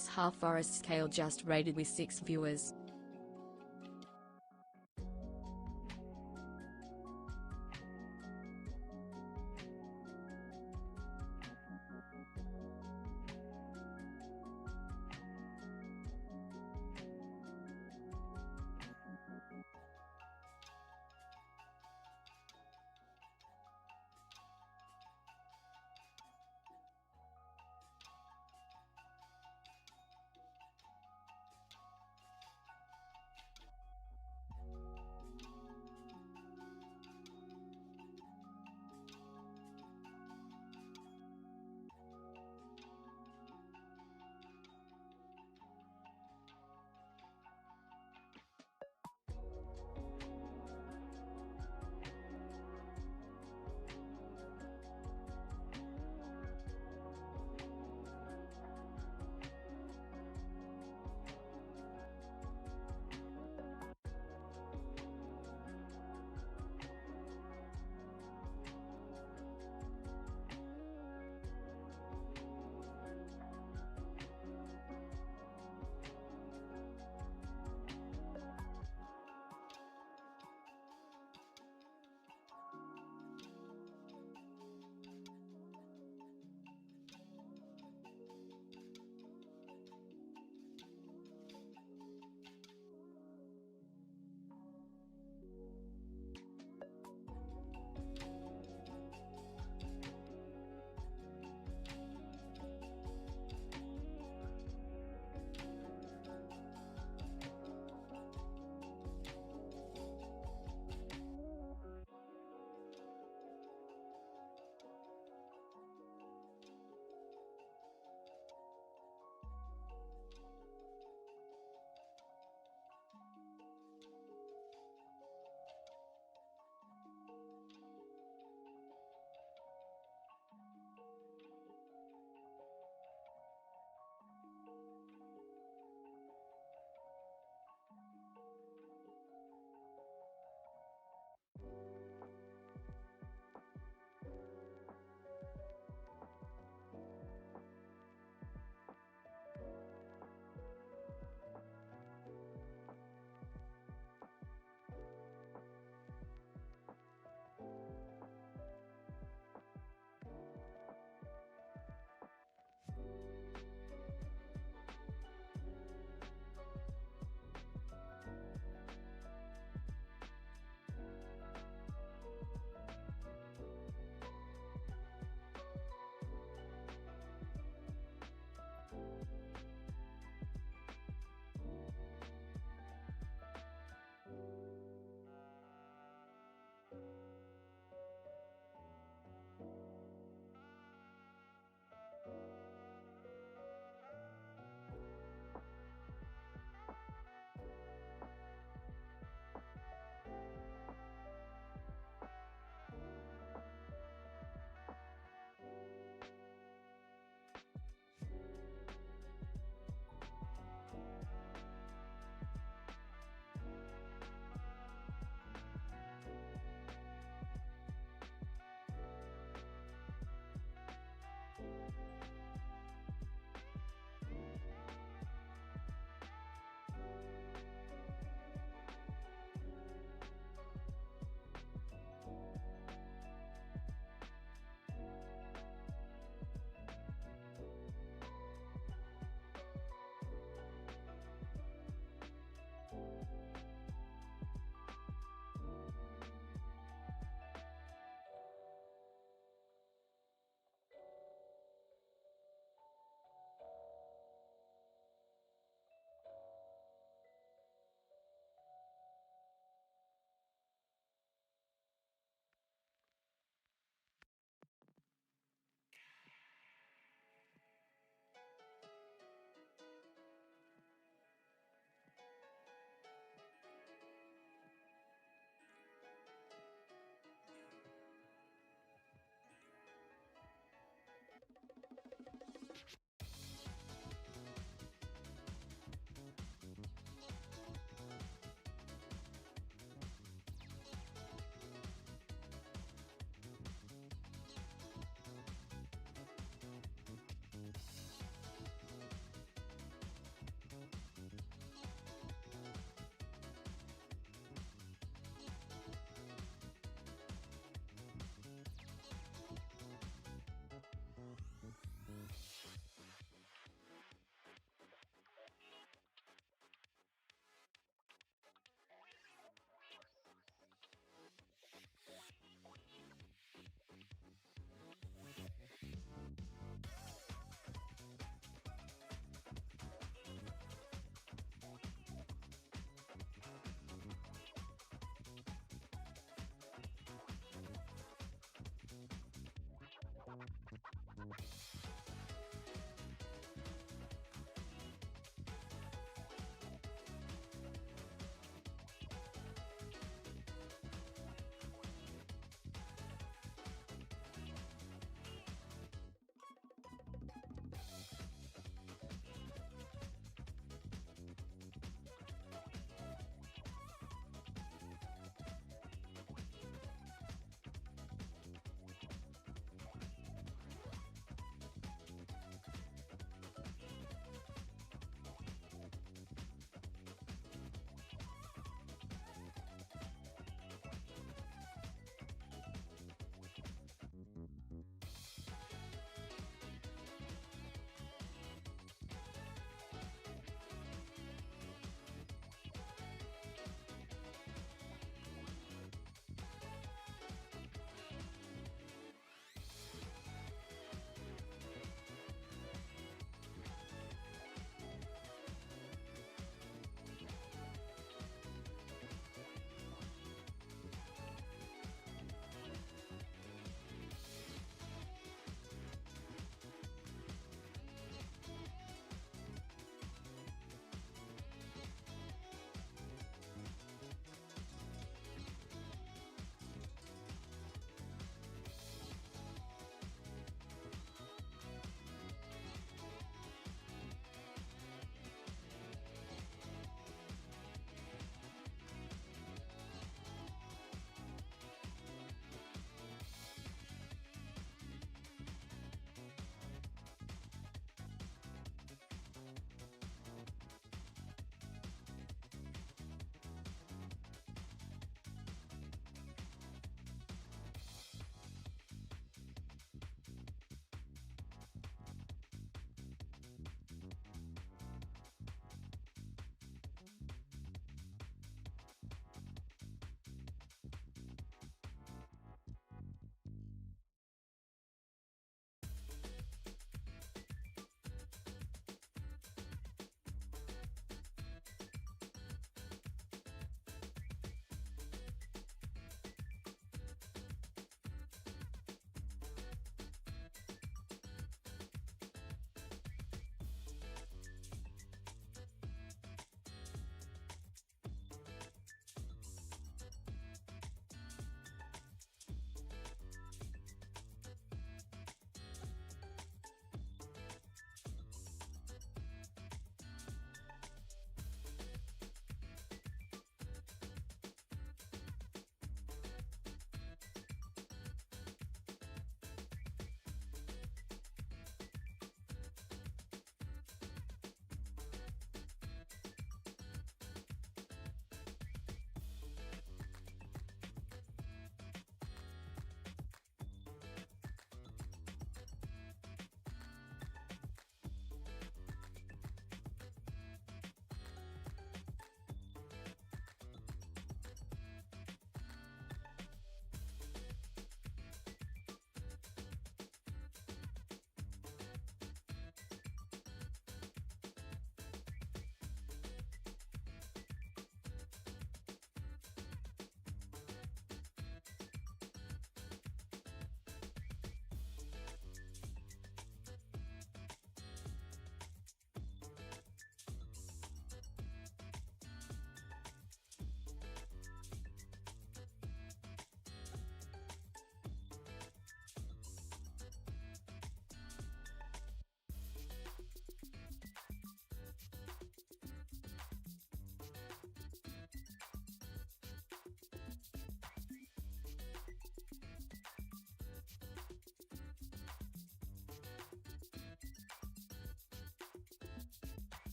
famous half forest scale just rated with 6 viewers.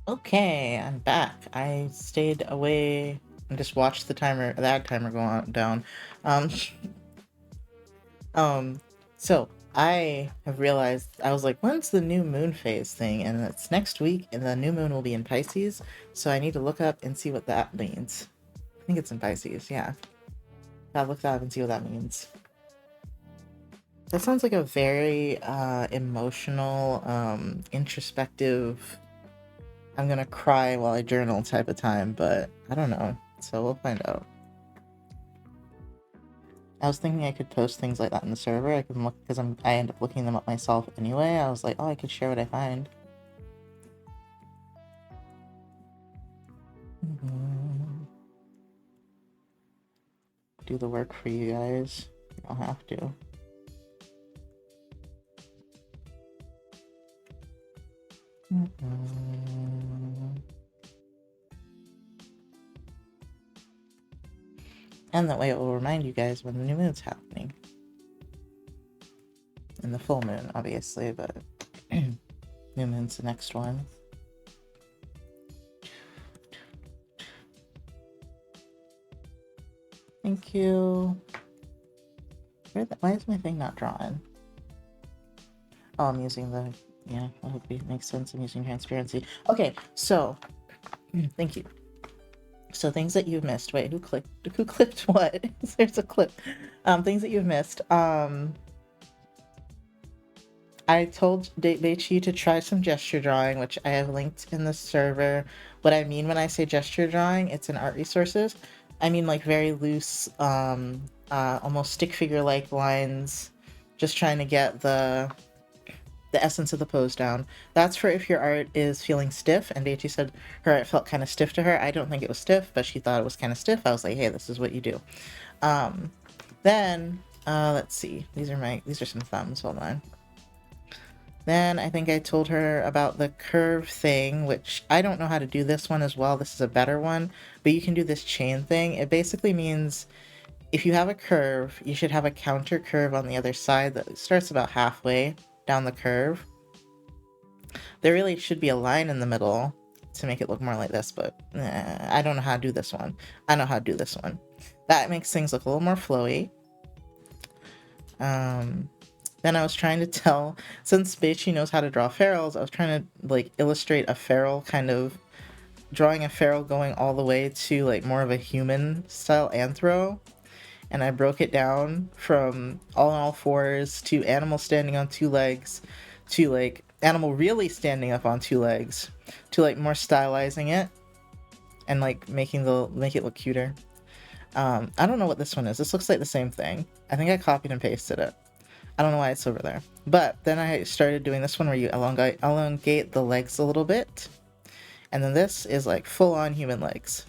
Okay, I'm back. I stayed away and just watched the timer, the ad timer go on down. Um, um, so I have realized I was like, when's the new moon phase thing? And it's next week, and the new moon will be in Pisces. So I need to look up and see what that means. I think it's in Pisces. Yeah, gotta look that up and see what that means. That sounds like a very emotional, introspective, I'm gonna cry while I journal type of time, but I don't know. So we'll find out. I was thinking I could post things like that in the server. I can look because I end up looking them up myself anyway. I was like, oh, I could share what I find. Do the work for you guys. You don't have to. And that way it will remind you guys when the new moon's happening. And the full moon, obviously, but new moon's the next one. Thank you. Why is my thing not drawn? Oh, I'm using the... Yeah, I hope it makes sense. I'm using transparency. Okay, so... Thank you. So things that you've missed. Wait, who clipped what? There's a clip. Things that you've missed. I told Beichi to try some gesture drawing, which I have linked in the server. What I mean when I say gesture drawing, it's in art resources. I mean like very loose, almost stick figure like lines, just trying to get the essence of the pose down. That's for if your art is feeling stiff, and Beichi said her art felt kind of stiff to her. I don't think it was stiff, but she thought it was kind of stiff. I was like, hey, this is what you do. Then let's see. These are some thumbs. Hold on. Then I think I told her about the curve thing, which I don't know how to do this one as well. This is a better one, but you can do this chain thing. It basically means if you have a curve, you should have a counter curve on the other side that starts about halfway down the curve. There really should be a line in the middle to make it look more like this, but I don't know how to do this one. I know how to do this one. That makes things look a little more flowy. Then I was trying to tell, since Beichi knows how to draw ferals, I was trying to like illustrate a feral kind of, drawing a feral going all the way to like more of a human style anthro. And I broke it down from all fours to animal standing on two legs to like animal really standing up on two legs to like more stylizing it and like make it look cuter. I don't know what this one is. This looks like the same thing. I think I copied and pasted it. I don't know why it's over there. But then I started doing this one where you elongate the legs a little bit. And then this is like full-on human legs.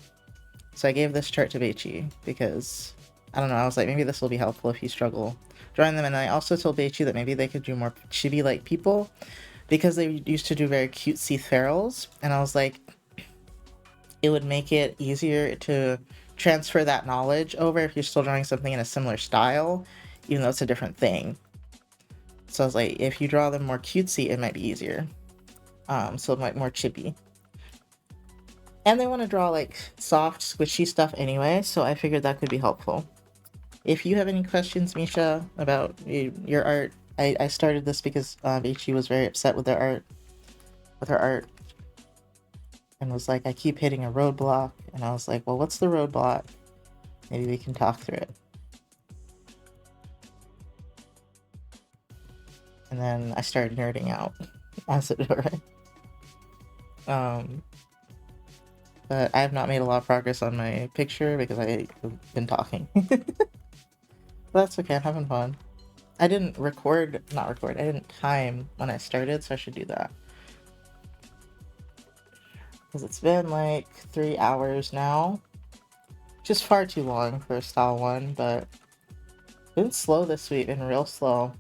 So I gave this chart to Beichi because, I don't know, I was like, maybe this will be helpful if you struggle drawing them. And I also told Beichi that maybe they could do more chibi-like people because they used to do very cutesy ferals. And I was like, it would make it easier to transfer that knowledge over if you're still drawing something in a similar style, even though it's a different thing. So I was like, if you draw them more cutesy, it might be easier. So it might be more chippy. And they want to draw like soft, squishy stuff anyway, so I figured that could be helpful. If you have any questions, Misha, about your art, I started this because Ichi was very upset with her art, and was like, I keep hitting a roadblock, and I was like, well, what's the roadblock? Maybe we can talk through it. And then I started nerding out, as it were. But I have not made a lot of progress on my picture because I've been talking. That's okay, I'm having fun. I didn't I didn't time when I started, so I should do that. Because it's been like 3 hours now. Just far too long for a style one, but been slow this week, been real slow.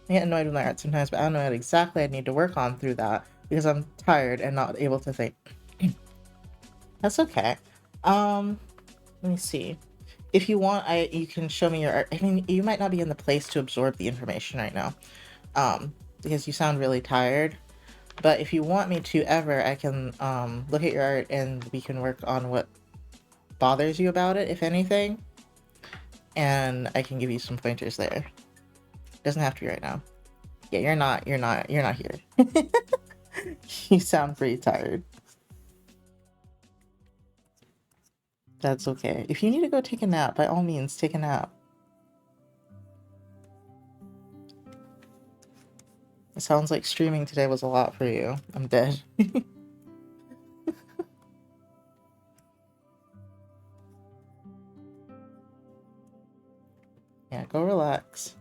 I get annoyed with my art sometimes, but I don't know what exactly I need to work on through that because I'm tired and not able to think. That's okay. Let me see. If you want, you can show me your art. I mean, you might not be in the place to absorb the information right now, because you sound really tired. But if you want me to ever, I can look at your art and we can work on what bothers you about it, if anything. And I can give you some pointers there. Doesn't have to be right now. Yeah, you're not here. You sound pretty tired. That's okay. If you need to go take a nap, by all means, take a nap. It sounds like streaming today was a lot for you. I'm dead. Yeah, go relax.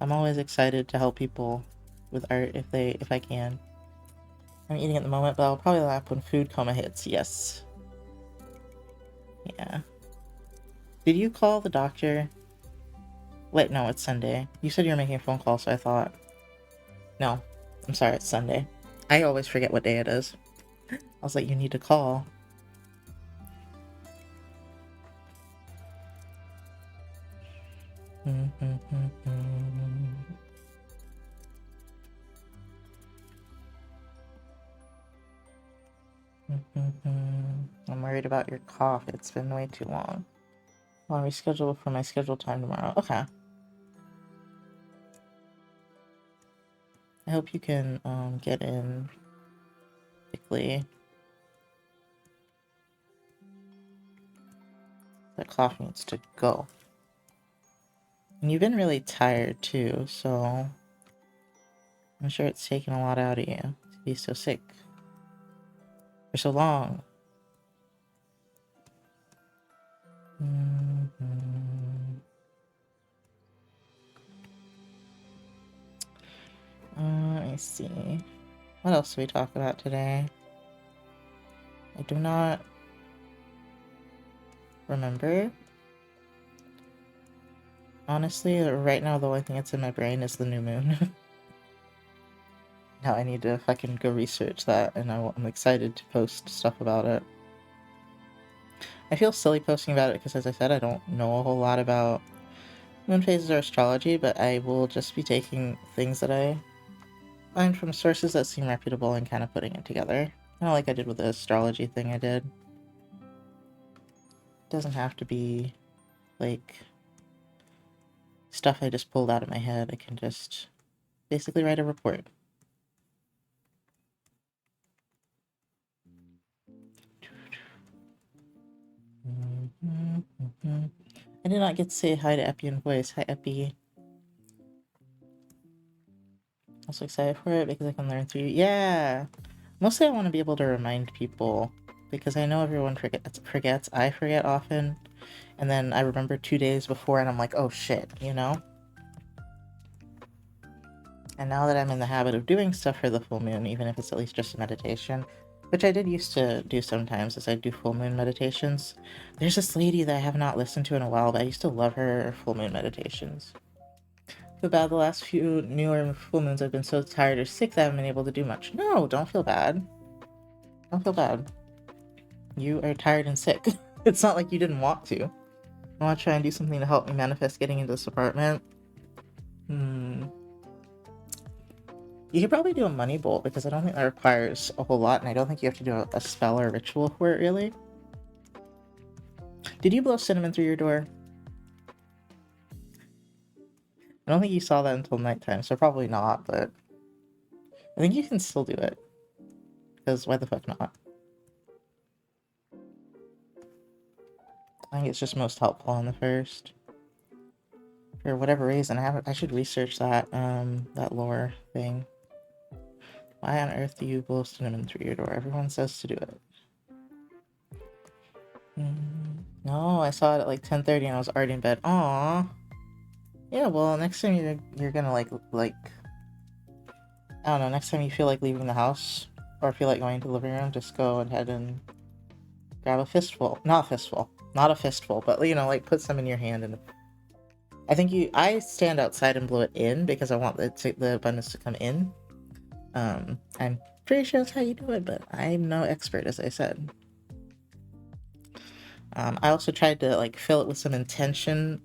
I'm always excited to help people with art if I can. I'm eating at the moment, but I'll probably laugh when food coma hits. Yes. Yeah. Did you call the doctor? Wait, no, it's Sunday. You said you were making a phone call, so I thought. No, I'm sorry, it's Sunday. I always forget what day it is. I was like, you need to call. I'm worried about your cough. It's been way too long. I'll reschedule for my scheduled time tomorrow. Okay. I hope you can get in quickly. That cough needs to go. And you've been really tired too, so I'm sure it's taken a lot out of you to be so sick for so long. Let me see. What else did we talk about today? I do not remember. Honestly, right now the only thing that's in my brain is the new moon. Now I need to fucking go research that, and I'm excited to post stuff about it. I feel silly posting about it because, as I said, I don't know a whole lot about moon phases or astrology, but I will just be taking things that I find from sources that seem reputable and kind of putting it together. Kind of like I did with the astrology thing I did. It doesn't have to be, like, stuff I just pulled out of my head. I can just basically write a report. I did not get to say hi to Epi in voice. Hi, Epi. I'm so excited for it because I can learn through you. Yeah! Mostly I want to be able to remind people because I know everyone forgets. I forget often. And then I remember 2 days before and I'm like, oh shit, you know? And now that I'm in the habit of doing stuff for the full moon, even if it's at least just a meditation, which I did used to do sometimes as I do full moon meditations. There's this lady that I have not listened to in a while, but I used to love her full moon meditations. Feel bad the last few newer full moons I've been so tired or sick that I haven't been able to do much. No, don't feel bad. Don't feel bad. You are tired and sick. It's not like you didn't want to. I want to try and do something to help me manifest getting into this apartment. You could probably do a money bolt because I don't think that requires a whole lot, and I don't think you have to do a spell or a ritual for it, really. Did you blow cinnamon through your door? I don't think you saw that until nighttime, so probably not, but I think you can still do it. Because why the fuck not? I think it's just most helpful on the first. For whatever reason, I should research that, that lore thing. Why on earth do you blow cinnamon through your door? Everyone says to do it. No, I saw it at like 10:30 and I was already in bed. Aww. Yeah, well, next time you're gonna like I don't know, next time you feel like leaving the house or feel like going to the living room, just go ahead and grab a fistful. Not a fistful. Not a fistful, but you know, like put some in your hand and I stand outside and blow it in because I want the abundance to come in. I'm pretty sure that's how you do it, but I'm no expert, as I said. I also tried to like fill it with some intention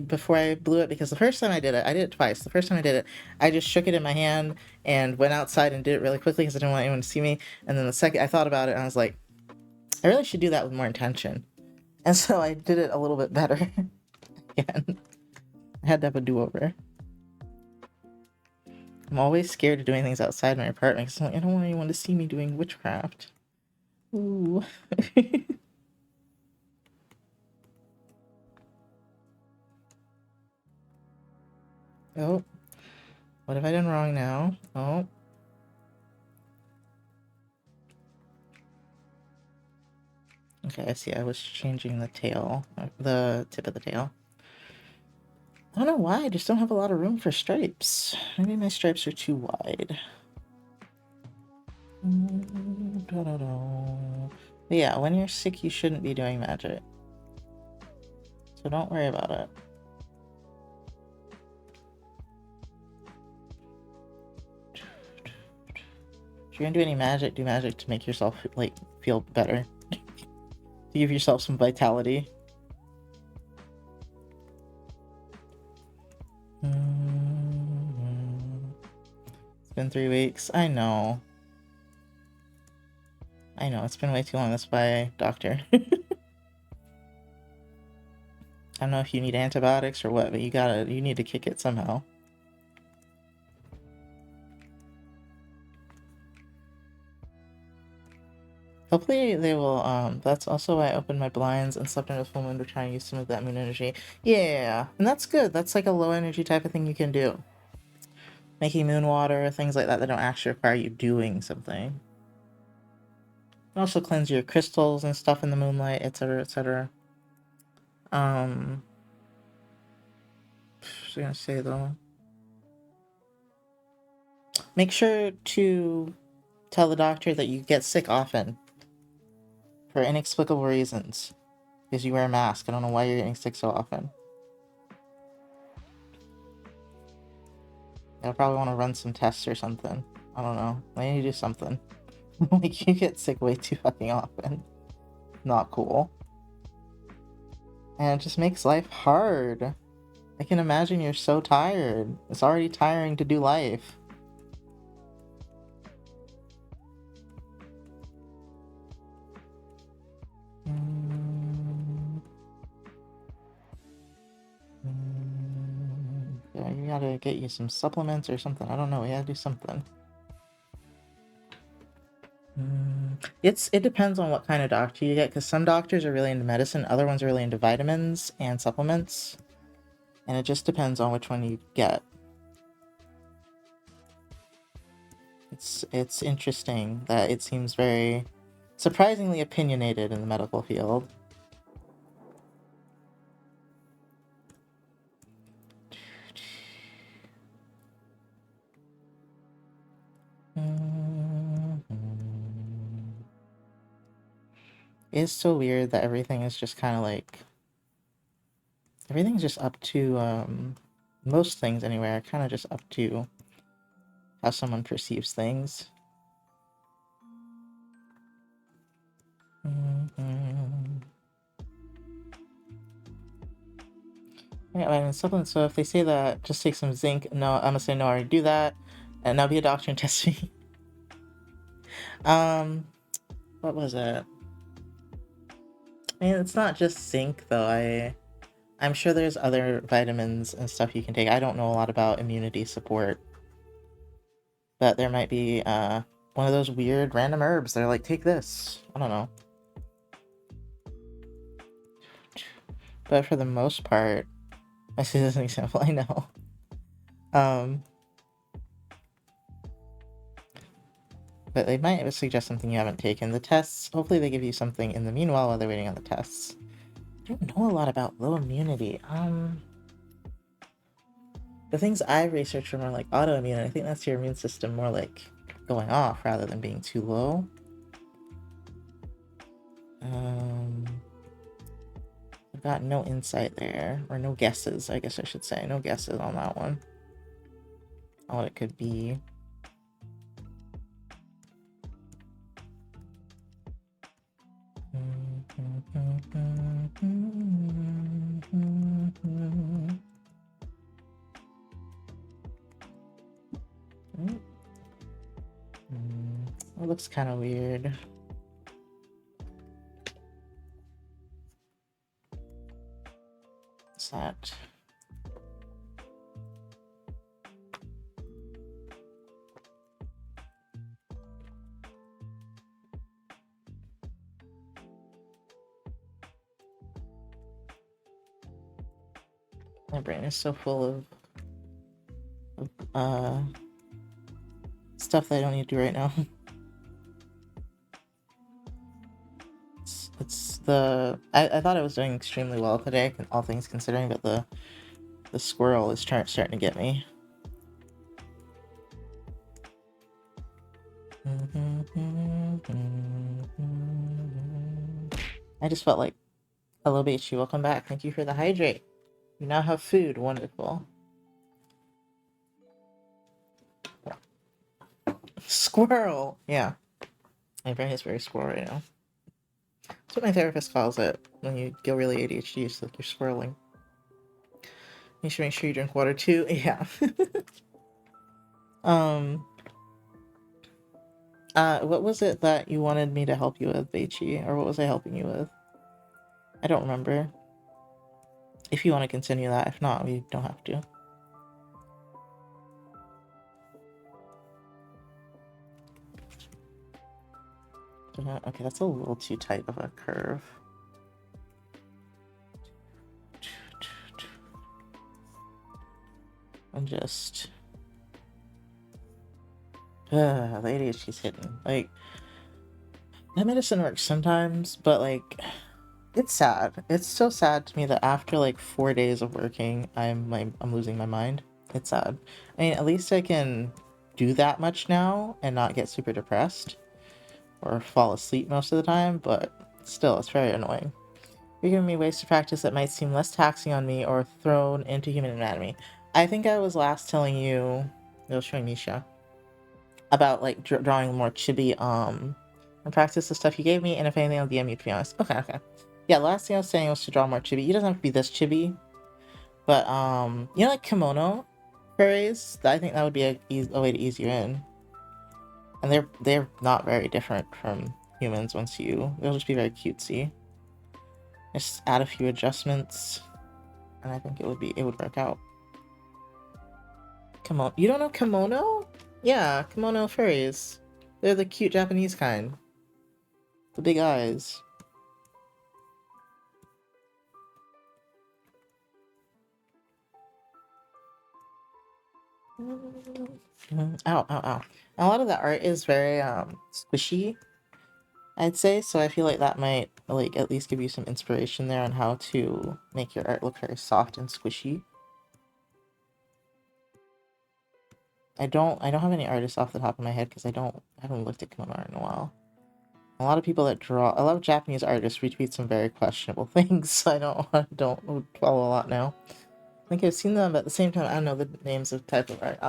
before I blew it, because the first time I did it twice. The first time I did it, I just shook it in my hand and went outside and did it really quickly because I didn't want anyone to see me. And then the second I thought about it, and I was like, I really should do that with more intention. And so I did it a little bit better again. I had to have a do-over. I'm always scared of doing things outside my apartment because I'm like, I don't want anyone to see me doing witchcraft. Ooh. Oh, what have I done wrong now? Oh. Okay, I see. I was changing the tail, the tip of the tail. I don't know why, I just don't have a lot of room for stripes. Maybe my stripes are too wide. But yeah, when you're sick, you shouldn't be doing magic. So don't worry about it. If you're gonna do any magic, do magic to make yourself, like, feel better. To give yourself some vitality. It's been 3 weeks. I know. I know, it's been way too long. That's why, doctor. I don't know if you need antibiotics or what, but you need to kick it somehow. Hopefully they will, that's also why I opened my blinds and slept under the full moon to try and use some of that moon energy. Yeah, and that's good. That's like a low energy type of thing you can do. Making moon water, things like that that don't actually require you doing something. Also cleanse your crystals and stuff in the moonlight, etc., etc. What was I gonna say though? Make sure to tell the doctor that you get sick often for inexplicable reasons. Because you wear a mask. I don't know why you're getting sick so often. They'll probably want to run some tests or something. I don't know. They need to do something. Like, you get sick way too fucking often. Not cool. And it just makes life hard. I can imagine you're so tired. It's already tiring to do life. Yeah, you gotta get you some supplements or something. I don't know. We gotta do something. It depends on what kind of doctor you get, because some doctors are really into medicine, other ones are really into vitamins and supplements, and it just depends on which one you get. It's interesting that it seems very surprisingly opinionated in the medical field. It's so weird that everything is just kind of like, everything's just up to, most things anyway are kind of just up to how someone perceives things. Yeah, and supplements, so if they say that, just take some zinc, no, I'm gonna say no, I already do that, and now be a doctor and test me. What was it? I mean, it's not just zinc, though. I'm sure there's other vitamins and stuff you can take. I don't know a lot about immunity support. But there might be, one of those weird random herbs. They're like, take this. I don't know. But for the most part, I see this as an example, I know. But they might suggest something you haven't taken. The tests, hopefully they give you something in the meanwhile while they're waiting on the tests. I don't know a lot about low immunity. The things I researched are more like autoimmune. I think that's your immune system more like going off rather than being too low. I've got no insight there, or no guesses, I guess I should say. No guesses on that one. On what it could be. It looks kind of weird. What's that? My brain is so full of stuff that I don't need to do right now. It's the I thought I was doing extremely well today, all things considering, but the squirrel is starting to get me. I just felt like, hello Beichi, welcome back. Thank you for the hydrate. You now have food. Wonderful. Squirrel. Yeah. My brain is very squirrel right now. That's what my therapist calls it when you go really ADHD. It's like you're swirling. You should make sure you drink water too. Yeah. What was it that you wanted me to help you with, Beichi? Or what was I helping you with? I don't remember. If you want to continue that, if not, we don't have to. Okay, that's a little too tight of a curve. And just... the ADHD's hitting. Like, that medicine works sometimes, but like, it's sad. It's so sad to me that after like 4 days of working, I'm losing my mind. It's sad. I mean, at least I can do that much now and not get super depressed or fall asleep most of the time, but still, it's very annoying. You're giving me ways to practice that might seem less taxing on me or thrown into human anatomy. I think I was last telling you, it was showing Misha, about like drawing more chibi and practice the stuff you gave me, and if anything I'll DM you, to be honest. Okay. Yeah, last thing I was saying was to draw more chibi. It doesn't have to be this chibi, but you know, like kimono furries, I think that would be a way to ease you in. And they're not very different from humans once they'll just be very cutesy. Just add a few adjustments and I think it would work out. Kimono, you don't know kimono? Yeah, kimono furries. They're the cute Japanese kind. The big eyes. Ow. A lot of the art is very squishy, I'd say, so I feel like that might like at least give you some inspiration there on how to make your art look very soft and squishy. I don't have any artists off the top of my head because I haven't looked at kimono art in a while. A lot of people that draw, a lot of Japanese artists retweet some very questionable things, so I don't follow a lot now. I think I've seen them, but at the same time, I don't know the names of type of art.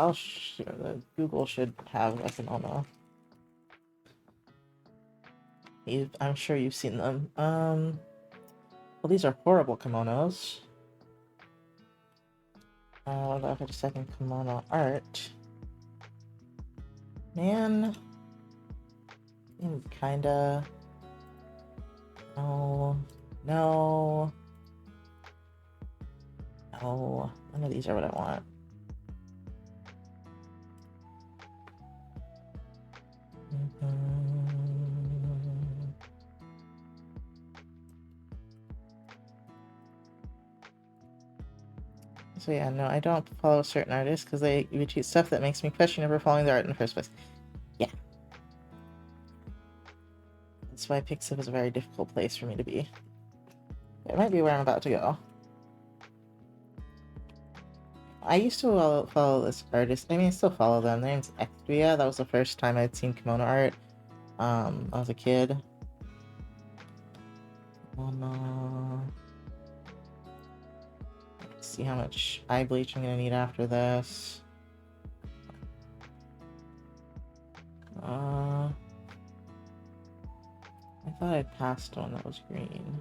Google should have a kimono. I'm sure you've seen them. Well, these are horrible kimonos. Look at a second kimono art. Man, kinda. No. None of these are what I want. So yeah, no, I don't follow certain artists because they retweet stuff that makes me question ever following their art in the first place. Yeah. That's why Pixiv is a very difficult place for me to be. It might be where I'm about to go. I used to follow this artist. I mean, I still follow them. Their name's Extria. That was the first time I'd seen kimono art. I was a kid. Let's see how much eye bleach I'm gonna need after this. I thought I passed one that was green.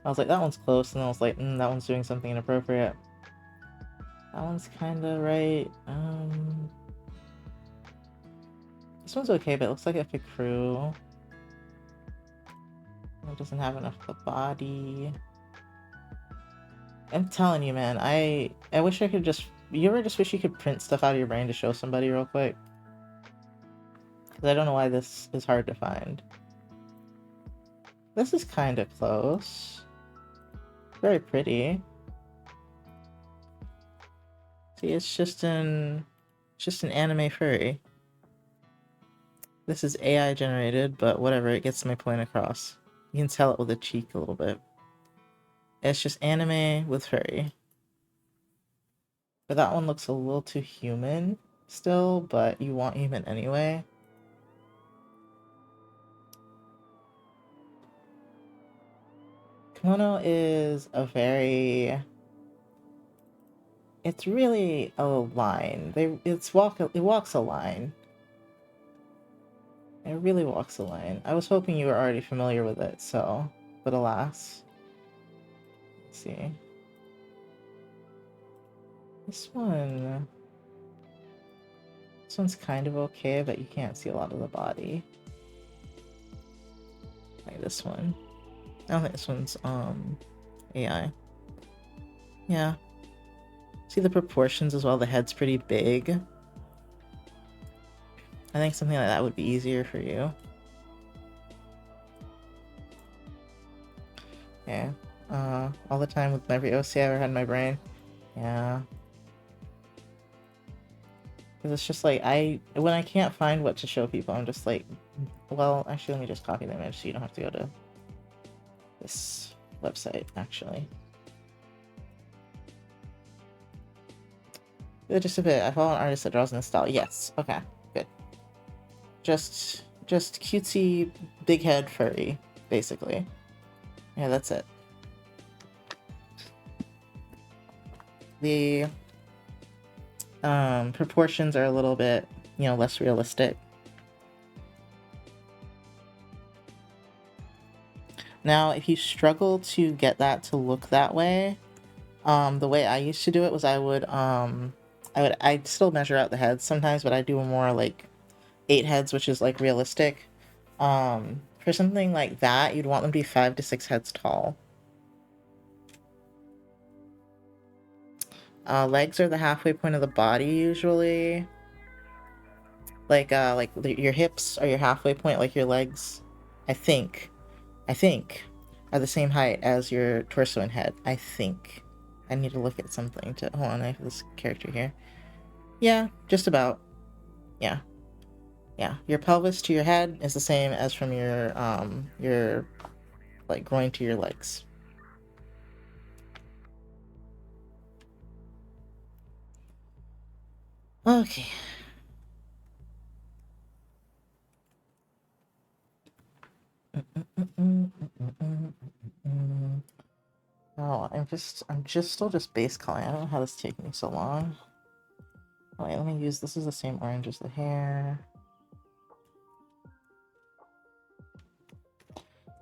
I was like, that one's close, and I was like, that one's doing something inappropriate. That one's kinda right. This one's okay, but it looks like a crew. It doesn't have enough of the body. I'm telling you, man, I wish I could just... You ever just wish you could print stuff out of your brain to show somebody real quick? Because I don't know why this is hard to find. This is kind of close. Very pretty. See, it's just an anime furry. This is AI generated, but whatever, it gets my point across. You can tell it with the cheek a little bit. It's just anime with furry. But that one looks a little too human still, but you want human anyway. Kimono is a very... It's really a line. It walks a line. It really walks a line. I was hoping you were already familiar with it, so... But alas. Let's see. This one's kind of okay, but you can't see a lot of the body. Like this one. I don't think this one's, AI. Yeah. See the proportions as well? The head's pretty big. I think something like that would be easier for you. Yeah. All the time with every OC I ever had in my brain. Yeah. Because it's just like, when I can't find what to show people, I'm just like, well, actually, let me just copy the image so you don't have to go to this website, actually. Just a bit. I follow an artist that draws in this style. Yes. Okay. Good. Just cutesy, big head furry, basically. Yeah, that's it. The proportions are a little bit, less realistic. Now, if you struggle to get that to look that way, the way I used to do it was I'd still measure out the heads sometimes, but I do more like 8 heads, which is like realistic. For something like that, you'd want them to be 5 to 6 heads tall. Legs are the halfway point of the body usually. Like your hips are your halfway point, like your legs, I think, are the same height as your torso and head. I think. I need to look at something to... Hold on, I have this character here. Yeah, just about. Yeah. Yeah, your pelvis to your head is the same as from your like groin to your legs. Okay. Oh, I'm still just base coloring. I don't know how this is taking me so long. Wait, let me use... This is the same orange as the hair.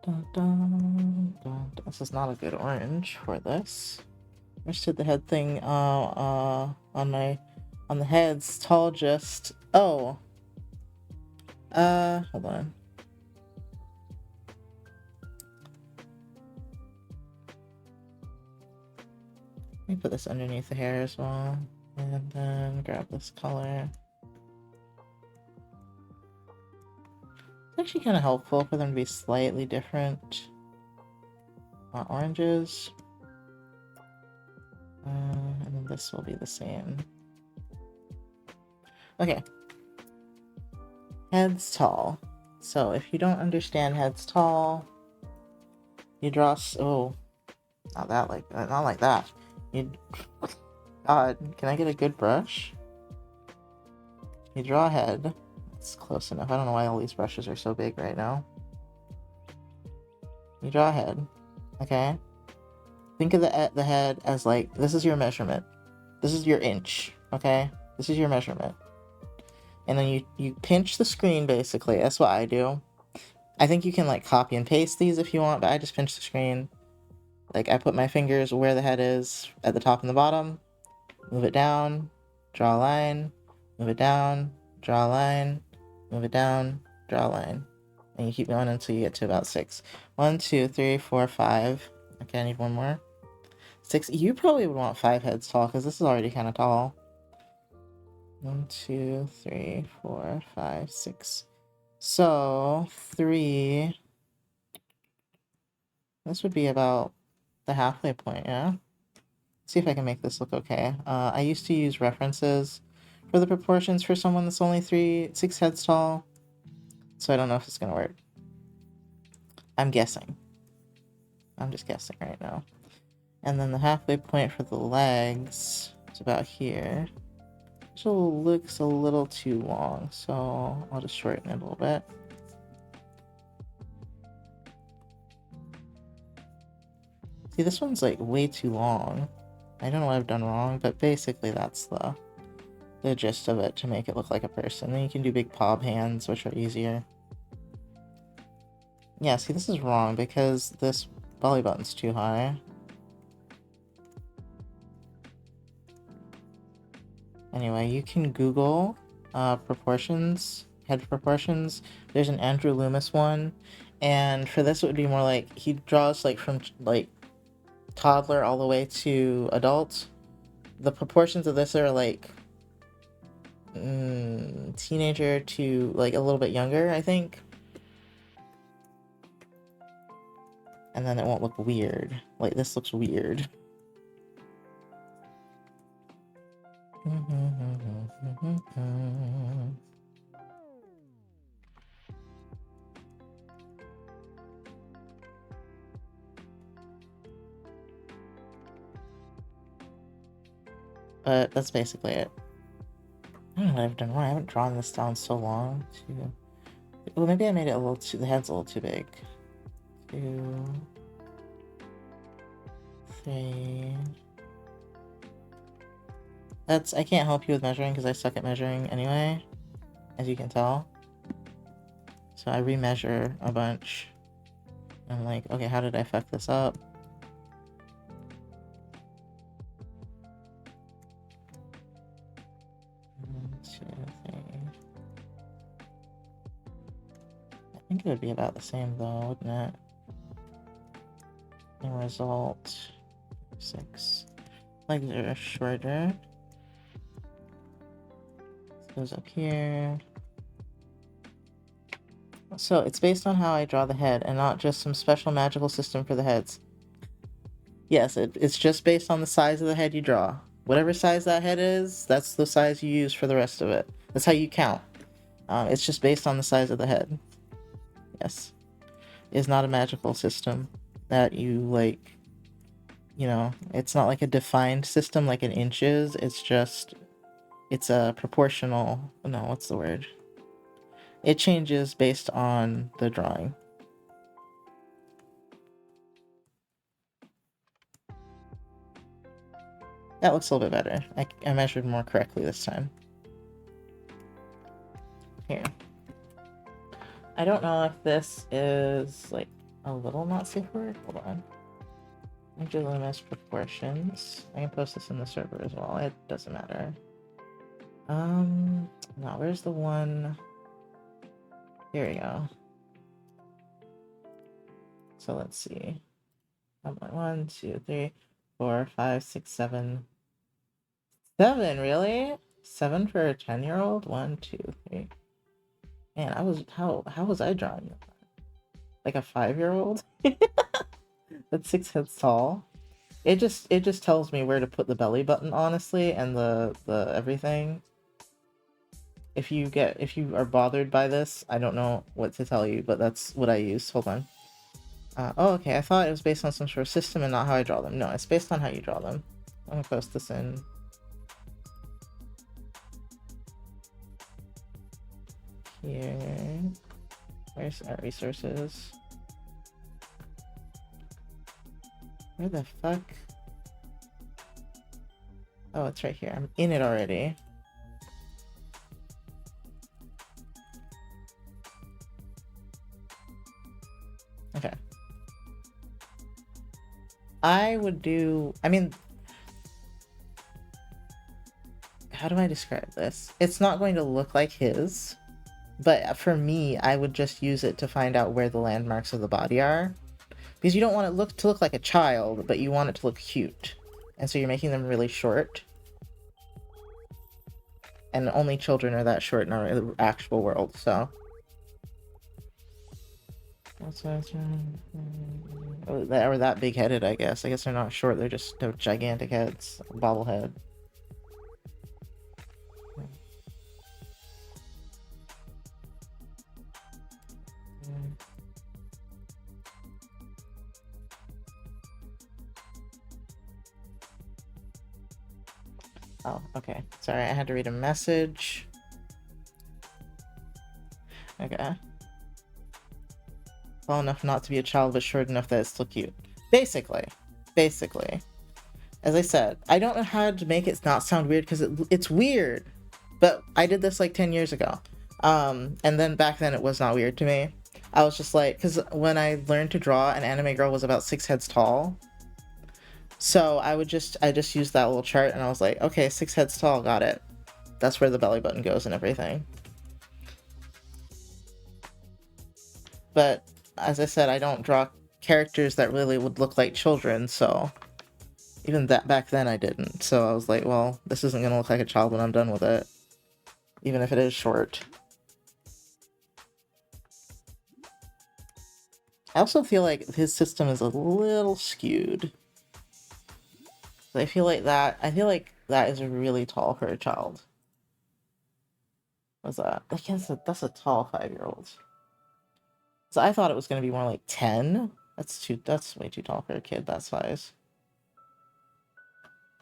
Dun, dun, dun. This is not a good orange for this. I just did the head thing on the heads. Tall just... Oh. Hold on. Let me put this underneath the hair as well. And then grab this color. It's actually kind of helpful for them to be slightly different oranges. And then this will be the same. Okay. Heads tall. So if you don't understand heads tall, you draw... Oh, not like that. God, can I get a good brush? You draw a head. It's close enough. I don't know why all these brushes are so big right now. You draw a head. Okay? Think of the head as like, this is your measurement. This is your inch. Okay? This is your measurement. And then you pinch the screen, basically. That's what I do. I think you can like copy and paste these if you want, but I just pinch the screen. Like I put my fingers where the head is at the top and the bottom, move it down, draw a line, move it down, draw a line, move it down, draw a line. And you keep going until you get to about 6. 1, 2, 3, 4, 5. Okay, I need one more. 6. You probably would want 5 heads tall because this is already kind of tall. 1, 2, 3, 4, 5, 6. So 3. This would be about the halfway point, yeah? Let's see if I can make this look okay. I used to use references for the proportions for someone that's only 6 heads tall. So I don't know if it's gonna work. I'm guessing. I'm just guessing right now. And then the halfway point for the legs is about here. Which looks a little too long, so I'll just shorten it a little bit. See, this one's like way too long. I don't know what I've done wrong, but basically that's the gist of it to make it look like a person. Then you can do big paw hands, which are easier. Yeah, see, this is wrong because this belly button's too high. Anyway, you can Google proportions, head proportions. There's an Andrew Loomis one, and for this it would be more like he draws like from like toddler all the way to adult. The proportions of this are like teenager to like a little bit younger, I think. And then it won't look weird. Like this looks weird. But that's basically it. I don't know what I've done wrong. I haven't drawn this down so long. Well, maybe I made it a little too... The head's a little too big. 2, 3... I can't help you with measuring because I suck at measuring anyway, as you can tell. So I remeasure a bunch. I'm like, okay, how did I fuck this up? I think it would be about the same though, wouldn't it? And result 6. Legs are shorter. This goes up here. So it's based on how I draw the head and not just some special magical system for the heads. Yes, it's just based on the size of the head you draw. Whatever size that head is, that's the size you use for the rest of it. That's how you count. It's just based on the size of the head. Yes. It's not a magical system that you like, you know, it's not like a defined system like in inches. It's a proportional, no, what's the word? It changes based on the drawing. That looks a little bit better. I measured more correctly this time. Here. I don't know if this is like a little not safe word. Hold on. Andrew Loomis proportions. I can post this in the server as well. It doesn't matter. No, where's the one? Here we go. So let's see. 1, 2, 3, 4, 5, 6, 7. 7, really? 7 for a 10-year-old? 1, 2, 3. Man, how was I drawing that? Like a 5-year-old? That's 6 heads tall. It just tells me where to put the belly button, honestly, and the everything. If you are bothered by this, I don't know what to tell you, but that's what I use. Hold on. Oh, okay. I thought it was based on some sort of system and not how I draw them. No, it's based on how you draw them. I'm gonna post this in. Here. Where's our resources? Where the fuck? Oh, it's right here. I'm in it already. Okay. I would do, I mean, how do I describe this? It's not going to look like his, but for me, I would just use it to find out where the landmarks of the body are. Because you don't want it to look like a child, but you want it to look cute. And so you're making them really short. And only children are that short in our actual world, so. Or that big-headed, I guess. I guess they're not short, they're just gigantic heads. Bobblehead. Oh, okay. Sorry, I had to read a message. Okay. Tall enough not to be a child, but short enough that it's still cute. Basically. As I said, I don't know how to make it not sound weird because it's weird. But I did this like 10 years ago. And then back then it was not weird to me. I was just like, because when I learned to draw, an anime girl was about 6 heads tall. So I just used that little chart and I was like, okay, 6 heads tall, got it. That's where the belly button goes and everything. But as I said, I don't draw characters that really would look like children, so even that back then I didn't. So I was like, well, this isn't gonna look like a child when I'm done with it, even if it is short. I also feel like his system is a little skewed. I feel like that is really tall for a child. What's that? I guess that's a tall 5-year-old. So I thought it was gonna be more like 10. That's way too tall for a kid that size.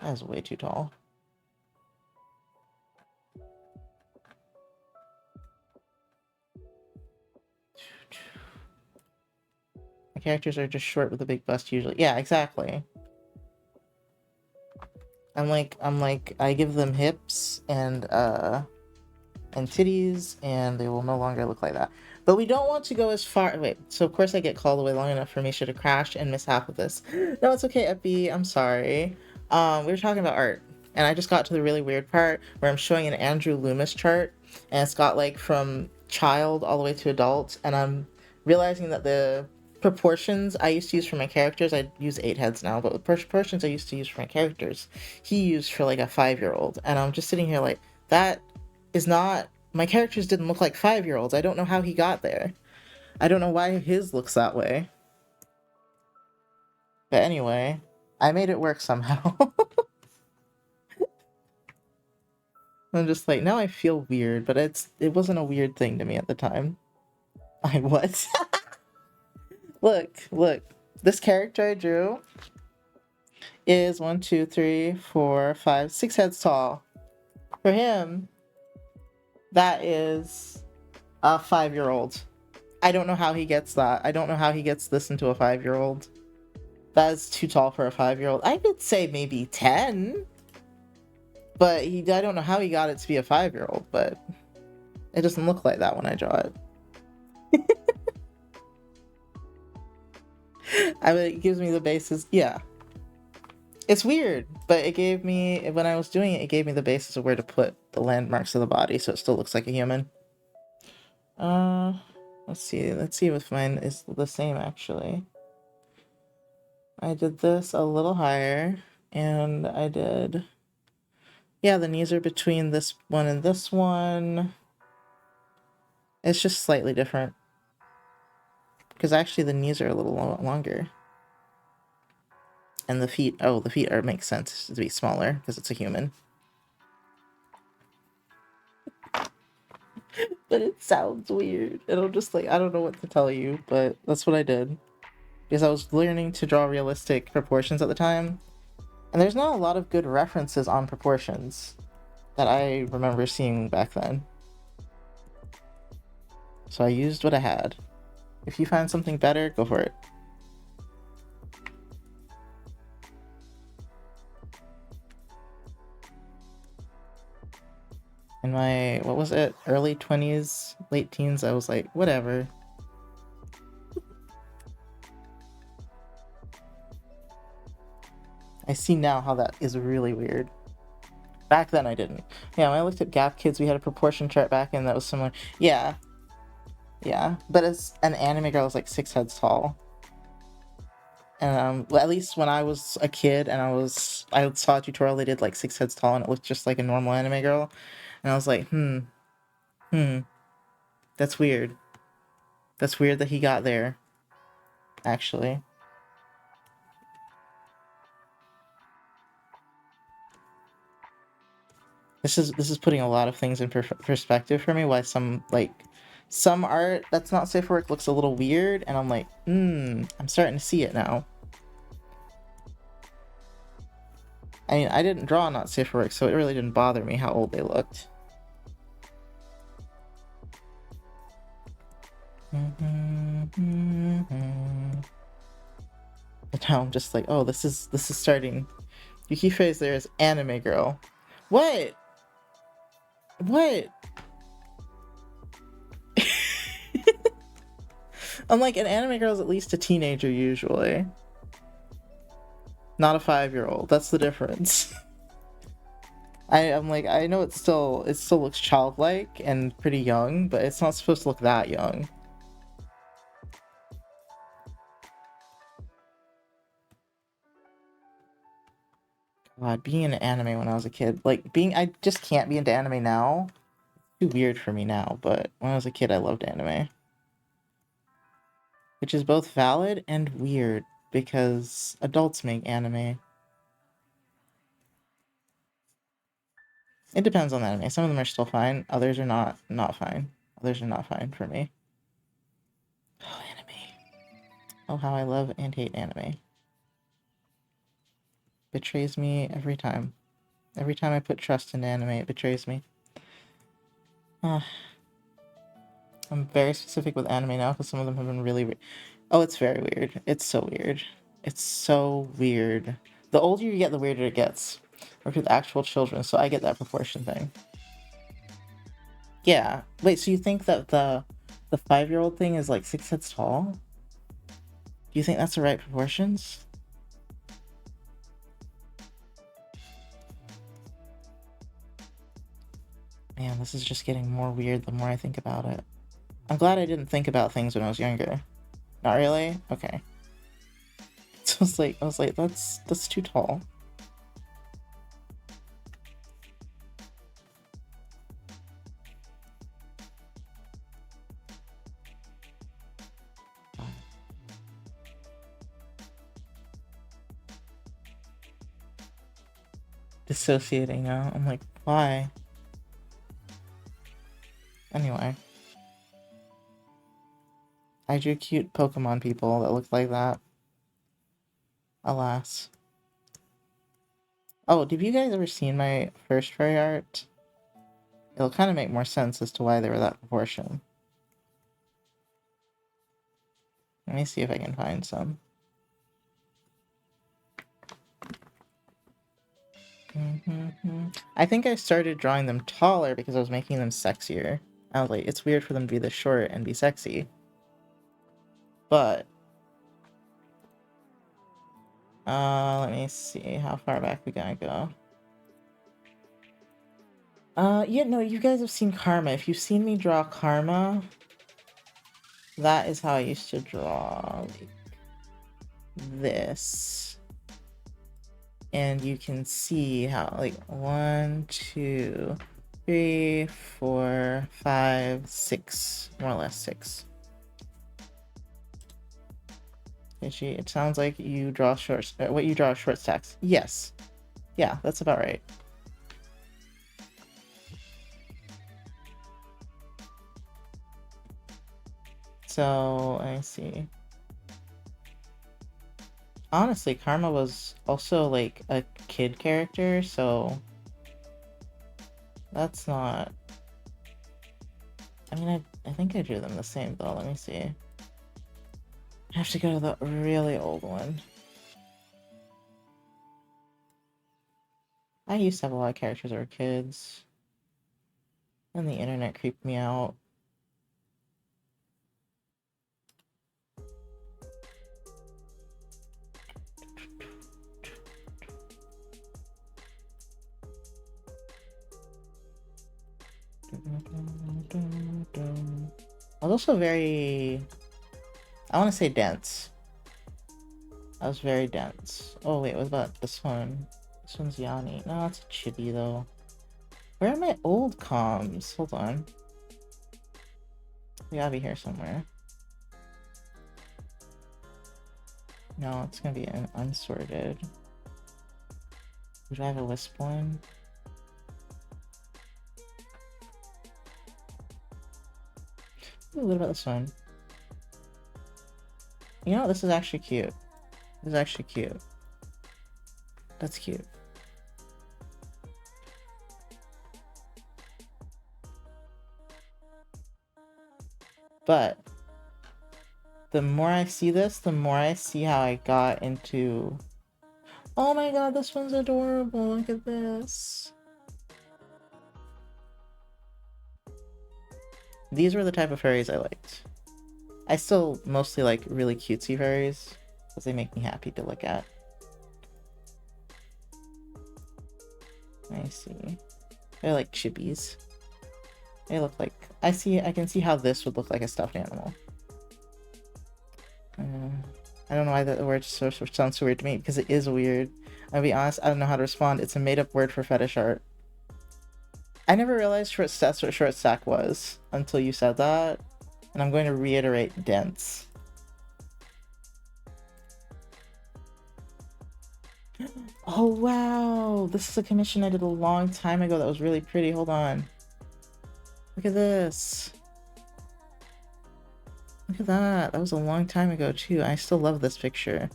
That is way too tall. The characters are just short with a big bust usually. Yeah, exactly. I'm like, I give them hips and titties, and they will no longer look like that. But we don't want to go as far. Wait, so of course I get called away long enough for Misha to crash and miss half of this. No, it's okay, Epi. I'm sorry. We were talking about art, and I just got to the really weird part where I'm showing an Andrew Loomis chart, and it's got like from child all the way to adult, and I'm realizing that the proportions I used to use for my characters, I use 8 heads now, but the proportions I used to use for my characters, he used for like a 5-year-old, and I'm just sitting here like, that is not, my characters didn't look like 5-year-olds. I don't know how he got there. I don't know why his looks that way. But anyway, I made it work somehow. I'm just like, now I feel weird, but it wasn't a weird thing to me at the time. I what? Look. This character I drew is 1, 2, 3, 4, 5, 6 heads tall. For him, that is a 5-year-old. I don't know how he gets that. I don't know how he gets this into a 5-year-old. That is too tall for a 5-year-old. I could say maybe 10. But I don't know how he got it to be a 5-year-old, but it doesn't look like that when I draw it. I mean, it gives me the basis. Yeah. It's weird, but it gave me, when I was doing it, it gave me the basis of where to put the landmarks of the body so it still looks like a human. Let's see if mine is the same actually. I did this a little higher, and I did, yeah, the knees are between this one and this one. It's just slightly different. Because actually the knees are a little longer. And the feet makes sense to be smaller because it's a human. But it sounds weird. It'll just like, I don't know what to tell you, but that's what I did. Because I was learning to draw realistic proportions at the time. And there's not a lot of good references on proportions that I remember seeing back then. So I used what I had. If you find something better, go for it. In my, what was it, early 20s, late teens, I was like, whatever. I see now how that is really weird. Back then I didn't. Yeah, when I looked at Gap Kids, we had a proportion chart back in that was similar. Yeah. Yeah. But as an anime girl is like 6 heads tall. And well, at least when I was a kid and I saw a tutorial, they did like 6 heads tall and it looked just like a normal anime girl. And I was like, that's weird. That's weird that he got there, actually. This is putting a lot of things in perspective for me. Why some art that's not safe for work looks a little weird, and I'm like, I'm starting to see it now. I mean, I didn't draw not safe for work, so it really didn't bother me how old they looked. But now I'm just like, oh, this is starting. Yuki phrase there is anime girl. What? What? I'm like, an anime girl is at least a teenager usually. Not a 5-year-old. That's the difference. I'm like, I know it still looks childlike and pretty young, but it's not supposed to look that young. God, being into anime when I was a kid, I just can't be into anime now. Too weird for me now, but when I was a kid, I loved anime. Which is both valid and weird, because adults make anime. It depends on the anime. Some of them are still fine, others are not fine. Others are not fine for me. Oh, anime. Oh, how I love and hate anime. Betrays me every time. Every time I put trust into anime, it betrays me. I'm very specific with anime now because some of them have been really oh, it's very weird. It's so weird. It's so weird. The older you get, the weirder it gets. Work with actual children, so I get that proportion thing. Yeah. Wait, so you think that the 5-year-old thing is like 6 heads tall? Do you think that's the right proportions? Man, this is just getting more weird the more I think about it. I'm glad I didn't think about things when I was younger. Not really? Okay. So I was like, that's too tall. Dissociating now. I'm like, why? Anyway. I drew cute Pokemon people that looked like that. Alas. Oh, have you guys ever seen my first furry art? It'll kind of make more sense as to why they were that proportion. Let me see if I can find some. I think I started drawing them taller because I was making them sexier. I was like, it's weird for them to be this short and be sexy. But let me see how far back we gotta go. Yeah, no, you guys have seen Karma. If you've seen me draw Karma, that is how I used to draw, like, this. And you can see how, like, 1, 2, 3, 4, 5, 6, more or less 6. It sounds like you draw short, what you draw short stacks. Yes. Yeah, that's about right. So, I see. Honestly, Karma was also like a kid character, so that's not... I mean, I think I drew them the same though. Let me see. I have to go to the really old one. I used to have a lot of characters that were kids. And the internet creeped me out. I was also very, I want to say dense. I was very dense. Oh wait, what about this one? This one's Yanni. No, it's a chibi though. Where are my old comms? Hold on. They gotta be here somewhere. No, it's gonna be an unsorted. Do I have a Wisp one? Ooh, what about this one? You know, this is actually cute. This is actually cute. That's cute. But the more I see this, the more I see how I got into... Oh my god, this one's adorable. Look at this. These were the type of furries I liked. I still mostly like really cutesy furries because they make me happy to look at. I see. They're like chippies. They look like... I can see how this would look like a stuffed animal. I don't know why the word sounds so weird to me, because it is weird. I'll be honest, I don't know how to respond. It's a made-up word for fetish art. I never realized that's what short stack was until you said that, and I'm going to reiterate dense. Oh wow, this is a commission I did a long time ago that was really pretty. Hold on. Look at this. Look at that. That was a long time ago too. I still love this picture.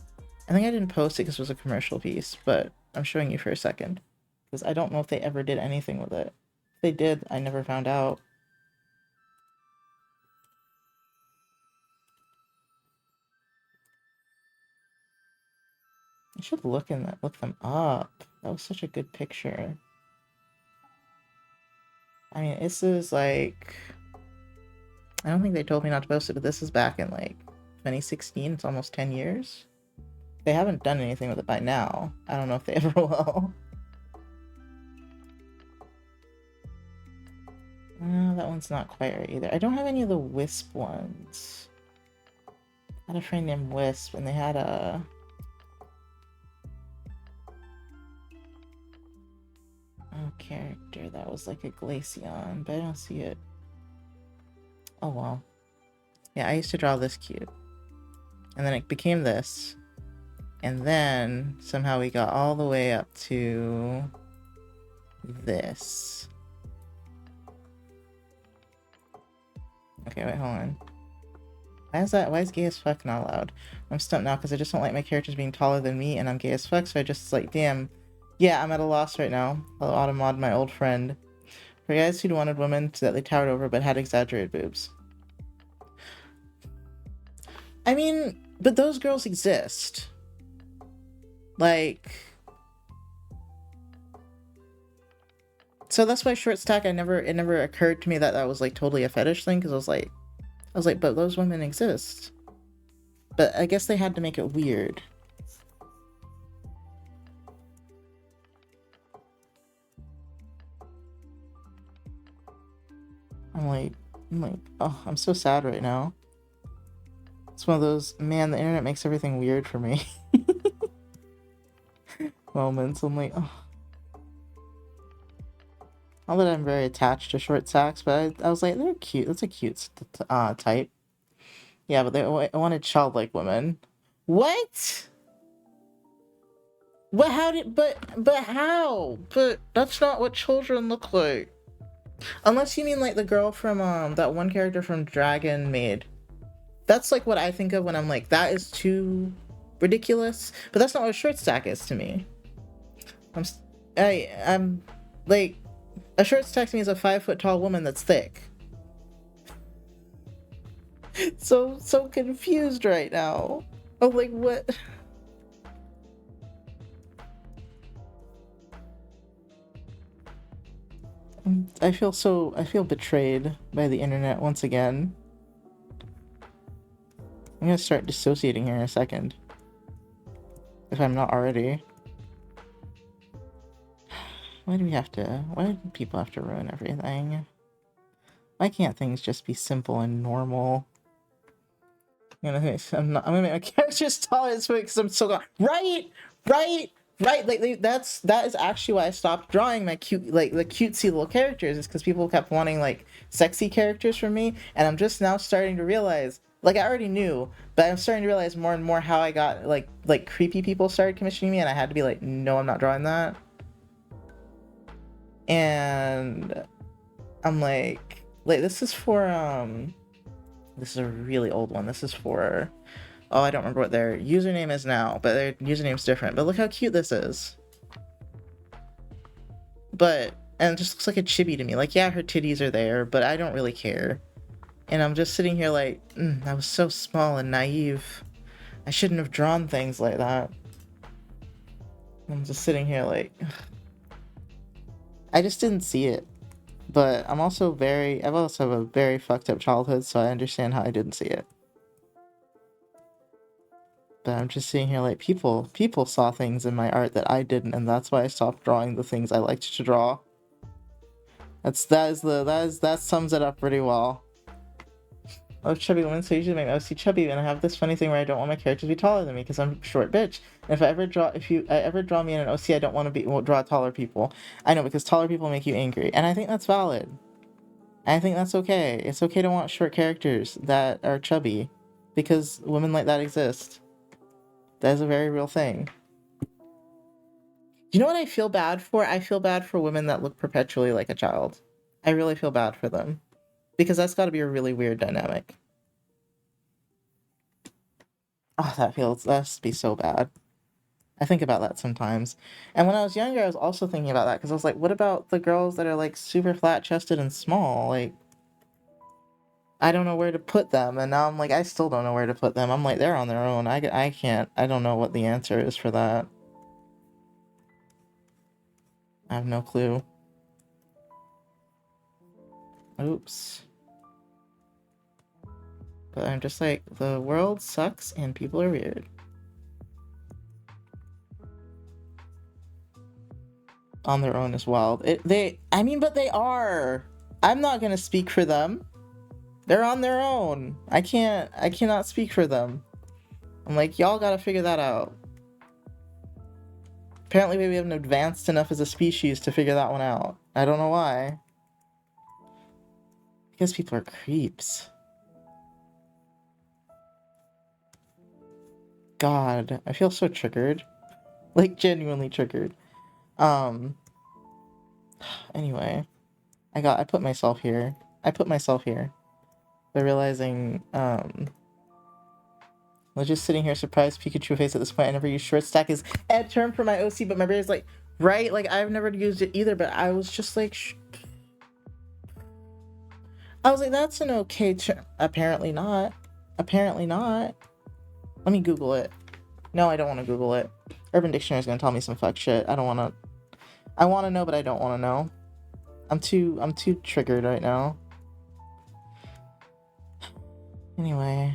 I think I didn't post it because it was a commercial piece, but I'm showing you for a second. Because I don't know if they ever did anything with it. If they did, I never found out. I should look them up. That was such a good picture. I mean, this is like... I don't think they told me not to post it, but this is back in like 2016. It's almost 10 years. They haven't done anything with it by now. I don't know if they ever will. That one's not quite right either. I don't have any of the Wisp ones. I had a friend named Wisp, and they had a... character that was like a Glaceon, but I don't see it. Oh well. Yeah, I used to draw this cute. And then it became this. And then somehow we got all the way up to this. Okay, wait, hold on. Why is gay as fuck not allowed? I'm stumped now because I just don't like my characters being taller than me and I'm gay as fuck, so I just like, damn. Yeah, I'm at a loss right now. I'll automod my old friend. For guys who wanted women that they towered over but had exaggerated boobs. I mean, but those girls exist. Like... So that's why short stack, it never occurred to me that that was like totally a fetish thing, because I was like, but those women exist. But I guess they had to make it weird. I'm like, oh, I'm so sad right now. It's one of those, man, the internet makes everything weird for me. Moments. I'm like, oh. Not that I'm very attached to short stacks, but I was like, they're cute. That's a cute type. Yeah, but I wanted childlike women. What? What? How did? But how? But that's not what children look like. Unless you mean like the girl from that one character from Dragon Maid. That's like what I think of when I'm like, that is too ridiculous. But that's not what a short stack is to me. I'm like, a short stack to me is a 5 foot tall woman that's thick. So confused right now. Oh, like what? I feel betrayed by the internet once again. I'm gonna start dissociating here in a second. If I'm not already. Why do people have to ruin everything? Why can't things just be simple and normal? I'm gonna make my characters taller this way because I'm so gone. Right. Like that is actually why I stopped drawing my cute, like the cutesy little characters. Is because people kept wanting like sexy characters from me, and I'm just now starting to realize. Like I already knew, but I'm starting to realize more and more how I got like creepy people started commissioning me, and I had to be like, no, I'm not drawing that. And I'm like this is for this is a really old one. This is for, oh, I don't remember what their username is now, but their username's different. But look how cute this is. And it just looks like a chibi to me. Like, yeah, her titties are there, but I don't really care. And I'm just sitting here like, I was so small and naive. I shouldn't have drawn things like that. I'm just sitting here like, I just didn't see it. But I've also have a very fucked up childhood, so I understand how I didn't see it. But I'm just sitting here like people saw things in my art that I didn't, and that's why I stopped drawing the things I liked to draw. That sums it up pretty well. Oh, chubby women, so usually make OC chubby, and I have this funny thing where I don't want my characters to be taller than me because I'm a short bitch. And if you ever draw me in an OC, I don't want to draw taller people. I know, because taller people make you angry, and I think that's valid. I think that's okay. It's okay to want short characters that are chubby, because women like that exist. That is a very real thing. You know what I feel bad for? I feel bad for women that look perpetually like a child. I really feel bad for them. Because that's got to be a really weird dynamic. Oh, that must be so bad. I think about that sometimes. And when I was younger, I was also thinking about that because I was like, what about the girls that are like super flat chested and small? Like, I don't know where to put them. And now I'm like, I still don't know where to put them. I'm like, they're on their own. I can't, I don't know what the answer is for that. I have no clue. Oops. But I'm just like, the world sucks and people are weird. On their own is wild. But they are. I'm not gonna speak for them. They're on their own. I cannot speak for them. I'm like, y'all gotta figure that out. Apparently we haven't advanced enough as a species to figure that one out. I don't know why. Because people are creeps. God, I feel so triggered. Like, genuinely triggered. Anyway. I put myself here. By realizing, I was just sitting here surprised Pikachu face at this point. I never used short stack as a term for my OC, but my brain is like, right? Like, I've never used it either, but I was just like, I was like, that's an okay term. Apparently not. Apparently not. Let me Google it. No, I don't want to Google it. Urban Dictionary is going to tell me some fuck shit. I don't want to. I want to know, but I don't want to know. I'm too triggered right now. Anyway.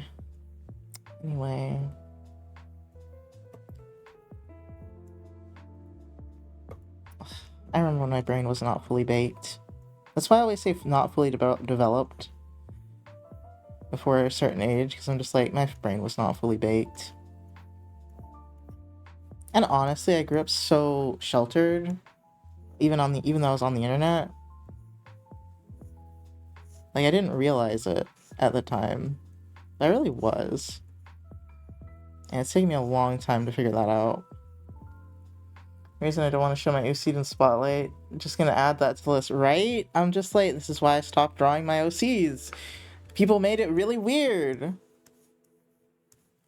I remember when my brain was not fully baked. That's why I always say not fully developed before a certain age, because I'm just like, my brain was not fully baked. And honestly, I grew up so sheltered, even though I was on the internet. Like, I didn't realize it at the time. But I really was. And it's taken me a long time to figure that out. The reason I don't want to show my OC in Spotlight, I'm just gonna add that to the list, right? I'm just like, this is why I stopped drawing my OCs. People made it really weird.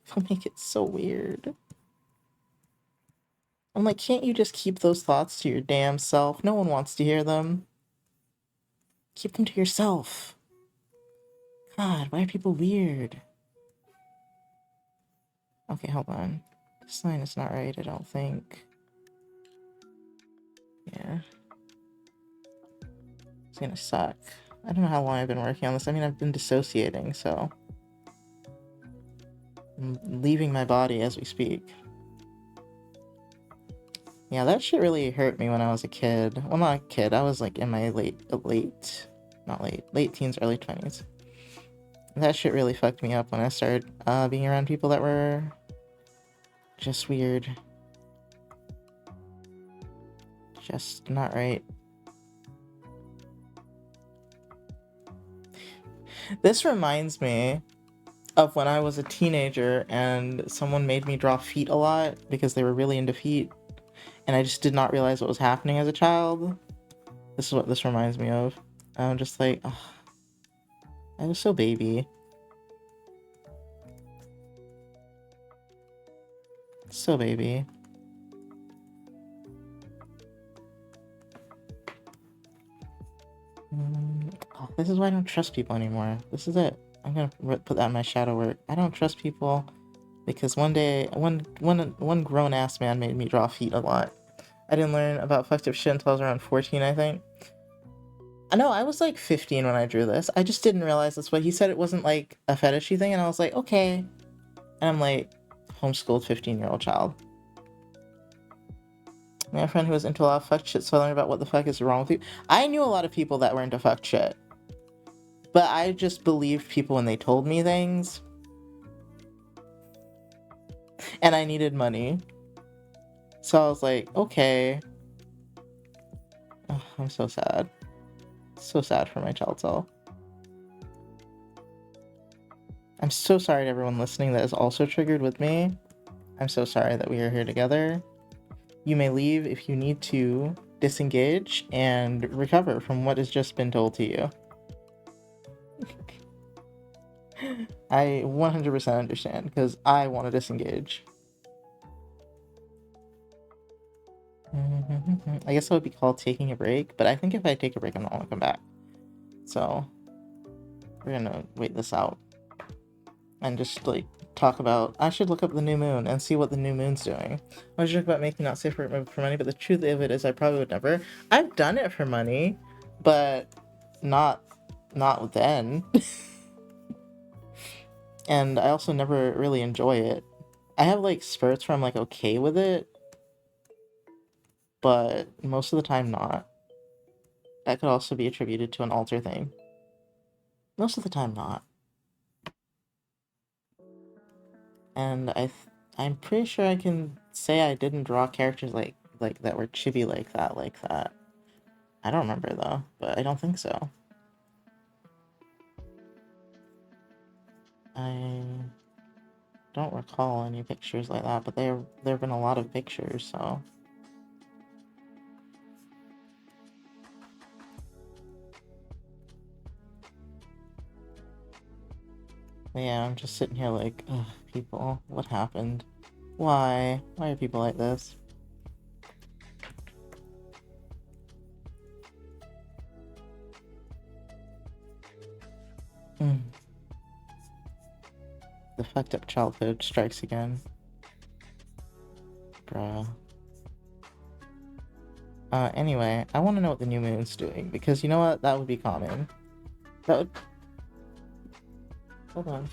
People make it so weird. I'm like, can't you just keep those thoughts to your damn self? No one wants to hear them. Keep them to yourself. God, why are people weird? Okay, hold on. This line is not right, I don't think. Yeah. It's gonna suck. I don't know how long I've been working on this. I mean, I've been dissociating, so I'm leaving my body as we speak. Yeah, that shit really hurt me when I was a kid. Well, not a kid. I was like in my late not late teens, early 20s. That shit really fucked me up when I started being around people that were just weird. Just not right. This reminds me of when I was a teenager and someone made me draw feet a lot because they were really into feet, and I just did not realize what was happening as a child. This is what this reminds me of. I'm just like, oh, I was so baby. So baby. Oh, this is why I don't trust people anymore. This is it. I'm gonna put that in my shadow work. I don't trust people because one day, one grown ass man made me draw feet a lot. I didn't learn about fucked up shit until I was around 14, I think. I know I was like 15 when I drew this. I just didn't realize that's what he said. It wasn't like a fetishy thing, and I was like, okay. And I'm like, homeschooled 15-year-old child. My friend who was into a lot of fuck shit, so I learned about what the fuck is wrong with you. I knew a lot of people that were into fuck shit, but I just believed people when they told me things. And I needed money. So I was like, okay. Oh, I'm so sad. So sad for my child self. I'm so sorry to everyone listening that is also triggered with me. I'm so sorry that we are here together. You may leave if you need to disengage and recover from what has just been told to you. I 100% understand because I want to disengage. I guess that would be called taking a break, but I think if I take a break, I'm not going to come back. So we're going to wait this out and just like talk about. I should look up the new moon and see what the new moon's doing. I was joking about making not safe for money, but the truth of it is I probably would never. I've done it for money, but not then. And I also never really enjoy it. I have like spurts where I'm like okay with it, but most of the time not. That could also be attributed to an alter thing. Most of the time not. And I'm pretty sure I can say I didn't draw characters like that were chibi like that. I don't remember though, but I don't think so. I don't recall any pictures like that, but there have been a lot of pictures, so. Yeah, I'm just sitting here like, ugh, people, what happened? Why? Why are people like this? The fucked up childhood strikes again. Bruh. Anyway, I want to know what the new moon's doing, because you know what? That would be common. That would... Hold on.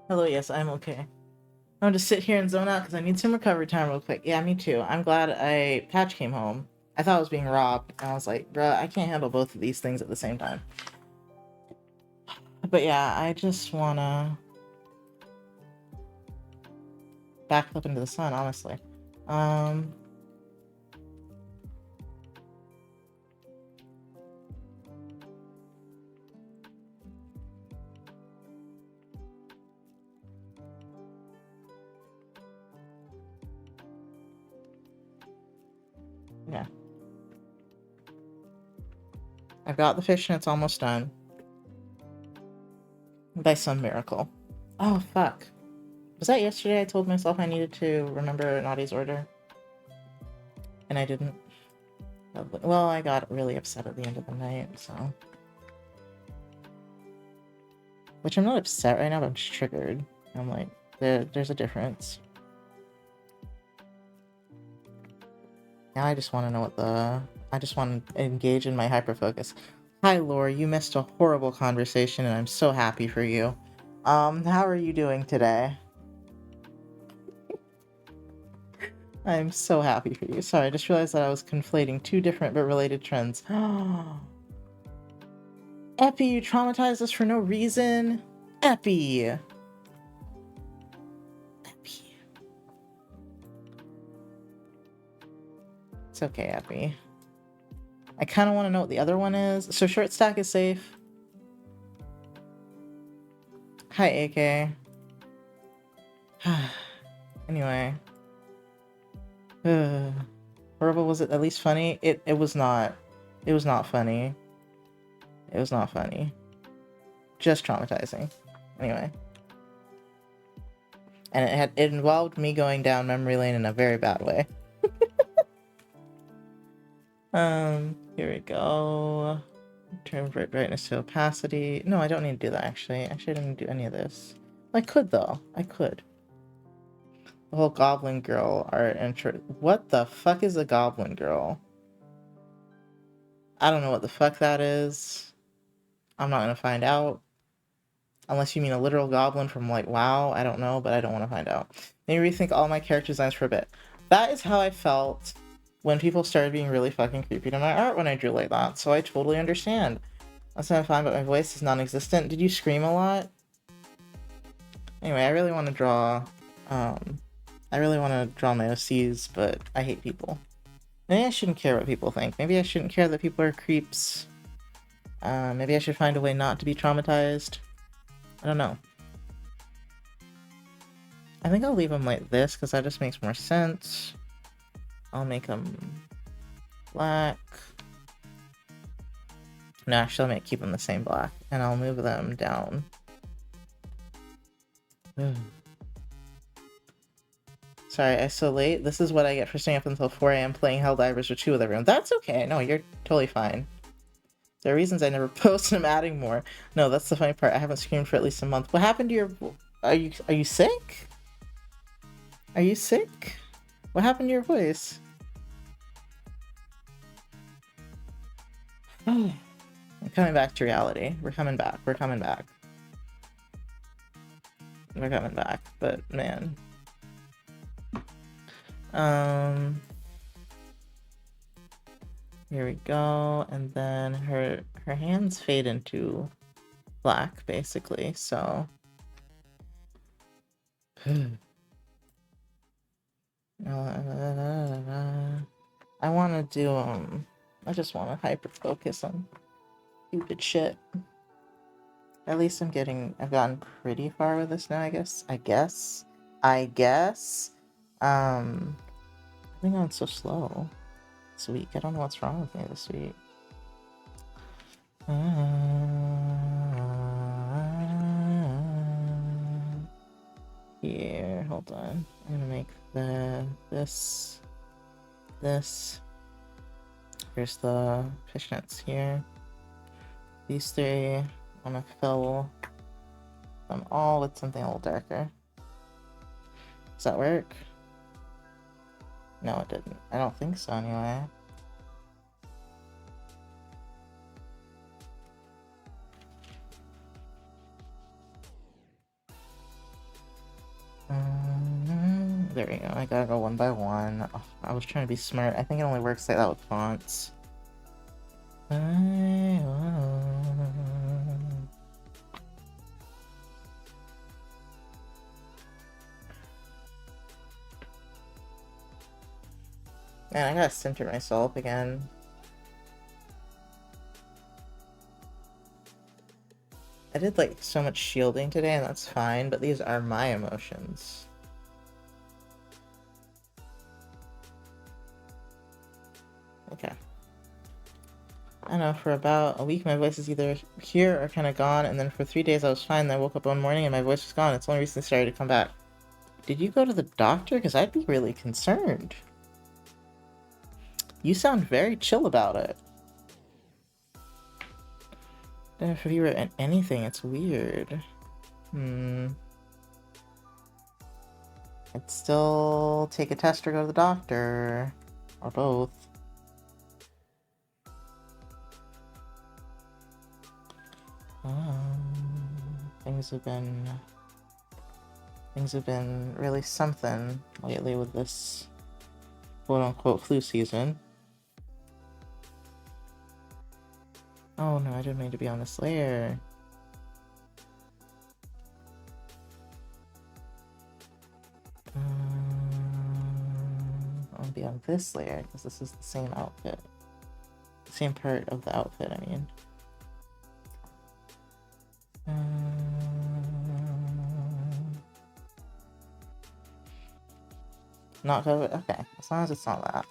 Hello, yes, I'm okay. I'm just sit here and zone out because I need some recovery time real quick. Yeah, me too. I'm glad Patch came home. I thought I was being robbed, and I was like, bruh, I can't handle both of these things at the same time. But yeah, I just wanna back up into the sun, honestly. Um, yeah. I've got the fish and it's almost done. By some miracle. Oh, fuck. Was that yesterday I told myself I needed to remember Nadi's order? And I didn't? Well, I got really upset at the end of the night, so... Which I'm not upset right now, but I'm just triggered. I'm like, there's a difference. Now I just want to know what the... I just want to engage in my hyperfocus. Hi, Laura. You missed a horrible conversation, and I'm so happy for you. How are you doing today? I'm so happy for you. Sorry, I just realized that I was conflating two different but related trends. Epi, you traumatized us for no reason? Epi! Epi. It's okay, Epi. I kind of want to know what the other one is. So short stack is safe. Hi, AK. Anyway. Horrible, was it at least funny? It was not. It was not funny. It was not funny. Just traumatizing. Anyway. And it involved me going down memory lane in a very bad way. Here we go. Turn brightness to opacity. No, I don't need to do that, actually. Actually, I didn't do any of this. I could, though. I could. The whole Goblin Girl art intro. What the fuck is a Goblin Girl? I don't know what the fuck that is. I'm not gonna find out. Unless you mean a literal goblin from, like, WoW. I don't know, but I don't want to find out. Maybe rethink all my character designs for a bit. That is how I felt when people started being really fucking creepy to my art when I drew like that, so I totally understand. That's what I'm fine, but my voice is non-existent. Did you scream a lot? Anyway, I really want to draw, I really want to draw my OCs, but I hate people. Maybe I shouldn't care what people think. Maybe I shouldn't care that people are creeps. Maybe I should find a way not to be traumatized. I don't know. I think I'll leave them like this, because that just makes more sense. I'll make them black. No, actually, I might keep them the same black, and I'll move them down. Sorry, I'm so late. This is what I get for staying up until 4 AM playing Helldivers with 2 with everyone. That's okay. No, you're totally fine. There are reasons I never post and I'm adding more. No, that's the funny part. I haven't screamed for at least a month. What happened to your... Are you sick? Are you sick? What happened to your voice? I'm coming back to reality. We're coming back. We're coming back. We're coming back. But, man. Here we go. And then her hands fade into black, basically, so... I want to do, I just want to hyper-focus on stupid shit. At least I've gotten pretty far with this now, I guess. I think I'm so slow this week. I don't know what's wrong with me this week. Here, hold on. I'm gonna make this. Here's the fishnets here. These 3, I'm gonna fill them all with something a little darker. Does that work? No, it didn't. I don't think so, anyway. there we go. I gotta go one by one. Oh, I was trying to be smart. I think it only works like that with fonts. Man, I gotta center myself again. I did like so much shielding today, and that's fine, but these are my emotions. Okay. I don't know, for about a week my voice is either here or kind of gone, and then for 3 days I was fine, then I woke up one morning and my voice was gone. It's the only reason it started to come back. Did you go to the doctor? Because I'd be really concerned. You sound very chill about it. If you were in anything, it's weird. I'd still take a test or go to the doctor. Or both. Things have been really something lately with this quote-unquote flu season. Oh no, I didn't mean to be on this layer. I'll be on this layer because this is the same outfit. The same part of the outfit, I mean. Not COVID? Okay, as long as it's not that.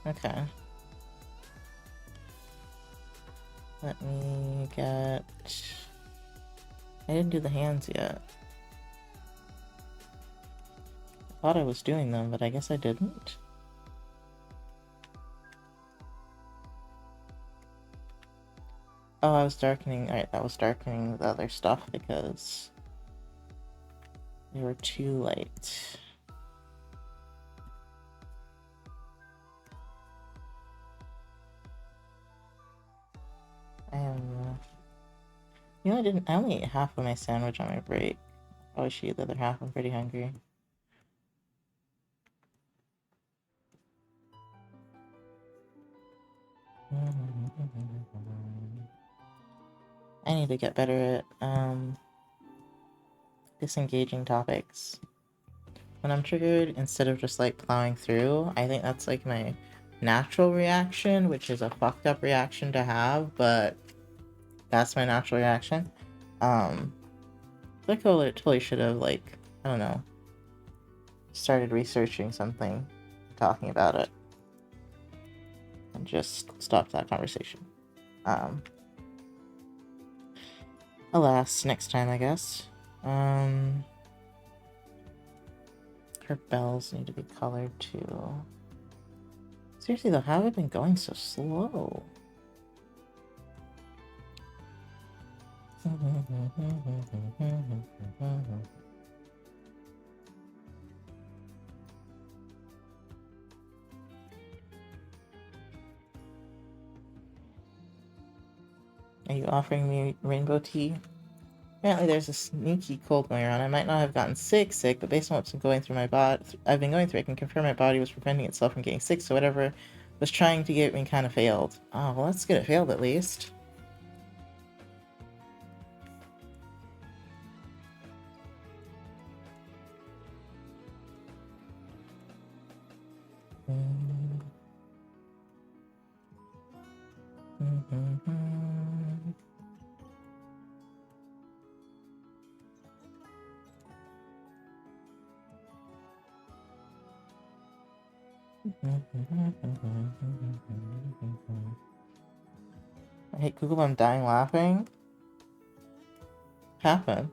Okay. Let me get... I didn't do the hands yet. I thought I was doing them, but I guess I didn't. Oh, I was darkening... Alright, that was darkening the other stuff because they were too light. You know, I only ate half of my sandwich on my break. Probably should eat the other half. I'm pretty hungry. I need to get better at disengaging topics. When I'm triggered, instead of just like plowing through, I think that's like my natural reaction, which is a fucked up reaction to have, but that's my natural reaction. Like I totally should have, like, I don't know, started researching something, talking about it, and just stopped that conversation. Alas, next time, I guess. Her bells need to be colored too. Seriously though, how have I been going so slow? Are you offering me rainbow tea? Apparently there's a sneaky cold going around. I might not have gotten sick, but based on what's been going through my body, I can confirm my body was preventing itself from getting sick, so whatever was trying to get me kind of failed. Oh, well that's good, it failed at least. Hey Google, I'm dying laughing. Happened.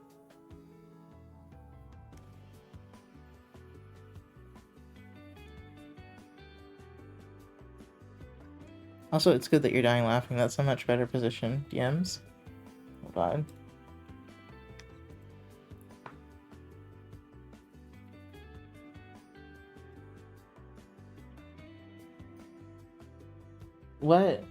Also, it's good that you're dying laughing. That's a much better position. DMs. Hold on. What?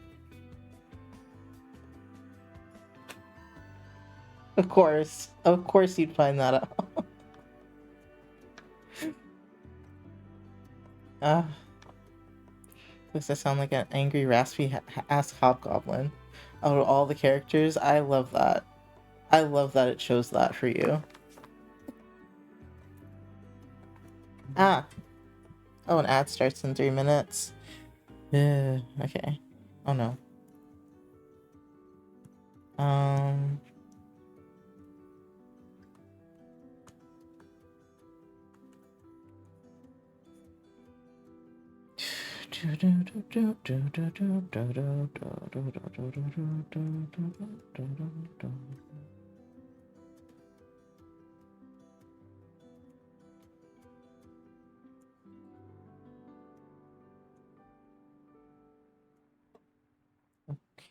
Of course. Of course you'd find that out. uh, does that sound like an angry, raspy ass hobgoblin? Out of all the characters, I love that. I love that it shows that for you. Ah. Oh, an ad starts in 3 minutes. Okay. Oh no. Um.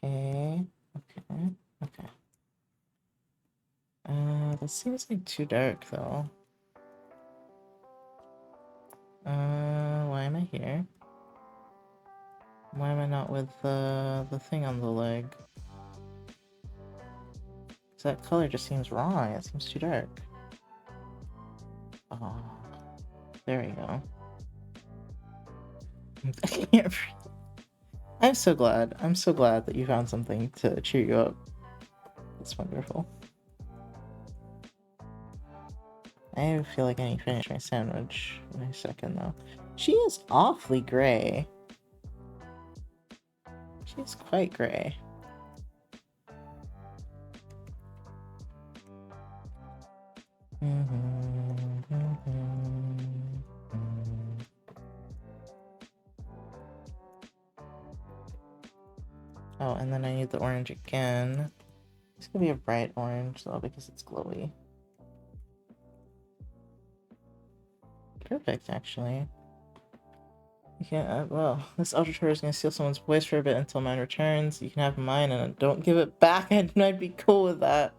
Okay. Okay. Okay. This seems like too dark though. Why am I here? Why am I not with the thing on the leg? 'Cause that color just seems wrong. It seems too dark. Oh, there we go. I can't breathe. I'm so glad. I'm so glad that you found something to cheer you up. That's wonderful. I feel like I need to finish my sandwich in a second though. She is awfully gray. She's quite gray. Oh, and then I need the orange again. It's gonna be a bright orange though because it's glowy. Perfect, actually. You can well, this Ultra Tour is gonna steal someone's voice for a bit until mine returns. You can have mine and don't give it back, and I'd be cool with that.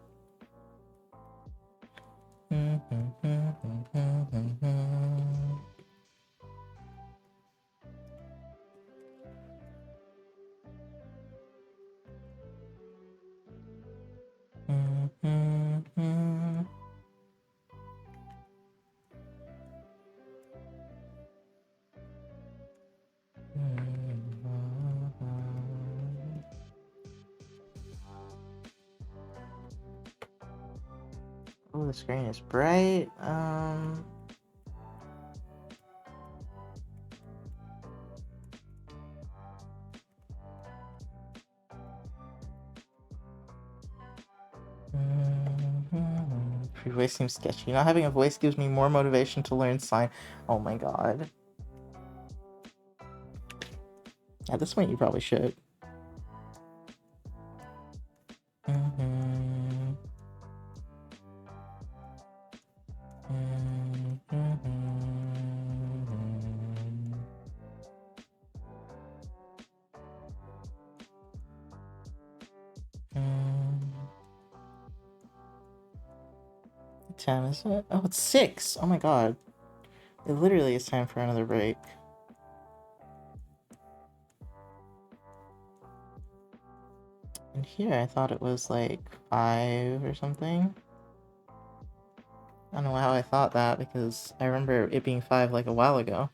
Oh, the screen is bright. Your voice seems sketchy. Not having a voice gives me more motivation to learn sign. Oh my god. At this point, you probably should. What time is it? Oh, it's 6. Oh my god. It literally is time for another break. And here I thought it was like 5 or something. I don't know how I thought that because I remember it being 5 like a while ago.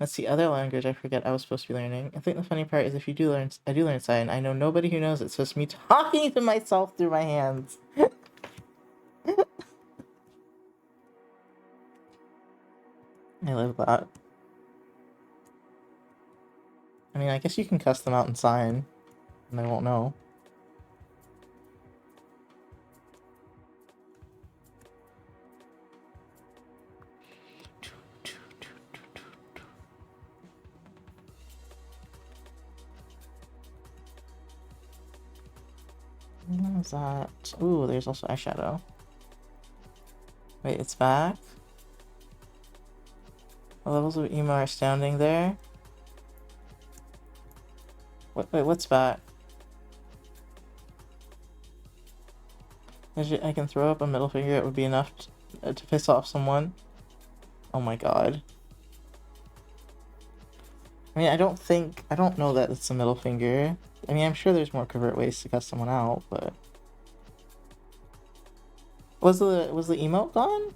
That's the other language I forget I was supposed to be learning. I think the funny part is if you do learn, I do learn sign. I know nobody who knows it, so it's me talking to myself through my hands. I love that. I mean, I guess you can cuss them out in sign, and they won't know. What is that? Ooh, there's also eyeshadow. Wait, it's back? The levels of emo are astounding there. Wait, what's back? I can throw up a middle finger, it would be enough to piss off someone. Oh my god. I mean, I don't know that it's a middle finger. I mean, I'm sure there's more covert ways to cuss someone out, but was the emote gone?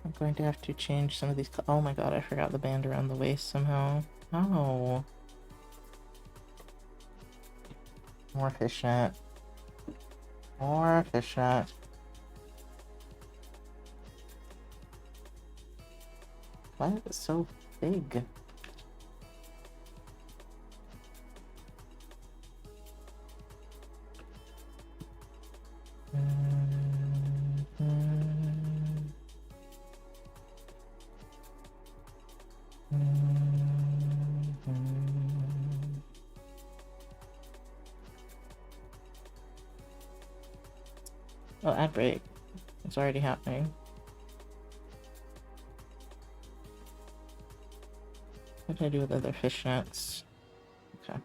I'm going to have to change some of these. Oh my god, I forgot the band around the waist somehow. Oh, more fishnet. More fishnet. Why is it so big? Oh, ad break. It's already happening. What did I do with other fishnets? Okay.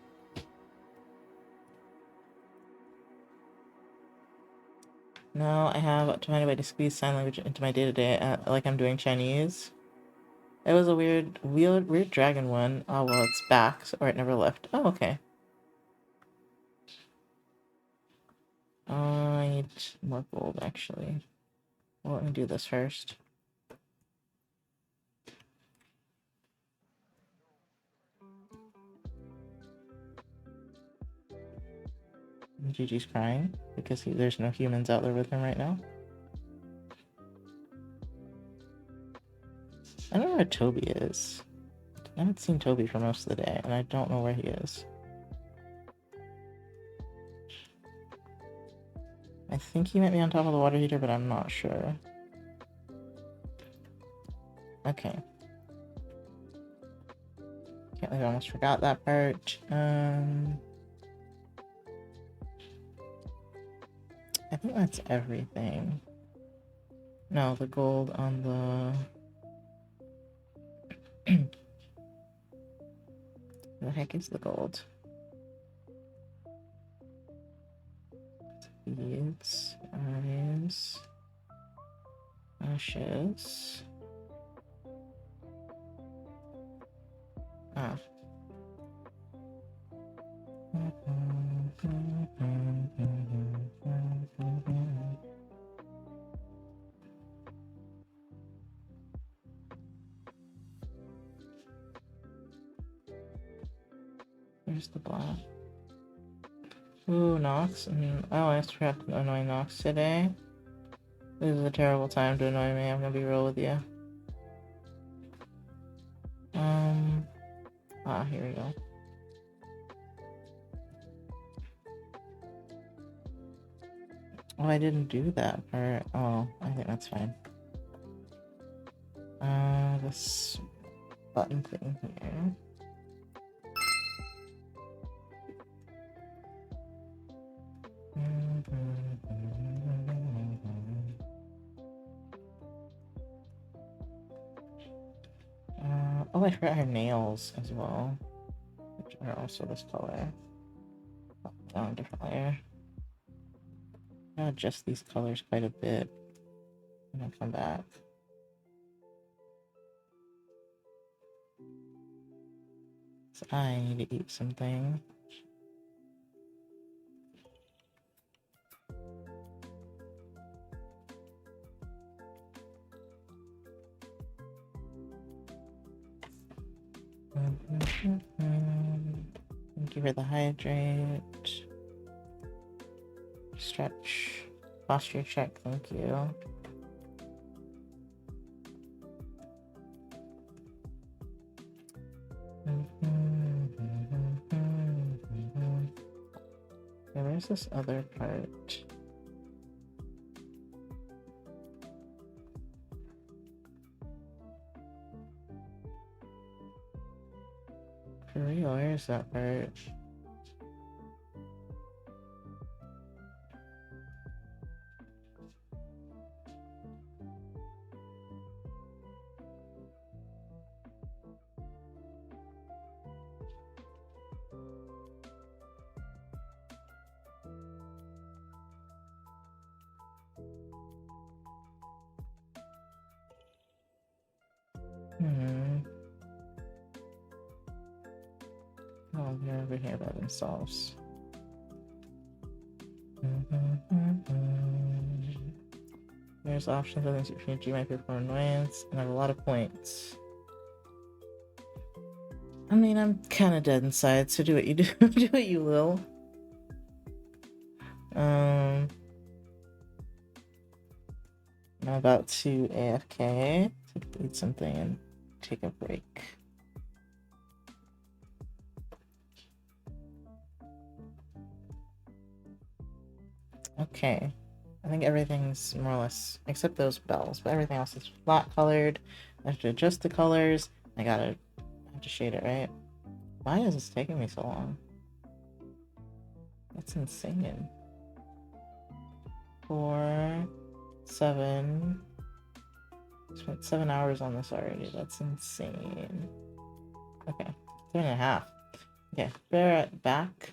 Now I have to find a way to squeeze sign language into my day-to-day, like I'm doing Chinese. It was a weird dragon one. Oh well, it's back, or it never left. Oh, okay. I need more gold, actually. Well, let me do this first. Gigi's crying because there's no humans out there with him right now. I don't know where Toby is. I haven't seen Toby for most of the day, and I don't know where he is. I think he might be on top of the water heater, but I'm not sure. Okay. Can't believe I almost forgot that part. I think that's everything. No, the gold on the... Where the heck is the gold? Beads, eyes, ashes. Ah. Where's the black? Ooh, Nox. Oh, I just forgot to annoy Nox today. This is a terrible time to annoy me, I'm gonna be real with you. Here we go. Oh, I didn't do that part. Oh, I think that's fine. This button thing here. Oh, I forgot her nails as well, which are also this color. Oh, different layer. I'll adjust these colors quite a bit when I come back. So I need to eat something. Thank you for the hydrate. Stretch. Posture check, thank you. Yeah, where's this other part? For real, where's that part? They're over here by themselves. There's options. I think PNG might be for annoyance and have a lot of points. I mean, I'm kind of dead inside, so do what you do. Do what you will. I'm about to AFK to eat something and take a break. Okay, I think everything's more or less, except those bells, but everything else is flat colored. I have to adjust the colors. I have to shade it, right? Why is this taking me so long? That's insane. 4, 7. Spent 7 hours on this already. That's insane. Okay, 7.5. Okay, bear it back.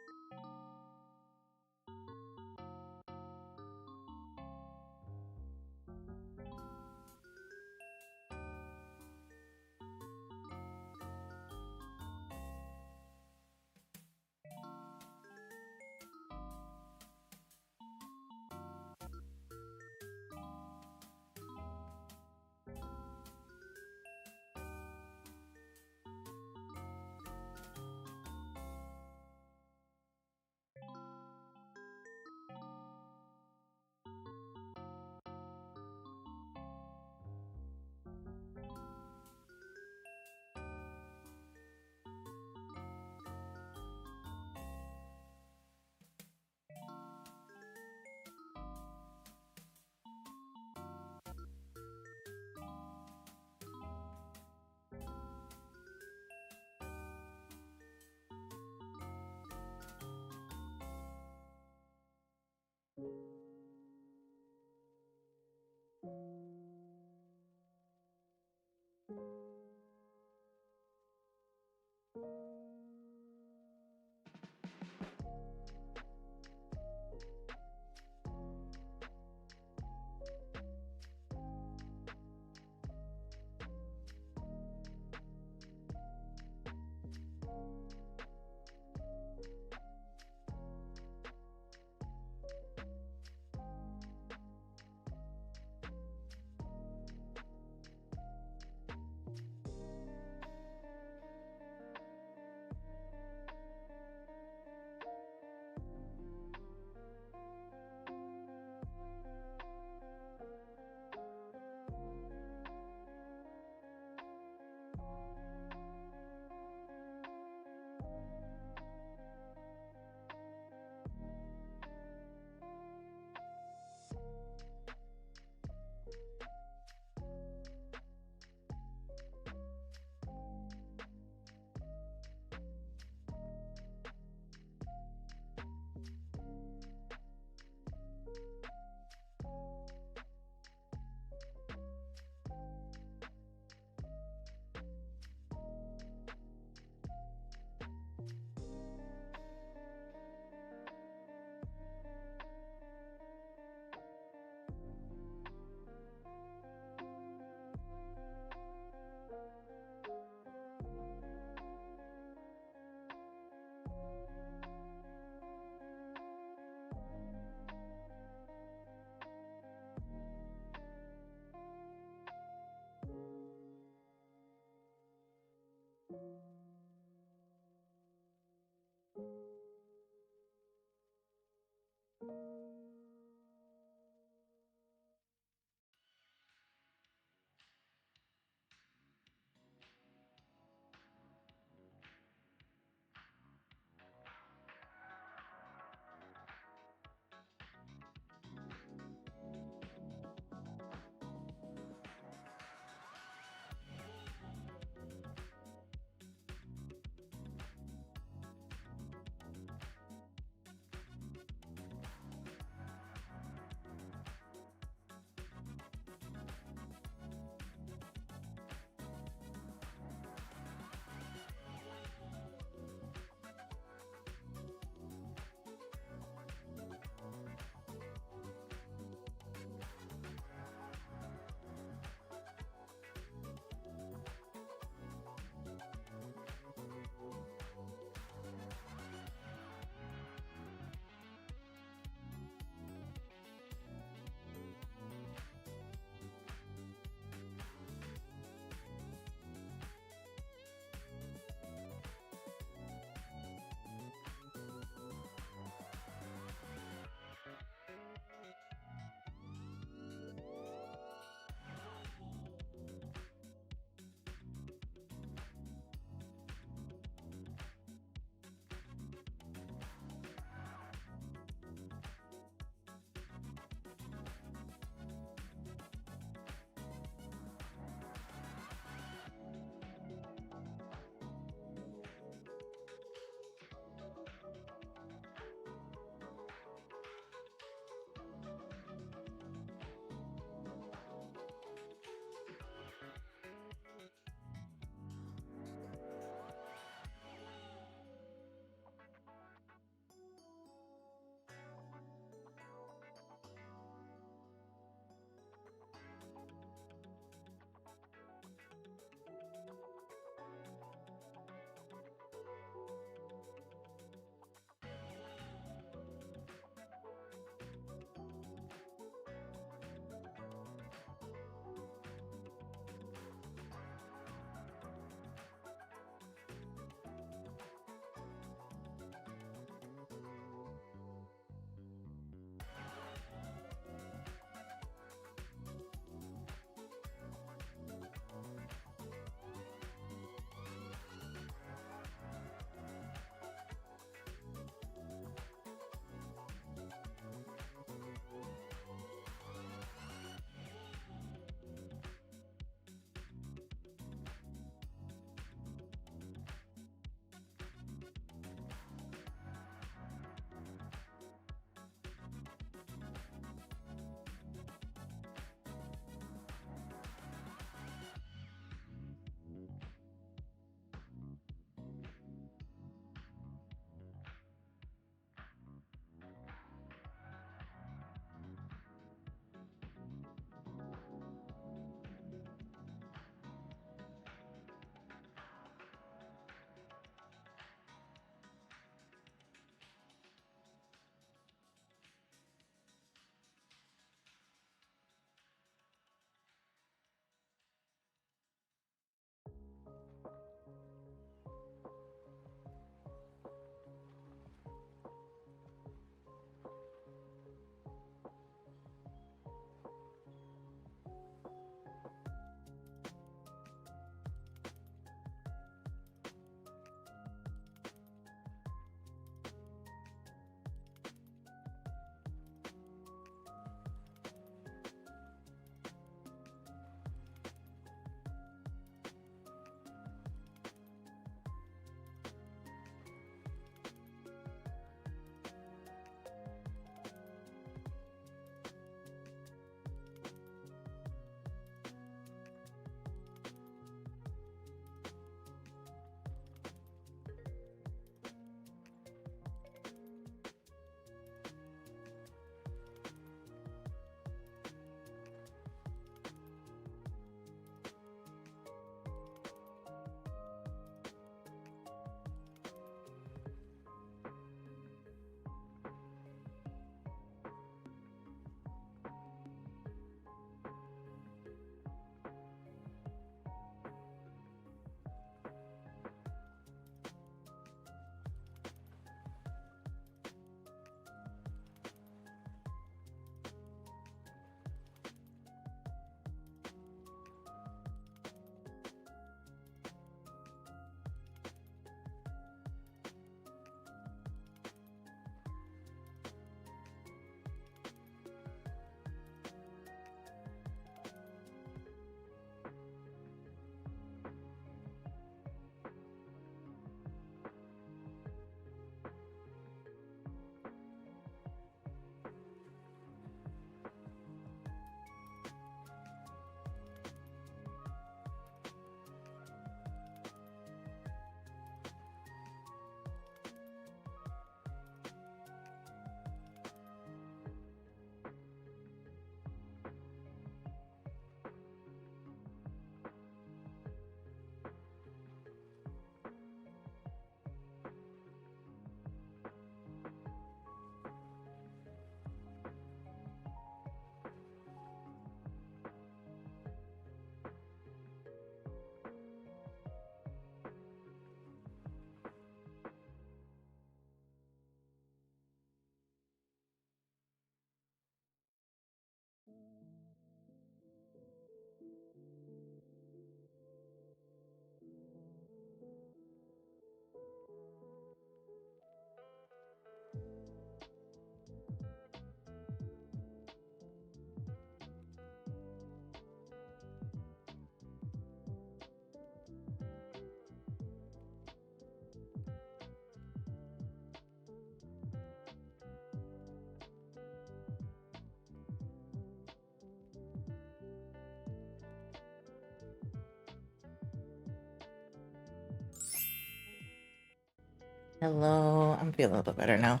Hello, I'm feeling a little bit better now.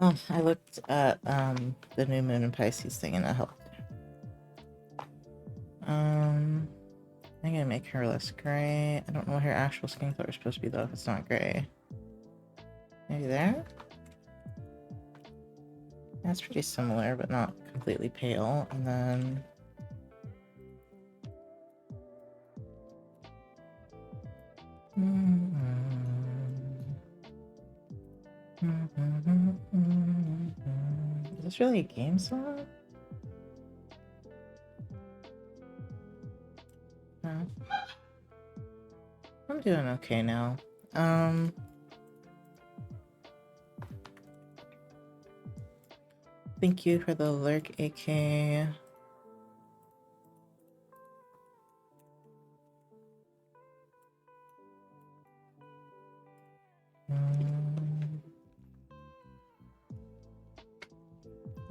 Oh, I looked at the new moon and Pisces thing and that helped. I'm gonna make her less gray. I don't know what her actual skin color is supposed to be though if it's not gray. Maybe there? That's pretty similar, but not completely pale. And then is this really a game song? No. I'm doing okay now. Thank you for the lurk, AK.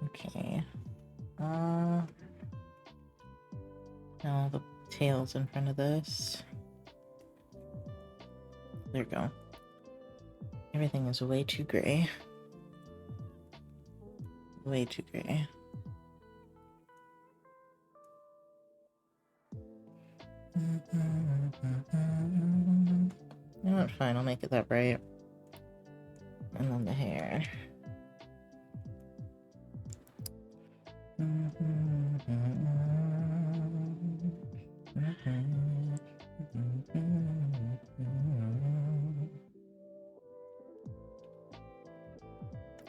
Okay. Now the tail's in front of this. There we go. Everything is way too gray. Way too gray. You know what? Fine, I'll make it that bright. And then the hair.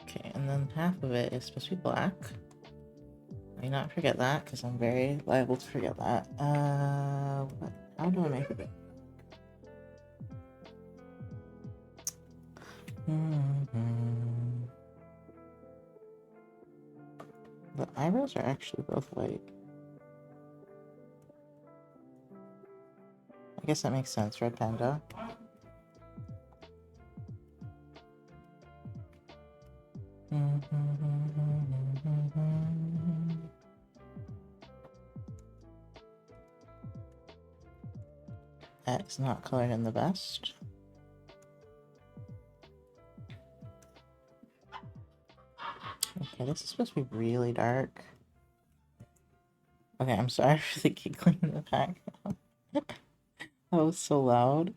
Okay, and then half of it is supposed to be black. Let me not forget that, because I'm very liable to forget that. How do I make it? The eyebrows are actually both white. I guess that makes sense, Red Panda. That is not colored in the best. Okay, this is supposed to be really dark. Okay, I'm sorry for the giggling in the background. That was so loud.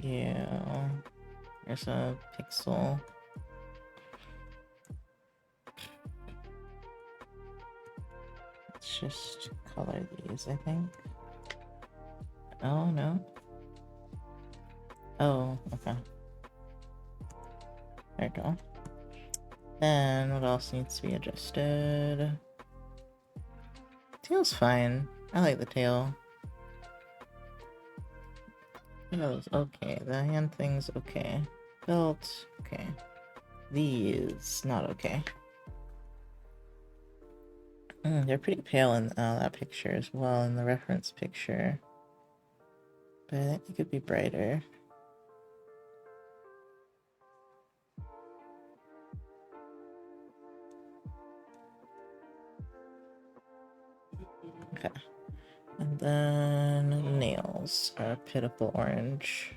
Yeah, there's a pixel. Let's just color these, I think. Oh, no. Oh, okay. There we go. Then what else needs to be adjusted? Tail's fine. I like the tail. Tail's okay. The hand thing's okay. Belt, okay. These, not okay. They're pretty pale in that picture as well, in the reference picture. But I think they could be brighter. Okay. And then nails are pitiful orange.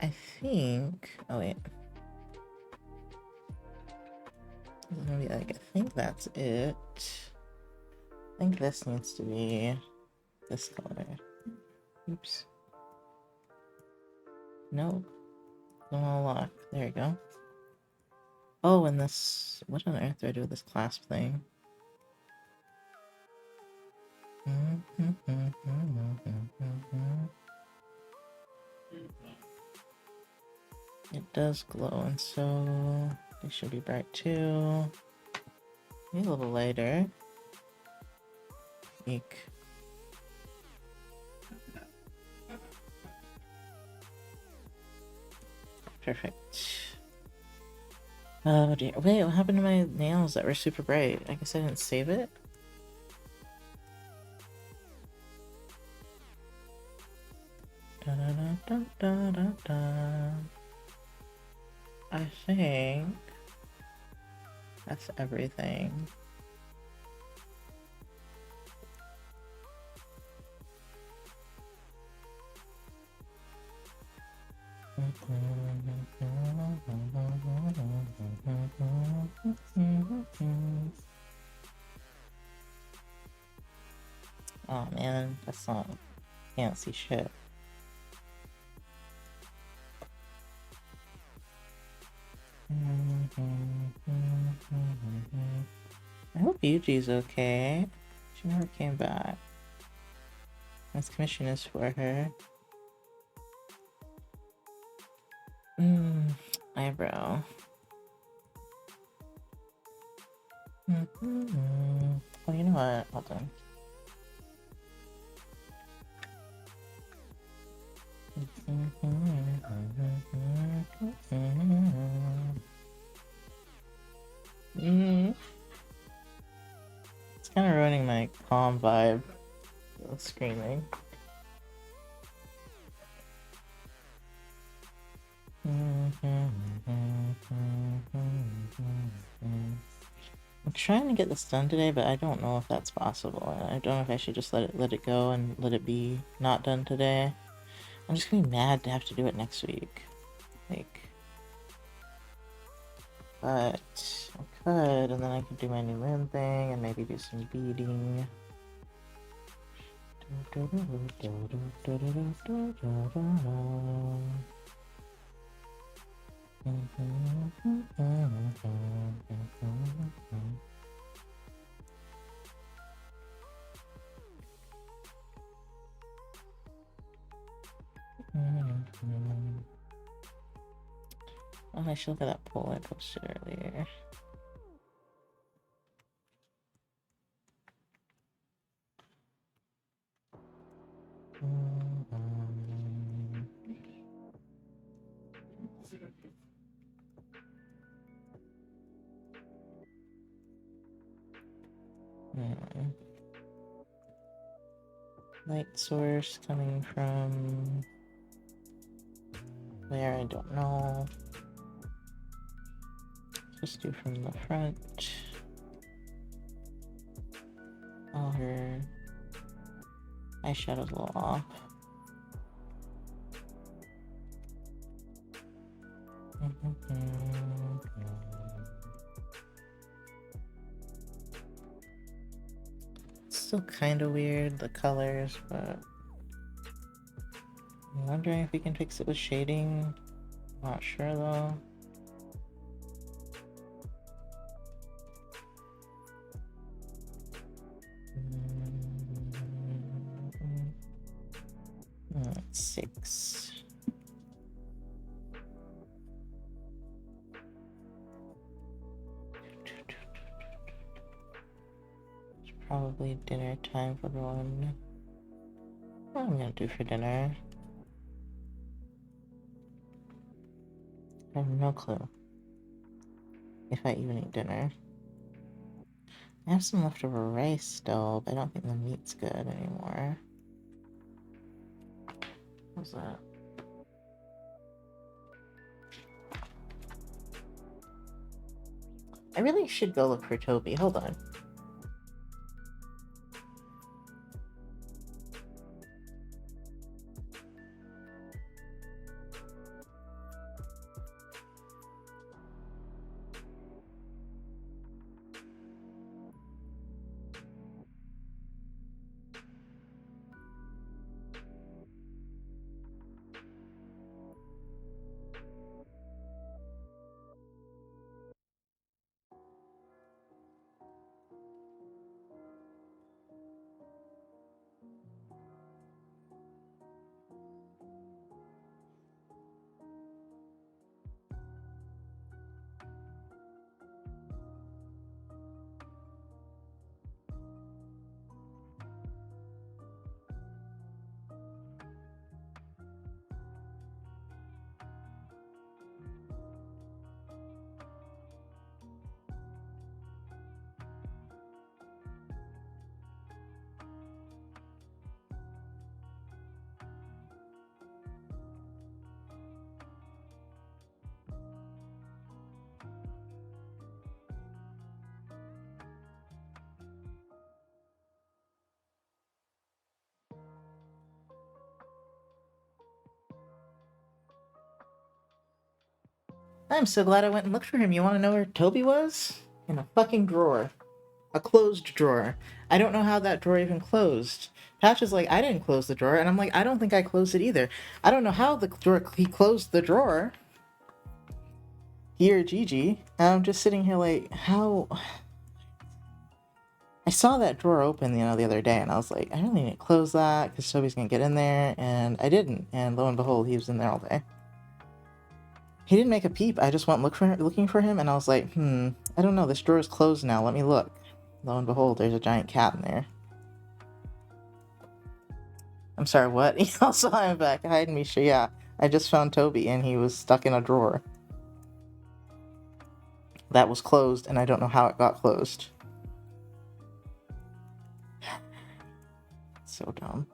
I think. Oh wait. Maybe like I think that's it. I think this needs to be this color. Oops. Nope. Don't lock. There you go. Oh, and this. What on earth do I do with this clasp thing? It does glow, and so they should be bright too. Maybe a little lighter. Eek. Perfect. Oh dear. Wait, what happened to my nails that were super bright? I guess I didn't save it? Da, da, da, da, da, da. I think that's everything. Oh man, that's not, can't see shit. I hope Yuji's okay. She never came back. This commission is for her. Eyebrow. Oh, you know what? Hold on. It's kind of ruining my calm vibe. Screaming. I'm trying to get this done today, but I don't know if that's possible. I don't know if I should just let it go and let it be not done today. I'm just gonna be mad to have to do it next week. Like, but I could, and then I could do my new room thing and maybe do some beading. Oh, I should look at that poll I posted earlier. Light source coming from where, I don't know. Just do from the front. Oh, her eyeshadow's a little off. It's still kind of weird, the colors, but I'm wondering if we can fix it with shading. Not sure though. Six. It's probably dinner time for everyone. What am I gonna do for dinner? I have no clue. If I even eat dinner. I have some leftover rice still, but I don't think the meat's good anymore. What's that? I really should go look for Toby. Hold on. I'm so glad I went and looked for him. You want to know where Toby was? In a fucking drawer. A closed drawer. I don't know how that drawer even closed. Patch is like, I didn't close the drawer. And I'm like, I don't think I closed it either. I don't know how the drawer he closed the drawer. He or Gigi. And I'm just sitting here like, how... I saw that drawer open, the other day, and I was like, I really need to close that because Toby's gonna get in there, and I didn't. And lo and behold, he was in there all day. He didn't make a peep. I just went looking for him, and I was like, I don't know. This drawer is closed now. Let me look. Lo and behold, there's a giant cat in there. I'm sorry, what? Y'all saw him back hiding me. Sure, yeah. I just found Toby, and he was stuck in a drawer that was closed, and I don't know how it got closed. So dumb.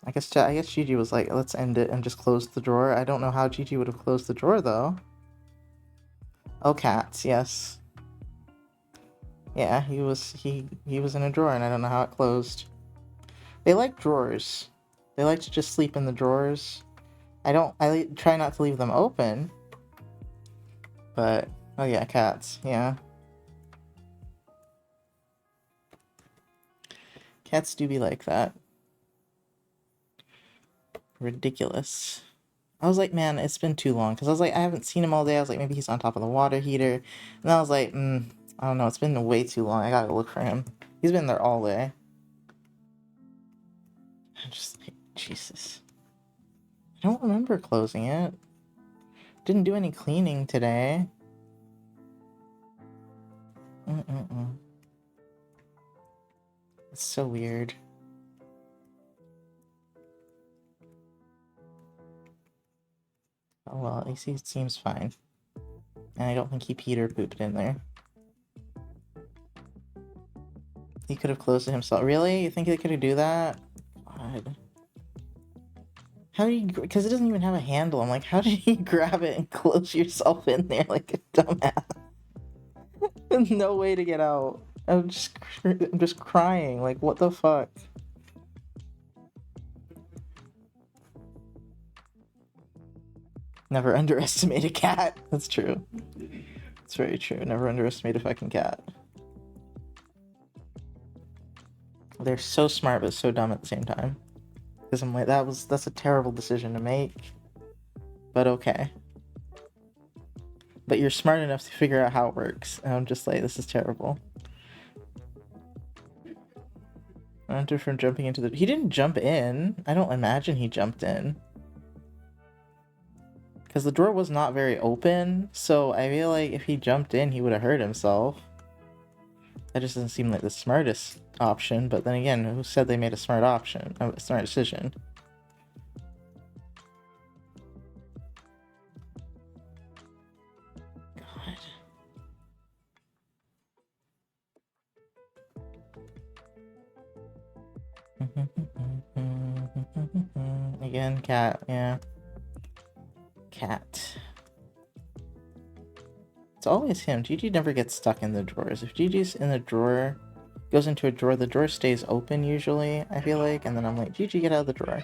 I guess Gigi was like, let's end it and just close the drawer. I don't know how Gigi would have closed the drawer, though. Oh, cats, yes. Yeah, he was in a drawer, and I don't know how it closed. They like drawers. They like to just sleep in the drawers. I try not to leave them open. But, oh yeah, cats, yeah. Cats do be like that. Ridiculous. I was like, man, it's been too long. Because I was like, I haven't seen him all day. I was like, maybe he's on top of the water heater. And then I was like, I don't know. It's been way too long. I gotta look for him. He's been there all day. I'm just like, Jesus. I don't remember closing it. Didn't do any cleaning today. It's so weird. Oh well, at least he seems fine. And I don't think he peed or pooped in there. He could have closed it himself. Really? You think he could do that? God. How do you... Because it doesn't even have a handle. I'm like, how did you grab it and close yourself in there like a dumbass? There's no way to get out. I'm just crying. Like, what the fuck? Never underestimate a cat. That's true. It's very true. Never underestimate a fucking cat. They're so smart but so dumb at the same time. Because I'm like, that's a terrible decision to make. But okay. But you're smart enough to figure out how it works. And I'm just like, this is terrible. Enter from jumping into the... He didn't jump in. I don't imagine he jumped in. Because the door was not very open, so I feel like if he jumped in, he would have hurt himself. That just doesn't seem like the smartest option, but then again, who said they made a smart option? A smart decision? God. Again, cat, yeah. Cat. It's always him. Gigi never gets stuck in the drawers. If Gigi's in the drawer, goes into a drawer, the drawer stays open usually, I feel like, and then I'm like, Gigi, get out of the drawer.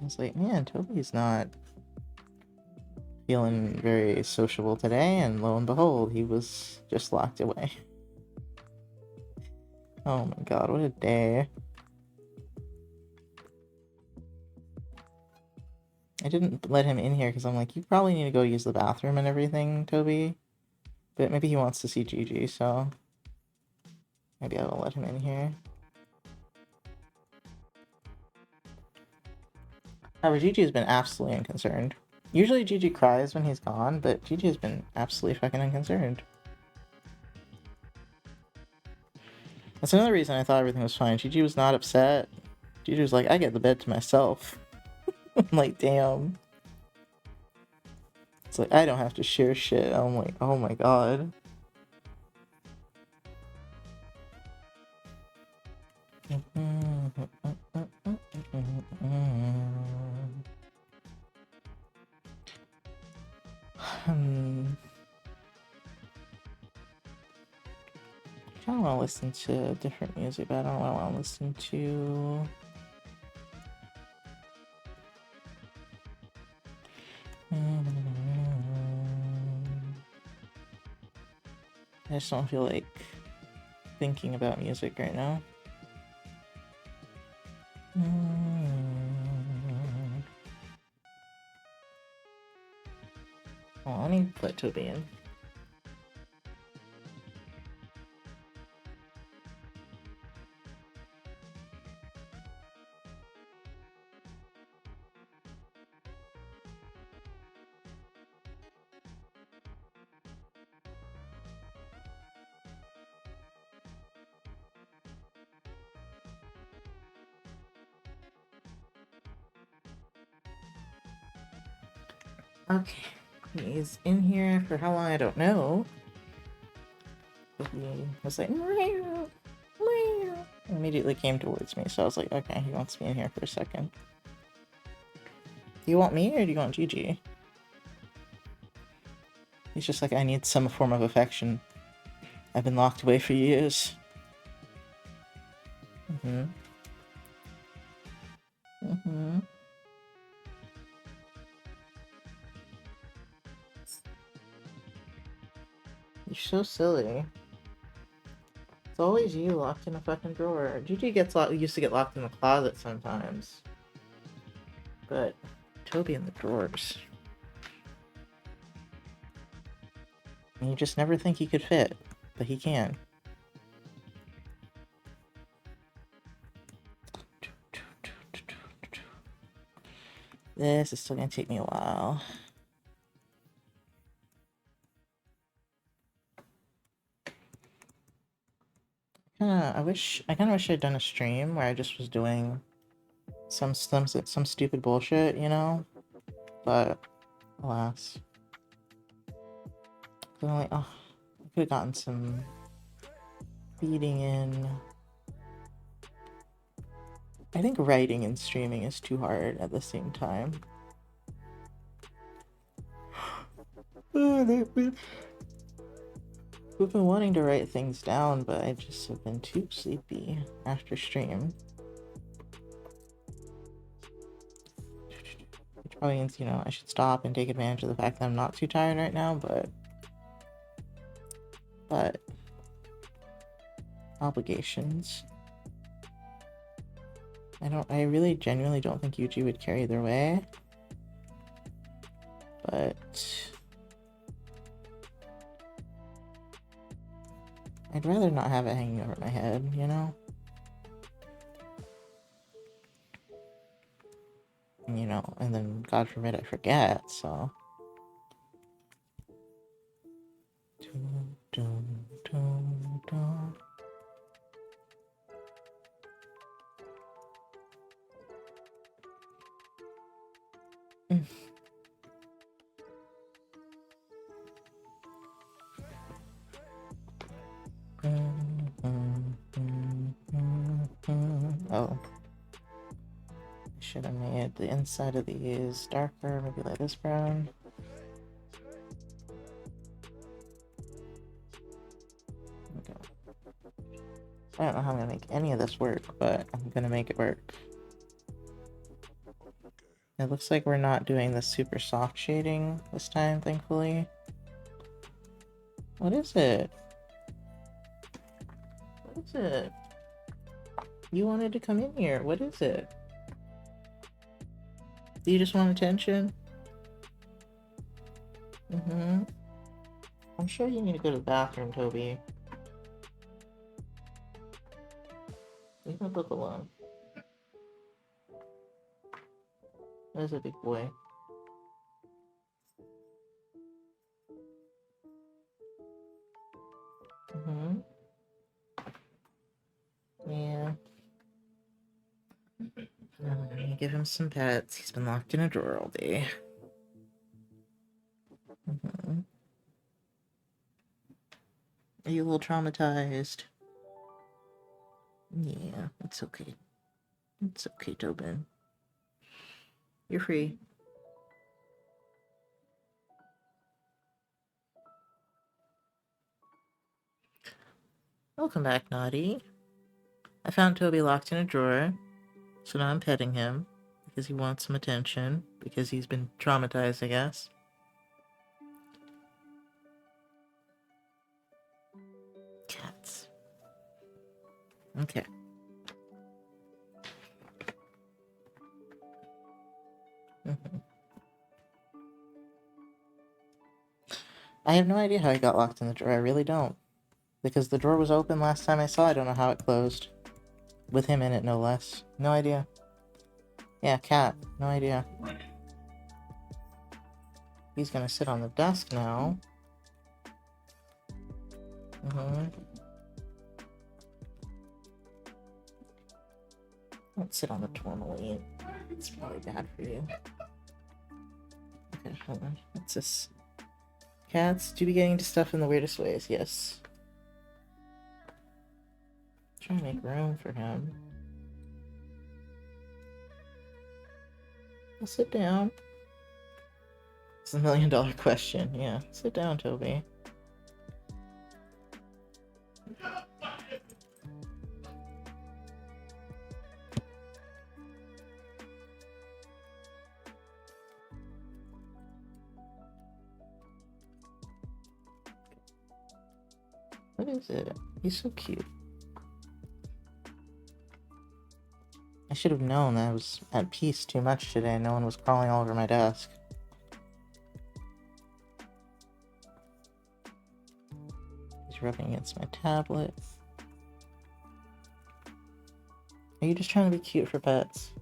I was like, man, Toby's not feeling very sociable today, and lo and behold, he was just locked away. Oh my god, what a day. I didn't let him in here because I'm like, you probably need to go use the bathroom and everything, Toby. But maybe he wants to see Gigi, so maybe I will let him in here. However, Gigi has been absolutely unconcerned. Usually Gigi cries when he's gone, but Gigi has been absolutely fucking unconcerned. That's another reason I thought everything was fine. Gigi was not upset. Gigi was like, I get the bed to myself. I'm like, damn. It's like, I don't have to share shit. I'm like, oh my god. I kind of want to listen to different music, but I don't want to listen to. I just don't feel like thinking about music right now. Oh, I need to put Toby in. Okay, he's in here for how long I don't know. But he was like, meow, meow, immediately came towards me, so I was like, okay, he wants me in here for a second. Do you want me or do you want Gigi? He's just like, I need some form of affection. I've been locked away for years. You're so silly. It's always you locked in a fucking drawer. Gigi used to get locked in the closet sometimes. But Toby in the drawers. And you just never think he could fit, but he can. This is still gonna take me a while. I kinda wish I'd done a stream where I just was doing some stupid bullshit, you know? But alas. I'm like, oh, I could have gotten some feeding in. I think writing and streaming is too hard at the same time. We've been wanting to write things down, but I just have been too sleepy after stream. Which probably means, you know, I should stop and take advantage of the fact that I'm not too tired right now, but obligations. I really genuinely don't think Yuji would care either way. But I'd rather not have it hanging over my head, you know? And, you know, and then God forbid I forget, so. Dun, dun, dun, dun. Oh. I should have made the inside of these darker, maybe like this brown. Okay. I don't know how I'm gonna make any of this work, but I'm gonna make it work. It looks like we're not doing the super soft shading this time, thankfully. What is it? What is it? You wanted to come in here. What is it? Do you just want attention? I'm sure you need to go to the bathroom, Toby. Leave my book alone. There's a big boy. Yeah. I'm gonna give him some pets. He's been locked in a drawer all day. Are you a little traumatized? Yeah, it's okay. It's okay, Tobin. You're free. Welcome back, Naughty. I found Toby locked in a drawer, so now I'm petting him because he wants some attention, because he's been traumatized, I guess. Cats. Okay. I have no idea how he got locked in the drawer. I really don't. Because the drawer was open last time I saw. I don't know how it closed. With him in it, no less. No idea. Yeah, cat. No idea. He's gonna sit on the desk now. Don't sit on the tourmaline. It's probably bad for you. Okay, hold on. What's this? Cats do be getting into stuff in the weirdest ways, yes. Trying to make room for him. Well, sit down. It's a $1 million question, yeah. Sit down, Toby. What is it? He's so cute. I should have known that I was at peace too much today. No one was crawling all over my desk. He's rubbing against my tablet. Are you just trying to be cute for pets?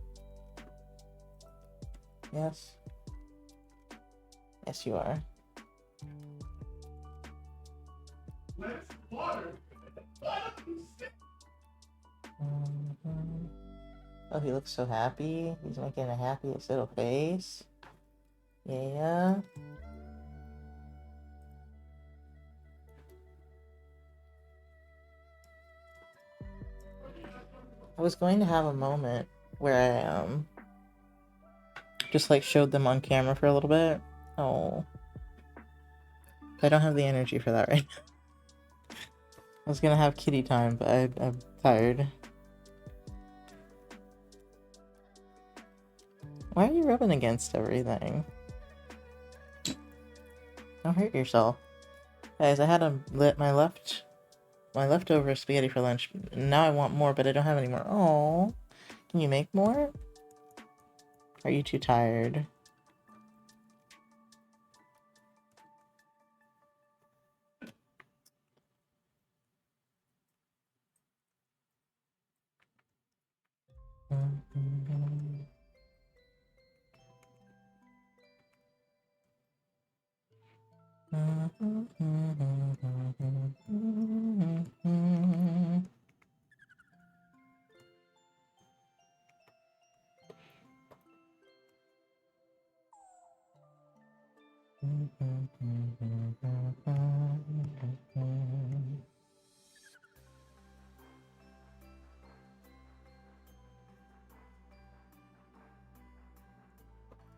Yes? Yes, you are. Oh, he looks so happy. He's making a happiest little face. Yeah. I was going to have a moment where I just like showed them on camera for a little bit. Oh. I don't have the energy for that right now. I was gonna have kitty time, but I'm tired. Why are you rubbing against everything? Don't hurt yourself. Guys, I had my leftover spaghetti for lunch. Now I want more, but I don't have any more. Oh, can you make more? Are you too tired?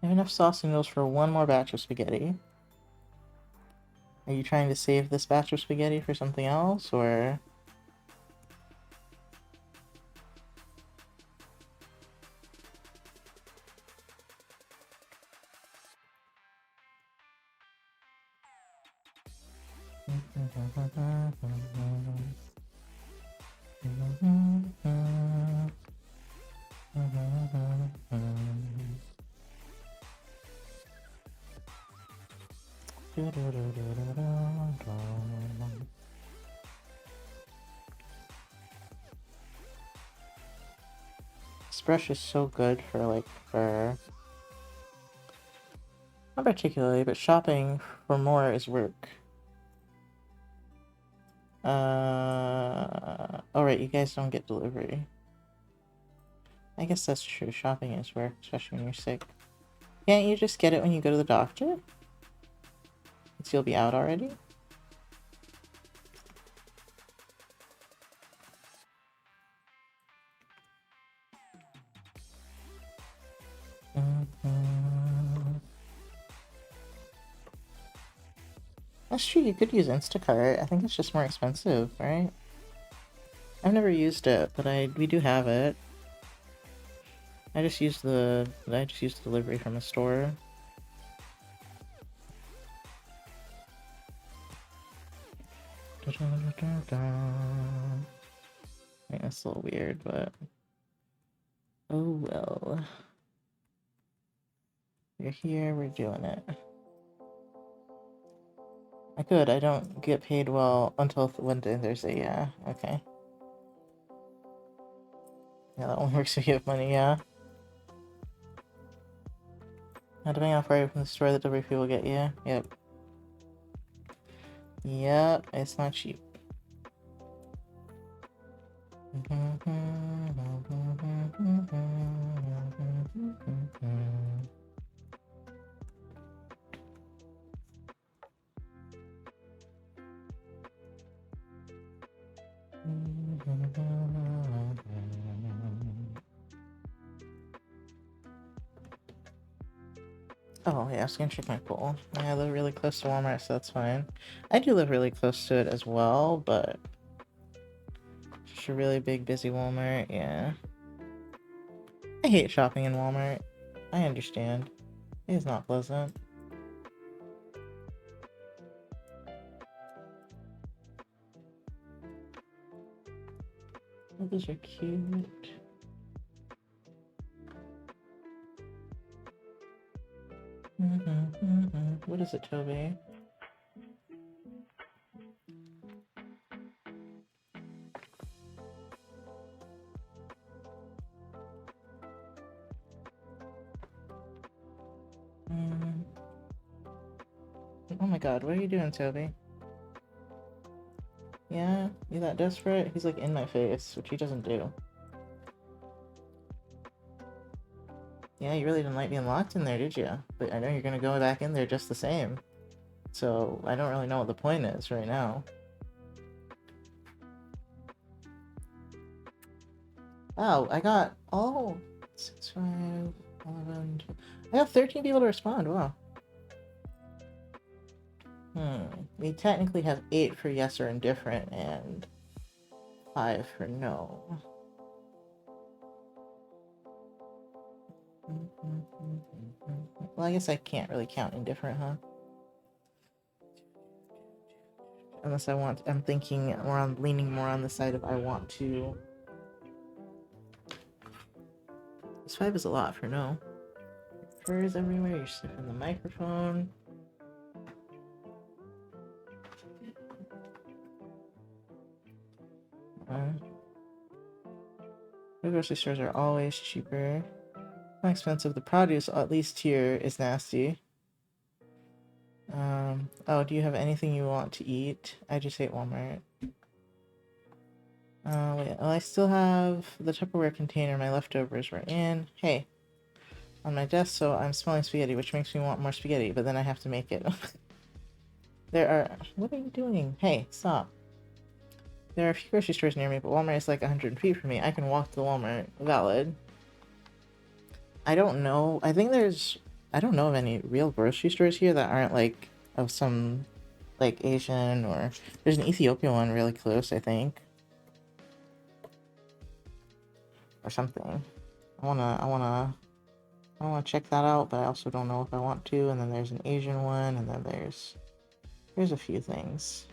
I have enough sauce noodles for one more batch of spaghetti. Are you trying to save this batch of spaghetti for something else, or...? This brush is so good for like not particularly, but shopping for more is work. Alright, you guys don't get delivery. I guess that's true. Shopping is work, especially when you're sick. Can't you just get it when you go to the doctor? Since you'll be out already? That's true, you could use Instacart. I think it's just more expensive, right? I've never used it, but we do have it. I just used delivery from a store. I think that's a little weird, but oh well. You're here, we're doing it. I don't get paid well until Wednesday and Thursday, yeah. Okay. Yeah, that only works if you have money, yeah. Now, depending on how far you're from the store, the delivery fee will get you. Yep. Yep, it's not cheap. Oh, yeah, I was gonna check my pool. Yeah, I live really close to Walmart, so that's fine. I do live really close to it as well, but just a really big, busy Walmart, yeah. I hate shopping in Walmart. I understand. It is not pleasant. Oh, those are cute. What is it, Toby? Oh my god, what are you doing, Toby? Yeah, you that desperate? He's like in my face, which he doesn't do. Yeah, you really didn't like being locked in there, did you? But I know you're gonna go back in there just the same. So I don't really know what the point is right now. Wow, I got 6, 5, 11, 12. I got 13 people to respond. Wow. We technically have 8 for yes or indifferent and 5 for no. Well, I guess I can't really count indifferent, huh? Unless I'm thinking leaning more on the side of I want to. This 5 is a lot for no. Furs everywhere, you're sniffing the microphone. The grocery stores are always cheaper. Not expensive. The produce, at least here, is nasty. Oh, do you have anything you want to eat? I just ate Walmart. Wait, well, I still have the Tupperware container my leftovers were in. Hey, on my desk, so I'm smelling spaghetti, which makes me want more spaghetti, but then I have to make it. What are you doing? Hey, stop. There are a few grocery stores near me, but Walmart is like 100 feet from me. I can walk to the Walmart. Valid. I don't know. I don't know of any real grocery stores here that aren't like of some like Asian or there's an Ethiopian one really close, I think. Or something. I wanna check that out, but I also don't know if I want to. And then there's an Asian one, and then there's a few things.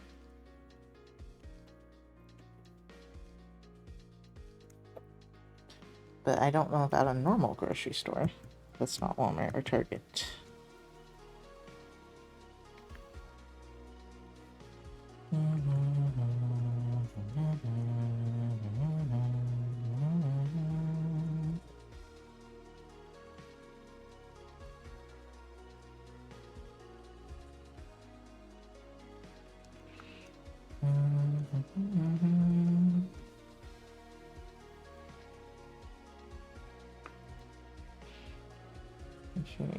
But I don't know about a normal grocery store that's not Walmart or Target.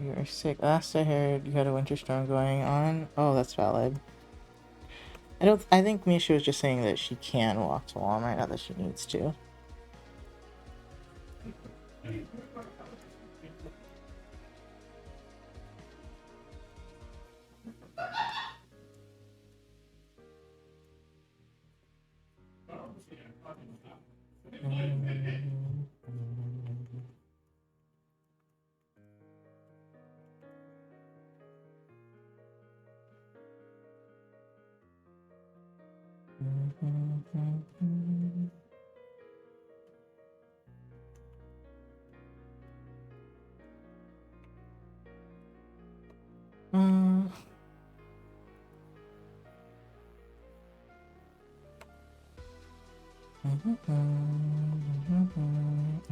You're sick. Last I heard, you had a winter storm going on. Oh, that's valid. I think Misha was just saying that she can walk to Walmart, not that she needs to.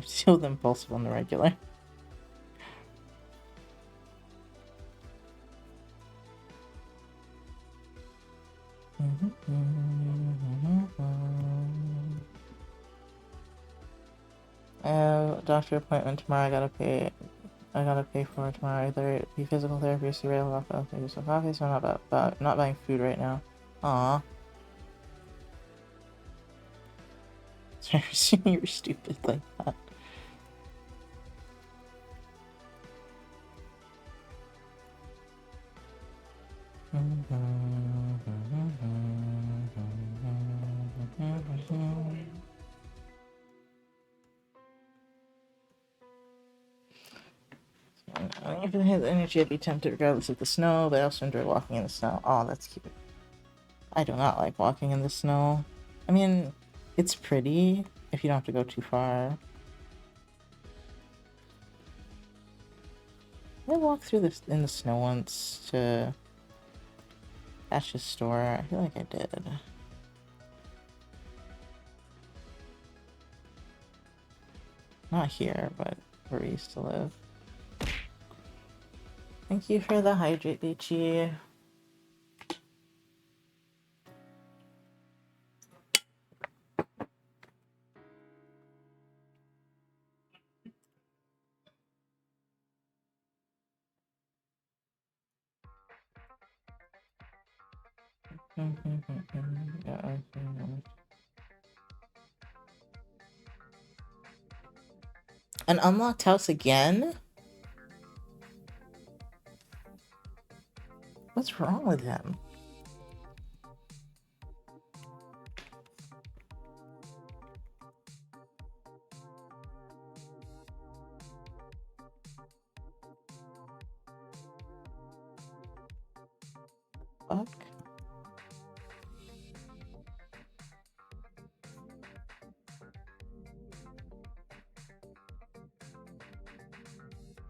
Feel the impulsive on the regular. Doctor appointment tomorrow. I gotta pay for it tomorrow. Either it be physical therapy or cereal off of maybe some coffee, so I'm not buying food right now. Aw. You're stupid like that. If it has energy, I'd be tempted regardless of the snow, but I also enjoy walking in the snow. Oh, that's cute. I do not like walking in the snow. I mean, it's pretty if you don't have to go too far. I walked through this in the snow once to Ash's store. I feel like I did. Not here, but where we used to live. Thank you for the hydrate, Beachy. An unlocked house again? What's wrong with him? Fuck.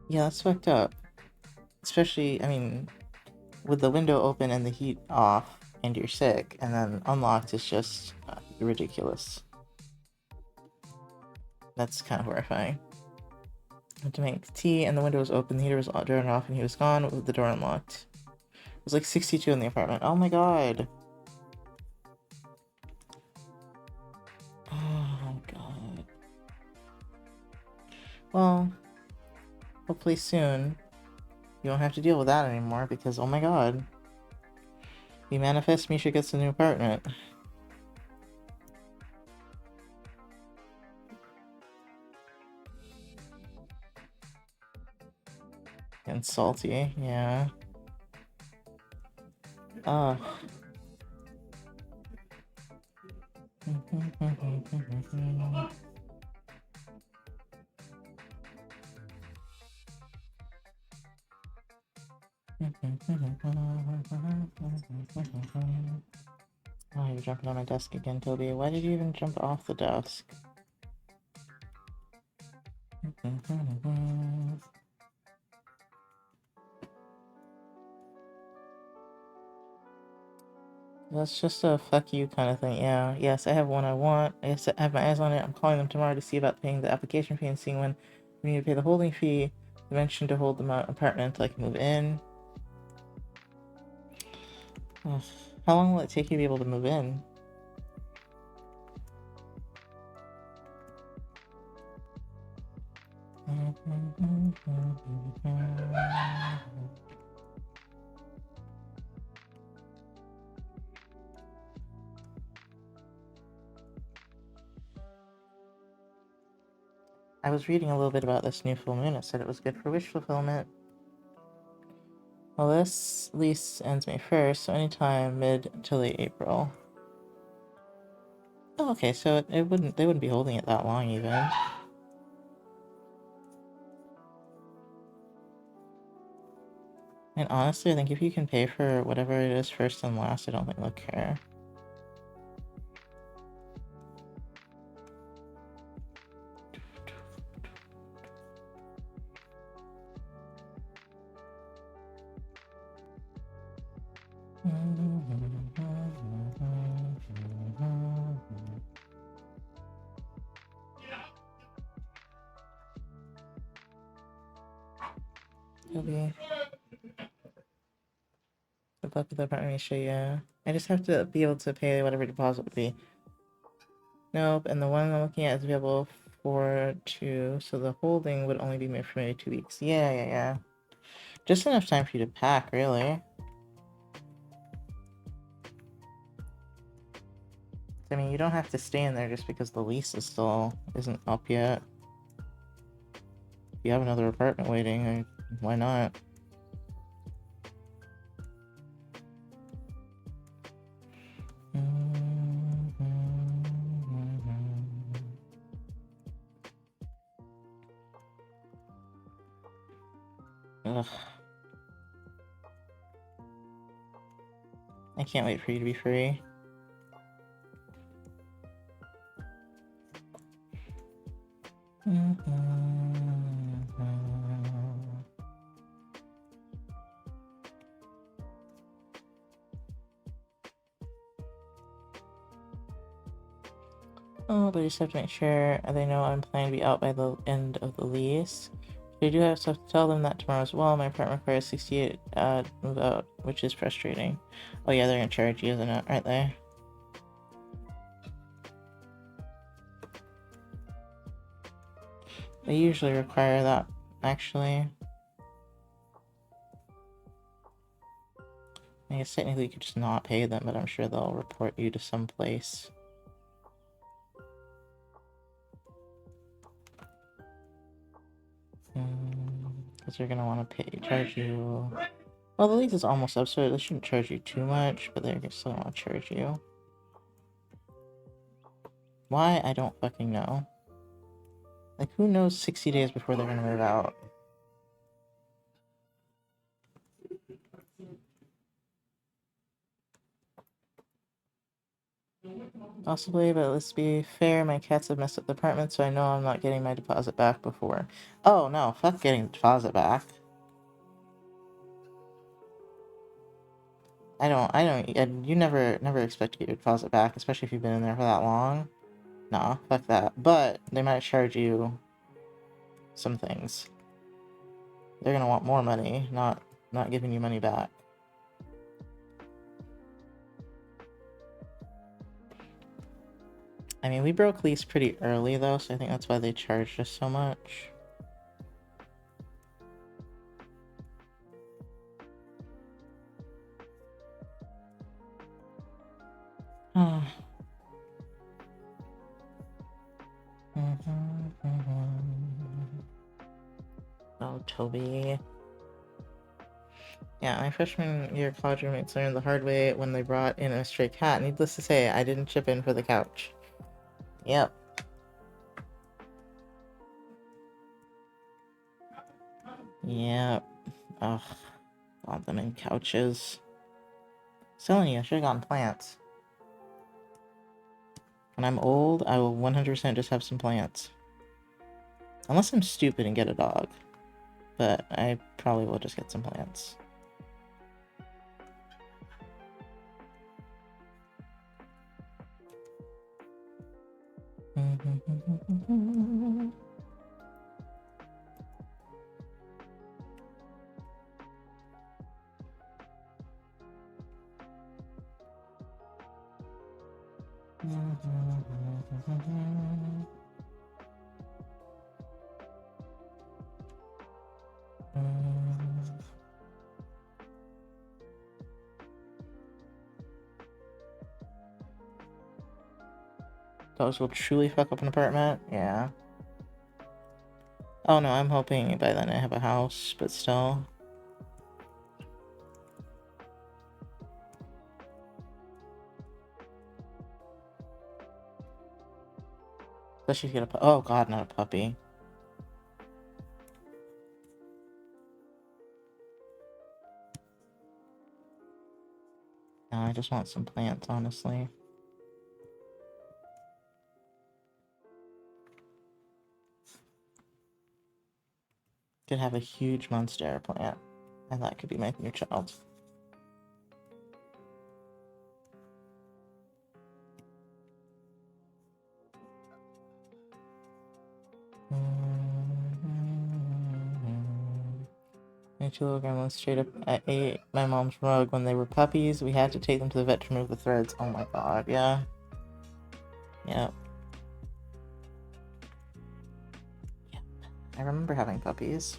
Yeah, that's fucked up. Especially, I mean, with the window open and the heat off, and you're sick, and then unlocked is just ridiculous. That's kind of horrifying. I had to make tea, and the window was open, the heater was turned off, and he was gone with the door unlocked. It was like 62 in the apartment. Oh my god. Oh god. Well, hopefully soon you won't have to deal with that anymore because, oh my god. We manifest Misha gets a new apartment. And salty, yeah. Ugh. Oh, you're jumping on my desk again, Toby. Why did you even jump off the desk? That's just a fuck you kind of thing. Yeah, yes, I have one I want. I guess I have my eyes on it. I'm calling them tomorrow to see about paying the application fee and seeing when we need to pay the holding fee. They mentioned to hold the apartment until I can move in. Ugh. How long will it take you to be able to move in? I was reading a little bit about this new full moon. It said it was good for wish fulfillment. Well, this lease ends May 1st, so anytime mid to late April. Oh, okay, so they wouldn't be holding it that long even. And honestly, I think if you can pay for whatever it is first and last, I don't think they'll care. Toby. Good luck with the apartment, Misha, yeah. I just have to be able to pay whatever deposit would be. Nope, and the one I'm looking at is available for 2, so the holding would only be made for maybe 2 weeks. Yeah. Just enough time for you to pack, really. I mean, you don't have to stay in there just because the lease is still isn't up yet. If you have another apartment waiting, why not? Ugh. I can't wait for you to be free. Oh, but I just have to make sure they know I'm planning to be out by the end of the lease. I do have stuff to tell them that tomorrow as well. My apartment requires 68 move out, which is frustrating. Oh yeah, they're gonna charge you, isn't it? Aren't they? They usually require that, actually. I guess technically you could just not pay them, but I'm sure they'll report you to some place. Because they're gonna want to charge you. Well, the lease is almost up, so they shouldn't charge you too much, but they're still gonna want to charge you. Why? I don't fucking know. Like, who knows 60 days before they're gonna move out? Possibly, but let's be fair, my cats have messed up the apartment, so I know I'm not getting my deposit back before. Oh, no, fuck getting the deposit back. You never expect to get your deposit back, especially if you've been in there for that long. Nah, fuck that. But they might charge you some things. They're gonna want more money, not giving you money back. I mean, we broke lease pretty early though, so I think that's why they charged us so much. Oh, Toby. Yeah, my freshman year college roommates learned the hard way when they brought in a stray cat. Needless to say, I didn't chip in for the couch. Yep. Yep. Ugh. Want them in couches. Telling you, I should've gotten plants. When I'm old, I will 100% just have some plants. Unless I'm stupid and get a dog. But I probably will just get some plants. Those will truly fuck up an apartment? Yeah. Oh no, I'm hoping by then I have a house, but still. Especially if you get a oh god, not a puppy. No, I just want some plants, honestly. Could have a huge monstera plant, and that could be my new child. two little gremlins straight up ate my mom's rug when they were puppies. We had to take them to the vet to remove the threads. Oh my god, yeah. Yep. Yep. I remember having puppies.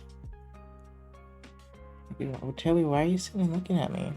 Toby, why are you sitting and looking at me?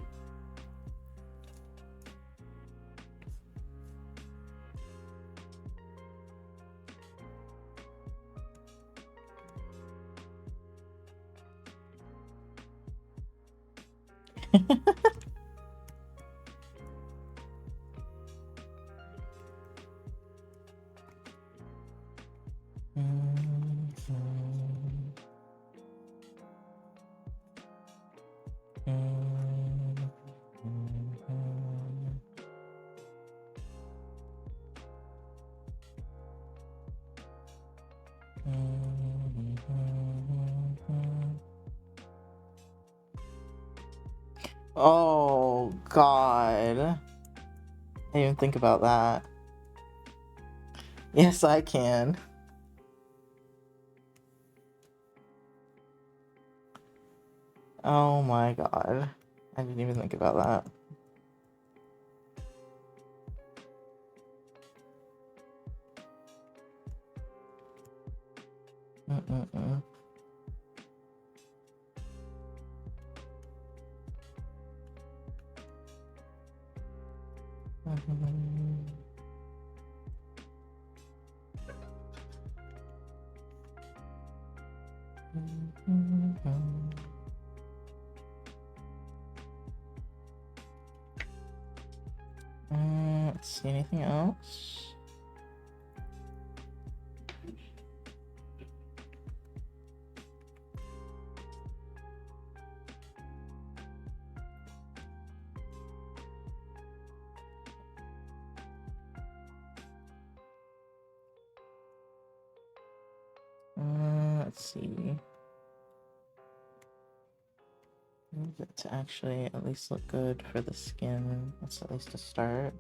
Oh god. I didn't even think about that. Yes, I can. Oh my god. I didn't even think about that. Mm-mm-mm. Let's see, anything else? Let's see. Move it to actually at least look good for the skin. That's at least a start.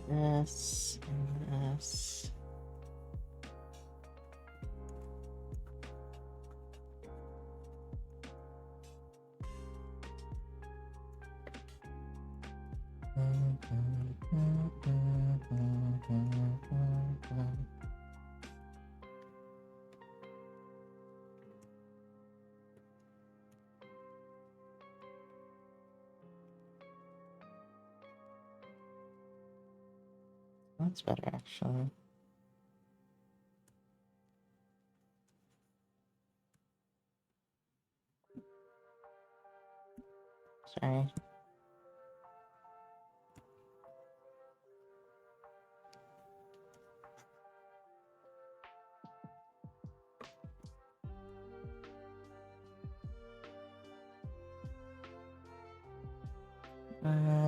This and this. That's better, actually. Sorry.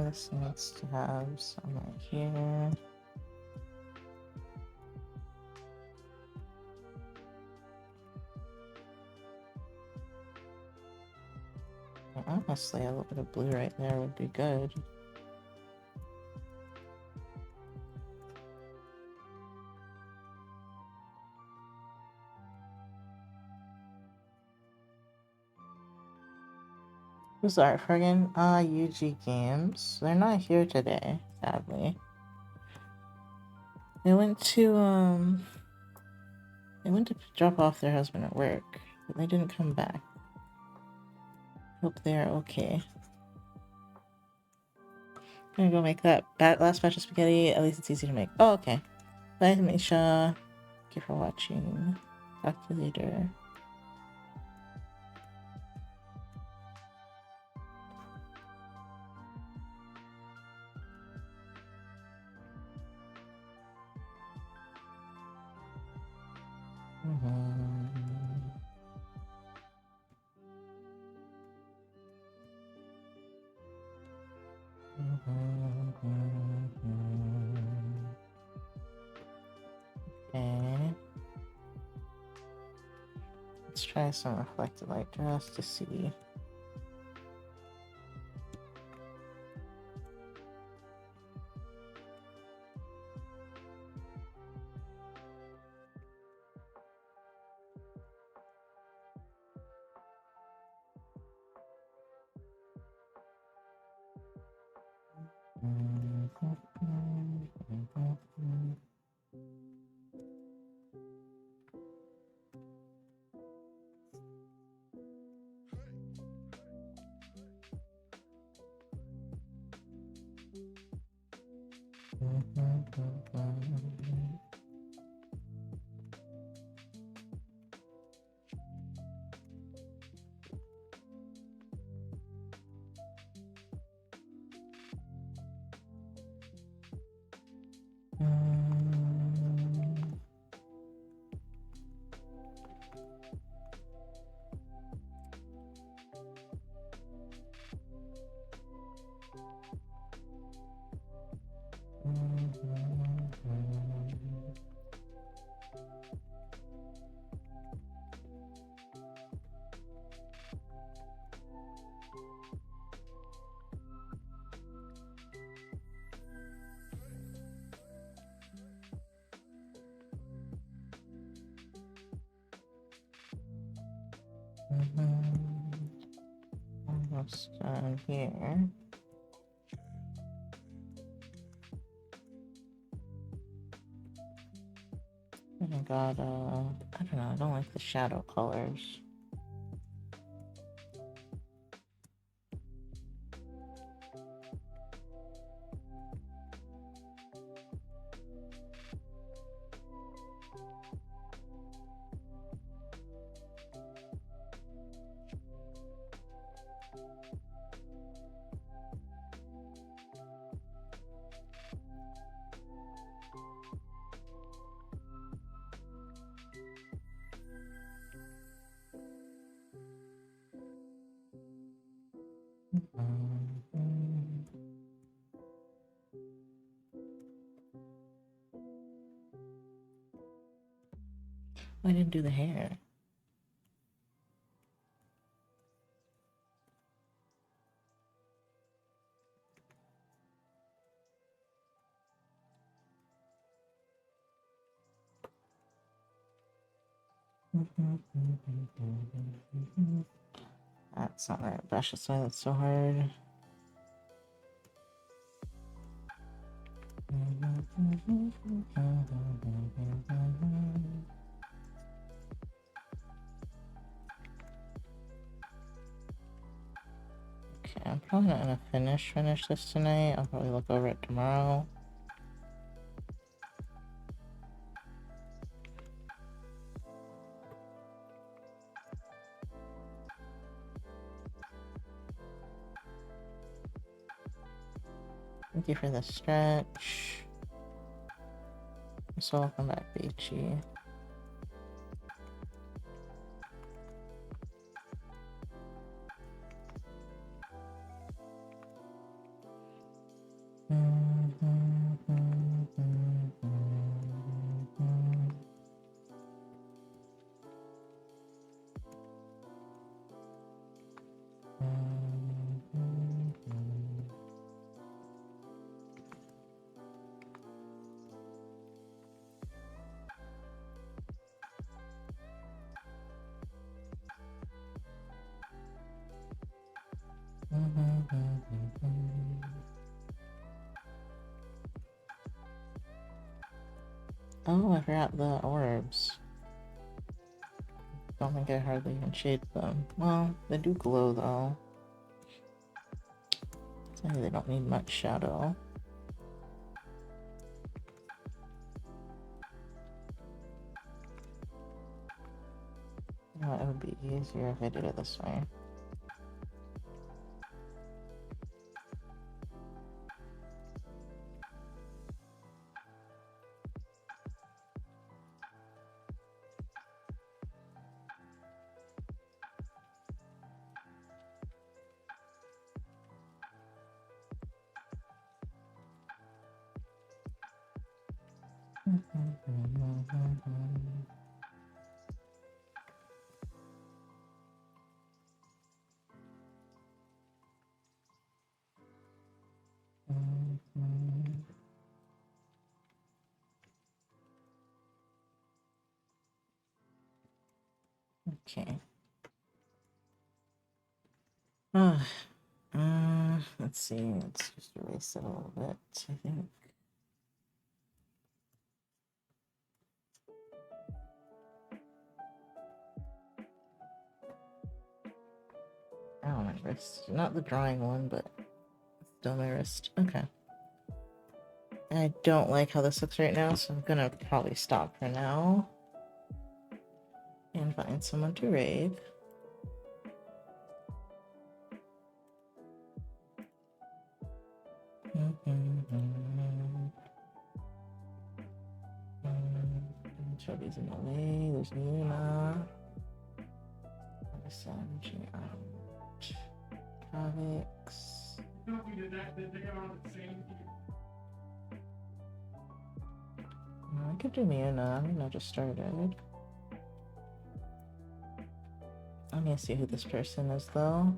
This needs to have some right here. Honestly, a little bit of blue right there would be good. Who's the art for again? UG Games. They're not here today, sadly. They went to drop off their husband at work, but they didn't come back. Hope they are okay. I'm gonna go make that last batch of spaghetti. At least it's easy to make. Oh, okay. Bye, Misha. Thank you for watching. Talk to you later. Okay. Let's try some reflected light just to see. Almost done here. I got I don't know, I don't like the shadow colors. I didn't do the hair. That's not right. Brush, that's why that's so hard. Okay, I'm probably not gonna finish this tonight. I'll probably look over it tomorrow. Thank you for the stretch. So welcome back, Beachy. Oh, I forgot the orbs. Don't think I hardly even shaded them. Well, they do glow though. So they don't need much shadow. You know, it would be easier if I did it this way. Okay. Let's see. Let's just erase it a little bit, I think. Ow, my wrist. Not the drawing one, but still my wrist. Okay. I don't like how this looks right now, so I'm gonna probably stop for now and find someone to raid. Chubby's in LA. There's Nina. Sanji out. Comics. I could do Muna. I mean, I just started. Let me see who this person is, though.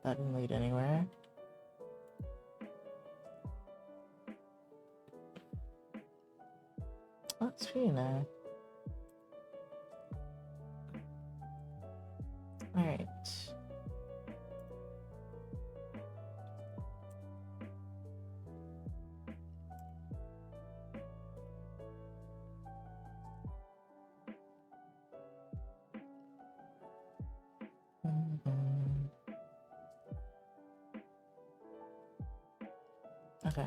That didn't lead anywhere. That's Fina. Alright. Okay.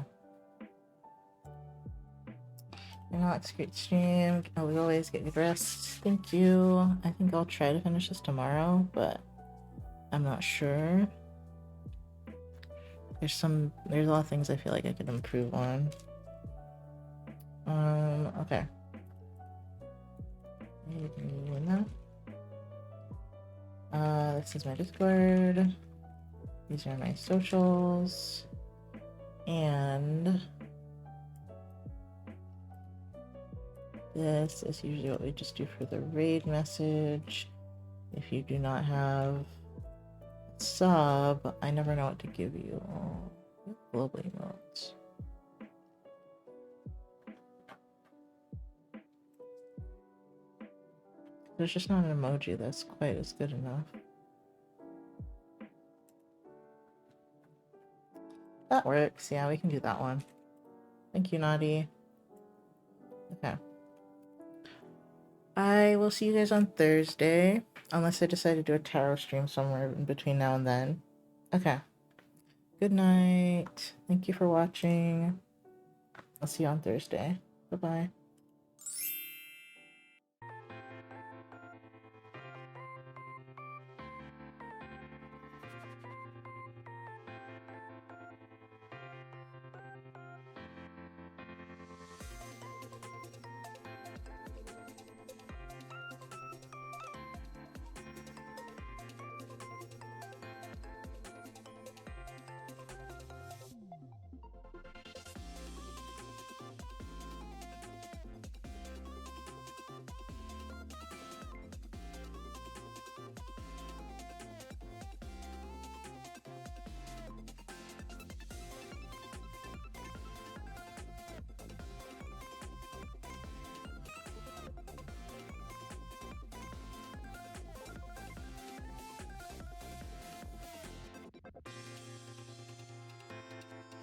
Not great stream. We always get good rest. Thank you. I think I'll try to finish this tomorrow, but I'm not sure. There's a lot of things I feel like I could improve on. Okay. This is my Discord. These are my socials. And this is usually what we just do for the raid message. If you do not have a sub, I never know what to give you. Global emotes. There's just not an emoji that's quite as good enough. That works. Yeah, we can do that one. Thank you, Naughty. Okay. I will see you guys on Thursday, unless I decide to do a tarot stream somewhere in between now and then. Okay. Good night. Thank you for watching. I'll see you on Thursday. Bye-bye.